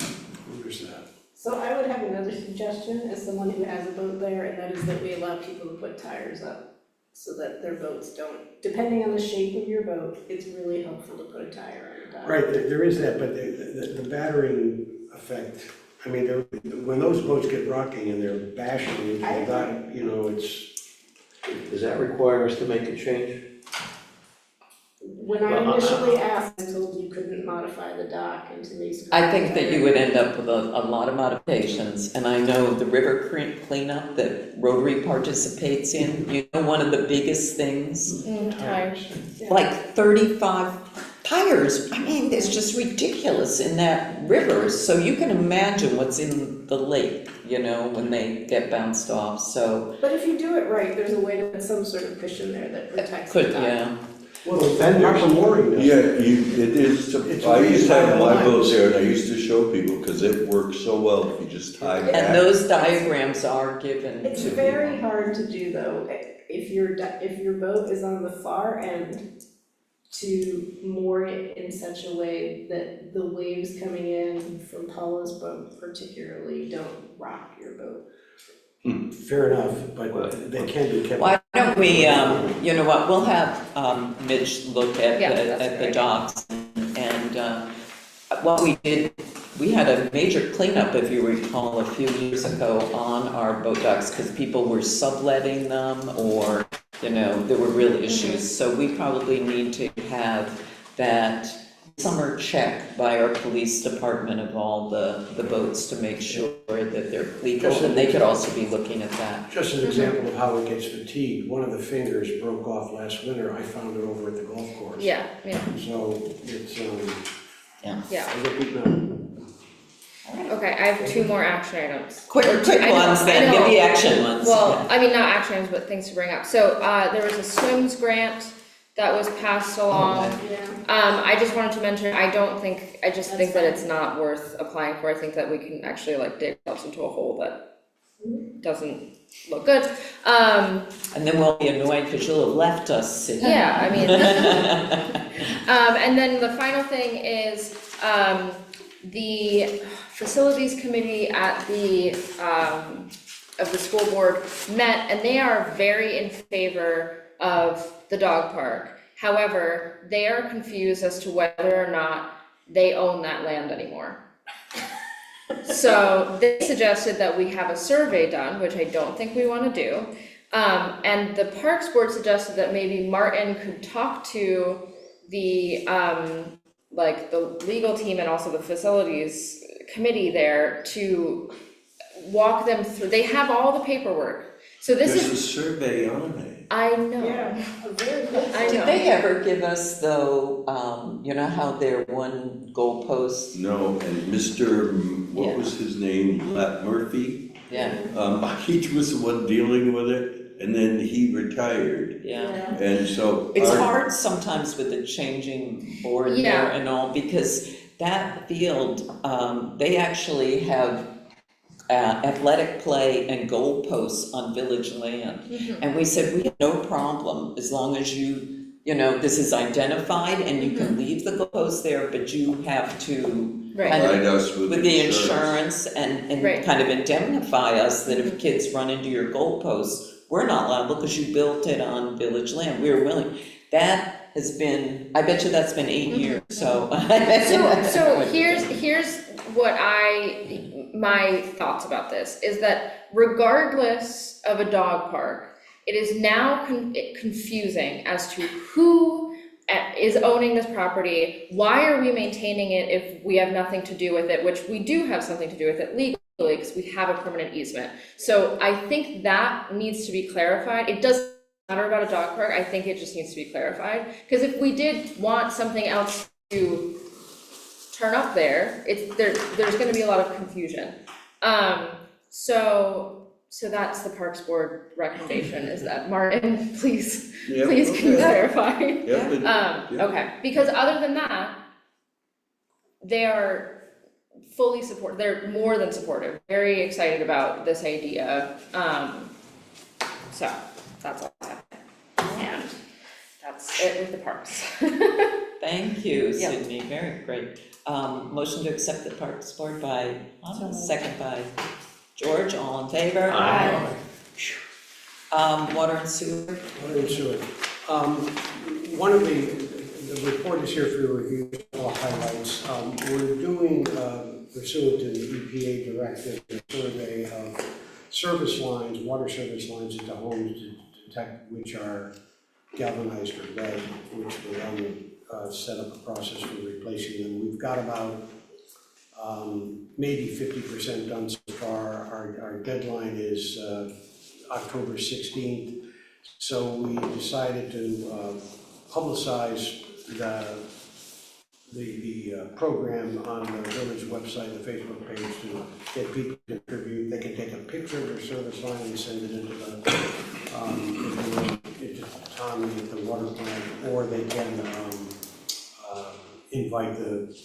Where's that? So I would have another suggestion as someone who has a boat there, and that is that we allow people to put tires up so that their boats don't, depending on the shape of your boat, it's really helpful to put a tire on the dock. Right, there is that, but the battering effect, I mean, when those boats get rocking and they're bashing into the dock, it's. Does that require us to make a change? When I initially asked, I told you couldn't modify the dock into these. I think that you would end up with a lot of modifications, and I know the river cleanup that Rotary participates in, one of the biggest things, Tires. like 35 tires, I mean, it's just ridiculous in that river, so you can imagine what's in the lake, when they get bounced off, so. But if you do it right, there's a way to put some sort of cushion there that protects the dock. Yeah. Well, then there's a mooring. Yeah, it is, I used to have my boat there and I used to show people, because it works so well if you just tie back. And those diagrams are given It's to very people. hard to do though, if your boat is on the far end, to moor it in such a way that the waves coming in from Paula's boat particularly don't rock your boat. Fair enough, but they can be kept. Why don't we, you know what, we'll have Mitch look at that's the great. docks, and what we did, we had a major cleanup, if you recall, a few years ago on our boat docks, because people were subletting them, or, there were real issues, so we probably need to have that summer check by our police department of all the boats to make sure that they're legal, and they could also be looking at that. Just an example of how it gets fatigued, one of the fingers broke off last winter, I found it over at the golf course. Yeah, So it's, yeah. I think we know. Okay, I have 2 more action items. Quick I know, ones I then, know. give the action ones. Well, I mean, not action items, but things to bring up. So, there was a swims grant that was passed along. I just wanted to mention, I just think that it's not worth applying for. I think that we can actually like dig ourselves into a hole that doesn't look good. And then we'll be annoyed because you'll have left us sitting. Yeah, I mean. And then the final thing is, the facilities committee at the, of the school board met, and they are very in favor of the dog park. However, they are confused as to whether or not they own that land anymore. So they suggested that we have a survey done, which I don't think we wanna do. And the Parks Board suggested that maybe Martin could talk to the, like the legal team and also the facilities committee there to walk them through, they have all the paperwork. So this There's a is, survey on it. I know. I Did know. they ever give us though, you know how they're one goalpost? No, and Mr., what was his name, Murphy? Yeah, He was the one dealing with it, and then he retired. yeah. And so. It's hard sometimes with the changing board there Yeah. and all, because that field, they actually have athletic play and goalposts on village land. And we said, we have no problem, as long as you know, this is identified and you can leave the goalposts there, but you have to Right. kind of Provide us with the insurance and Right. kind of indemnify us that if kids run into your goalposts, we're not liable because you built it on village land, we're willing. That has been, I bet you that's been 8 years, so. So here's what my thoughts about this, is that regardless of a dog park, it is now confusing as to who is owning this property, why are we maintaining it if we have nothing to do with it, which we do have something to do with it legally, because we have a permanent easement. So I think that needs to be clarified. It doesn't matter about a dog park, I think it just needs to be clarified, because if we did want something else to turn up there, there's gonna be a lot of confusion. So that's the Parks Board recommendation, is that Martin, please Yep, can you okay. clarify? Yep, yeah. Okay, because other than that, they are fully they're more than supportive, very excited about this idea. So that's all I have. And that's it with the parks. Thank you, Yeah. Sydney, very great. Motion to accept the Parks Board by, second by George, all in favor? Aye. Water and sewer, Water and sewer. One of the report is here for your review, all highlights. We're doing, pursuant to the EPA directive, a survey of service lines, water service lines into homes to detect which are galvanized or lead, which will then set up a process for replacing them. We've got about maybe 50% done so far. Our deadline is October 16th. So we decided to publicize the program on the village website, the Facebook page, to get people to contribute. They can take a picture of their service line and send it into Tommy at the water plant, or they can invite the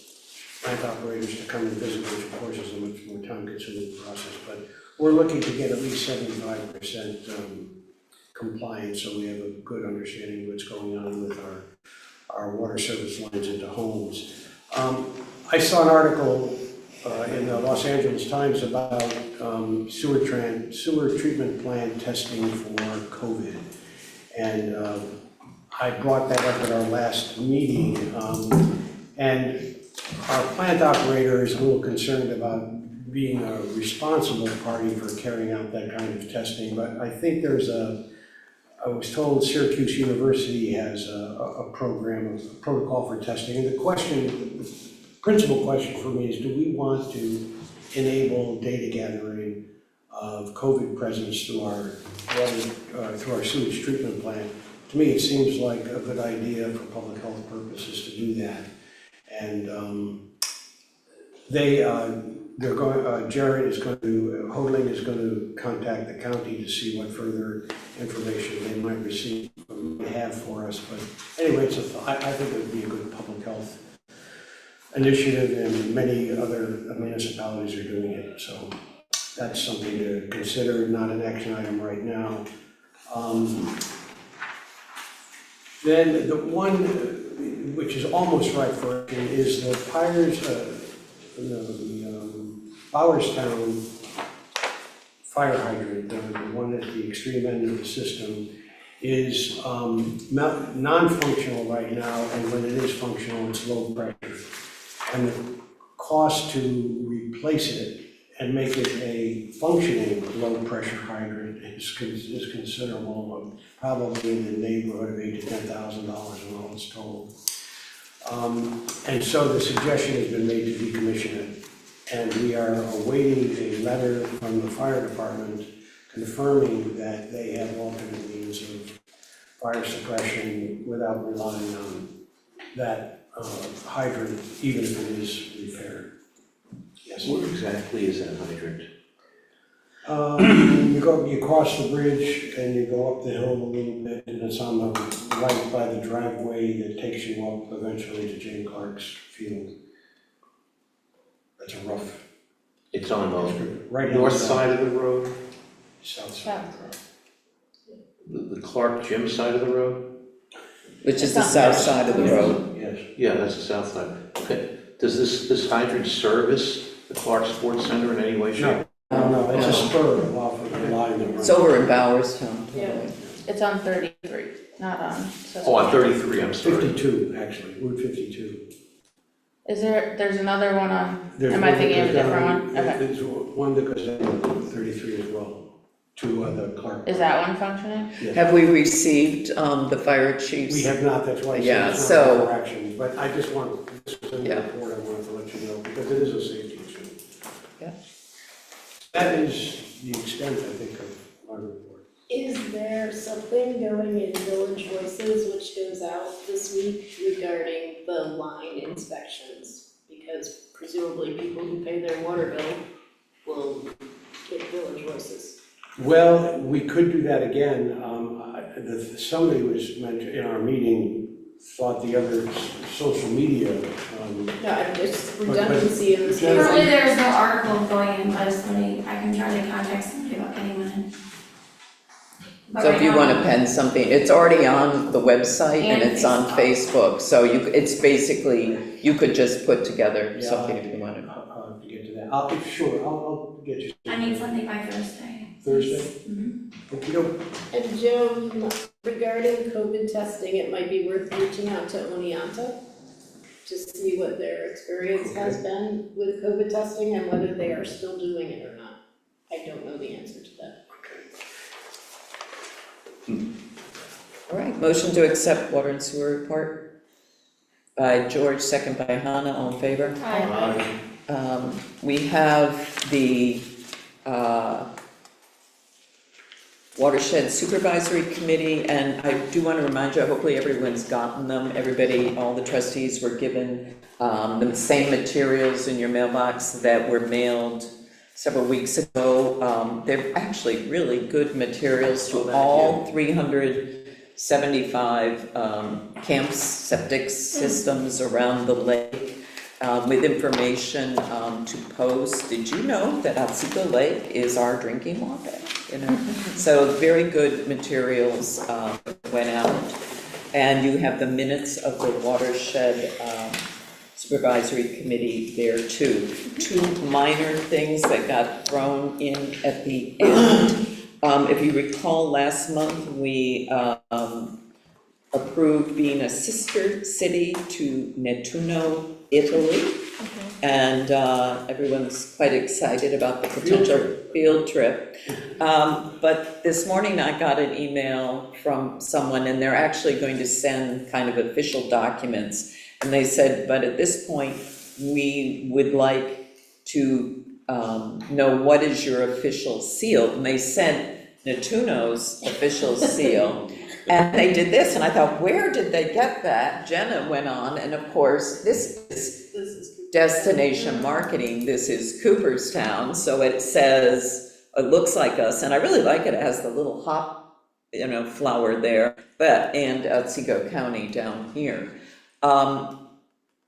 plant operators to come and visit, which of course is a much more time-consuming process. But we're looking to get at least 75% compliance, so we have a good understanding of what's going on with our water service lines into homes. I saw an article in the Los Angeles Times about sewer treatment plant testing for COVID. And I brought that up at our last meeting. And our plant operator is a little concerned about being a responsible party for carrying out that kind of testing, but I think there's a I was told Syracuse University has a program, a protocol for testing. And the principal question for me is, do we want to enable data gathering of COVID presence through our water, through our sewage treatment plant? To me, it seems like a good idea for public health purposes to do that. And they're going, Jared is going to, Hoagland is going to contact the county to see what further information they might receive, have for us. But anyway, I think it would be a good public health initiative, and many other municipalities are doing it. So that's something to consider, not an action item right now. Then the one which is almost right for action is the Bowerstown fire hydrant, the one at the extreme end of the system, is non-functional right now, and when it is functional, it's low pressure. And the cost to replace it and make it a functioning low-pressure hydrant is considerable, probably in the neighborhood of $8,000 to $10,000 when all is told. And so the suggestion has been made to decommission it. And we are awaiting a letter from the fire department confirming that they have alternate means of fire suppression without relying on that hydrant, even if it is repaired. Yes. Where exactly is that hydrant? You cross the bridge and you go up the hill a little bit, and it's on the right by the driveway that takes you up eventually to Jane Clark's field. That's a rough. It's on the right north side of the road? South side. The Clark Gym side of the road? Which is the south side of the road. Yes. Yeah, that's the south side. Okay. Does this hydrant service the Clark Sports Center in any way, shape? No, it's a spur off of the line that runs. It's over in Bowerstown. Yeah. It's on 33, not on. Oh, on 33, I'm sorry. 52, actually, Route 52. Is there's another one on, There's am I one that thinking of a goes different down- one? Okay. There's one that goes down to 33 as well, to the Clark. Is that one functioning? Yes. Have we received the fire chief's? We have not, that's why I Yeah, said it's so- not for action, but I just want, this was in the Yeah. report, I wanted to let you know, because it is a safety issue. Yeah. That is the extent, I think, of my report. Is there something going in Village Voices which goes out this week regarding the line inspections? Because presumably people who pay their water bill will get Village Voices. Well, we could do that again. Somebody was mentioned in our meeting, thought the other social media, No, I'm just redundancy in this case. Currently, there is no article going in, but somebody, I can try to contact somebody about getting one in. But So if right you now- want to pen something, it's already on the website and And it's on Facebook. So it's basically, you could just put together Yeah, something if you wanted. to get to that. I'll get you. I need something by Thursday. Thursday? Mhm. Okey-doke. And Joe, regarding COVID testing, it might be worth reaching out to Oneonta to see what their experience has been with COVID testing and whether they are still doing it or not. I don't know the answer to that. All right, motion to accept water and sewer report by George, second by Hannah, all in favor? We have the Watershed Supervisory Committee, and I do want to remind you, hopefully everyone's gotten them. Everybody, all the trustees were given the same materials in your mailbox that were mailed several weeks ago. They're actually really good materials to all 375 camps, septic systems around the lake, with information to post. Did you know that Otsego Lake is our drinking water? You know, so very good materials went out, and you have the minutes of the Watershed Supervisory Committee there too. Two minor things that got thrown in at the end. If you recall, last month we approved being a sister city to Netuno Italy. And everyone's quite excited about the potential field trip. But this morning I got an email from someone, and they're actually going to send kind of official documents. And they said, but at this point, we would like to know what is your official seal. And they sent Natuno's official seal. And they did this, and I thought, where did they get that? Jenna went on, and of course, this is destination marketing. This is Cooperstown, so it says, it looks like us, and I really like it. It has the little hop, flower there, and Otsego County down here.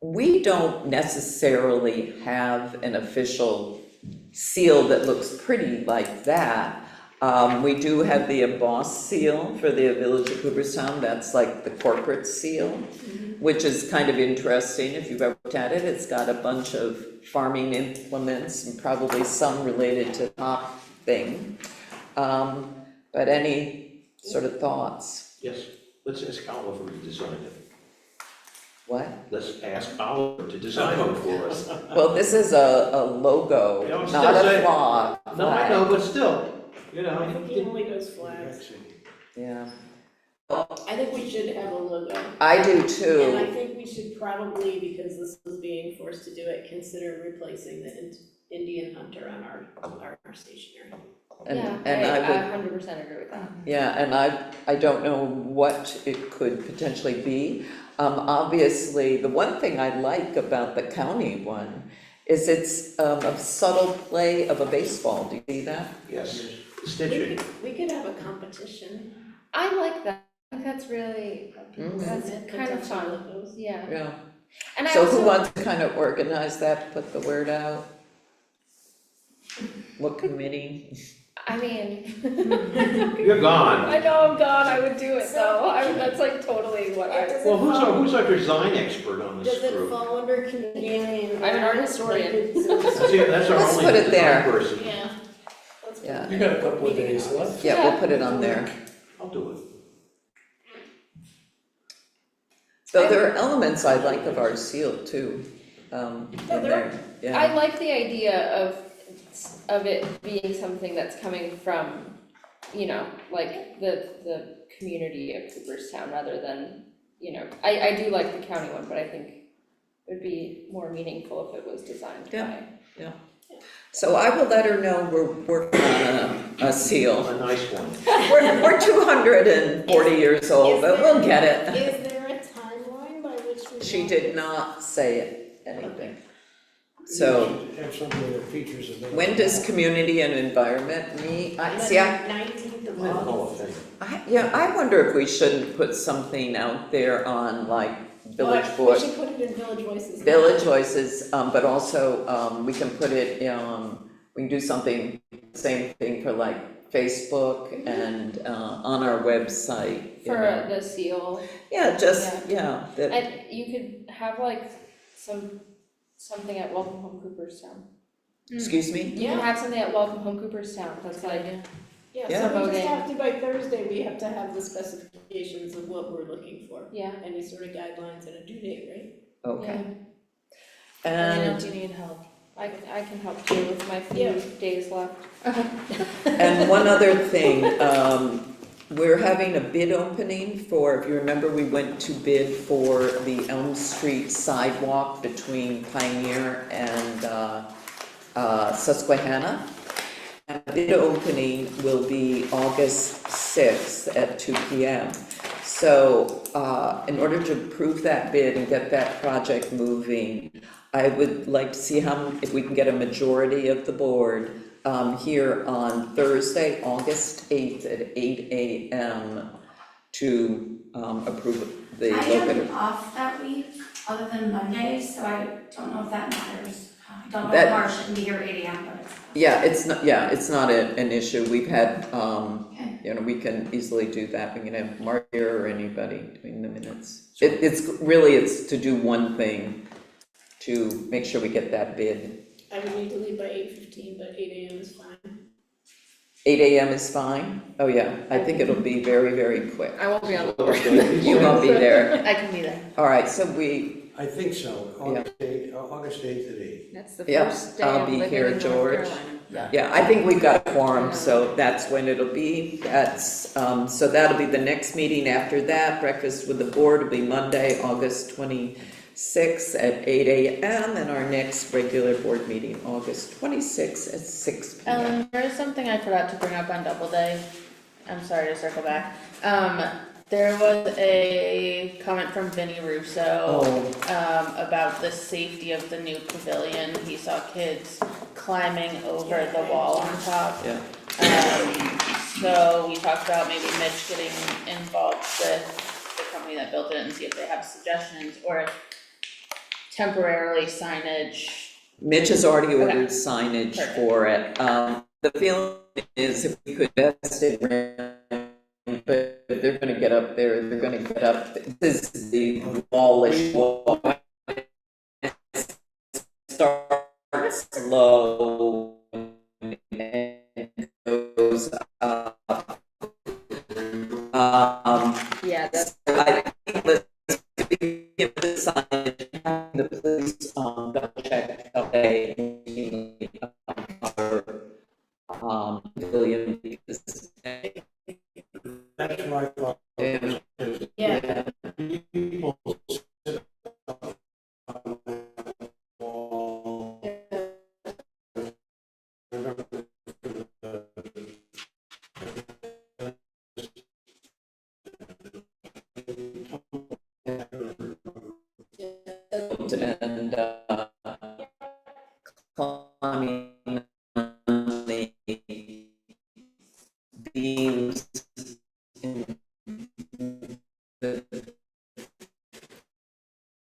We don't necessarily have an official seal that looks pretty like that. We do have the embossed seal for the Village of Cooperstown. That's like the corporate seal, which is kind of interesting if you've ever looked at it. It's got a bunch of farming implements and probably some related to the hop thing. But any sort of thoughts? Yes, let's ask Oliver to design it. What? Let's ask Oliver to design it for us. Well, this is a logo, Yeah, I'm not still a saying- flag. No, I know, but still, I think he only does flags. Yeah, I think we should have a logo. I do And too. I think we should probably, because this was being forced to do it, consider replacing the Indian hunter on our stationery. And Yeah, I I would, 100% agree with that. yeah, and I don't know what it could potentially be. Obviously, the one thing I like about the county one is it's a subtle play of a baseball. Do you see that? Yes, stitching. We could have a competition. I like that. I think that's really, Mhm. that's kind of fun, Logos. yeah. Yeah. And I So who also, wants to kind of organize that, put the word out? What committee? I mean. You're gone. I know I'm gone, I would do it though, that's like totally what I. Does it Well, fall- who's our design expert on this Does it group? fall under community and? I'm an art historian. That's our Let's only put it there. design person. Yeah. Let's put Yeah. it You got a in. couple of days left. Yeah, we'll put it on there. I'll do it. Though there are elements I like of our seal too, in there, yeah. I like the idea of it being something that's coming from, like the community of Cooperstown rather than, I do like the county one, but I think it would be more meaningful if it was designed by. Yeah. So I will let her know we're working on a seal. A nice one. We're 240 years old, but we'll get it. Is there a timeline by which we? She want- did not say anything. So Have something that features a. when does community and environment meet? See, I 19th of I'm in the Hall August. of Fame. I wonder if we shouldn't put something out there on like Village We Board. should put it in Village Voices. Village Voices, but also, we can put it, we can do something, same thing for like Facebook and, on our website, you For know. the seal, Yeah, just, yeah, that, and you could have like something at Welcome Home Cooperstown. excuse me? You can have something at Welcome Home Cooperstown, that's like, Yeah, Yeah. so we just Promoting. have to, by Thursday, we have to have the specifications of what we're looking for. yeah. Any sort of guidelines and a due date, right? Okay. Elena, And, do you need help? I can help you with my few Yeah. days left. and one other thing, we're having a bid opening for, if you remember, we went to bid for the Elm Street sidewalk between Pioneer and, Susquehanna. And the bid opening will be August 6th at 2 p.m. So, in order to approve that bid and get that project moving, I would like to see if we can get a majority of the board here on Thursday, August 8th at 8 a.m. to approve the I locator. am off that week, other than Mondays, so I don't know if that matters. I don't know That- if Marcia can be here at 8 a.m., but it's. It's not an issue. We've had, we can easily do that. We can have Mark here or anybody doing the minutes. It's to do one thing, to make sure we get that bid. I would need to leave by 8:15, but 8 a.m. is fine. 8 a.m. is fine? Oh, yeah, I think it'll be very, very quick. I won't be on the board. You won't be there. I can be there. All right, so I think so, August 8th at 8. That's the Yeah, first day I'll of be living here, in North George. Carolina. Yeah, I think we've got a quorum, so that's when it'll be. So that'll be the next meeting. After that, breakfast with the board will be Monday, August 26th at 8 a.m. And our next regular board meeting, August 26th at 6 p.m. Ellen, there is something I forgot to bring up on Doubleday. I'm sorry to circle back. There was a comment from Vinnie Russo, about the safety of the new pavilion. He saw kids climbing over the wall on top. Yeah. So we talked about maybe Mitch getting involved with the company that built it and see if they have suggestions, or if temporarily signage. Mitch has already Okay. ordered signage Perfect. for it. The feeling is if we could invest in rent, but if they're gonna get up there, they're gonna get up, this is the wallish wall. Starts low and goes up. Yeah, that's, I think let's give the signage, have the police, double check, okay, pavilion, because. That's what I thought. Yeah. People sit up on the wall. And climbing on the beams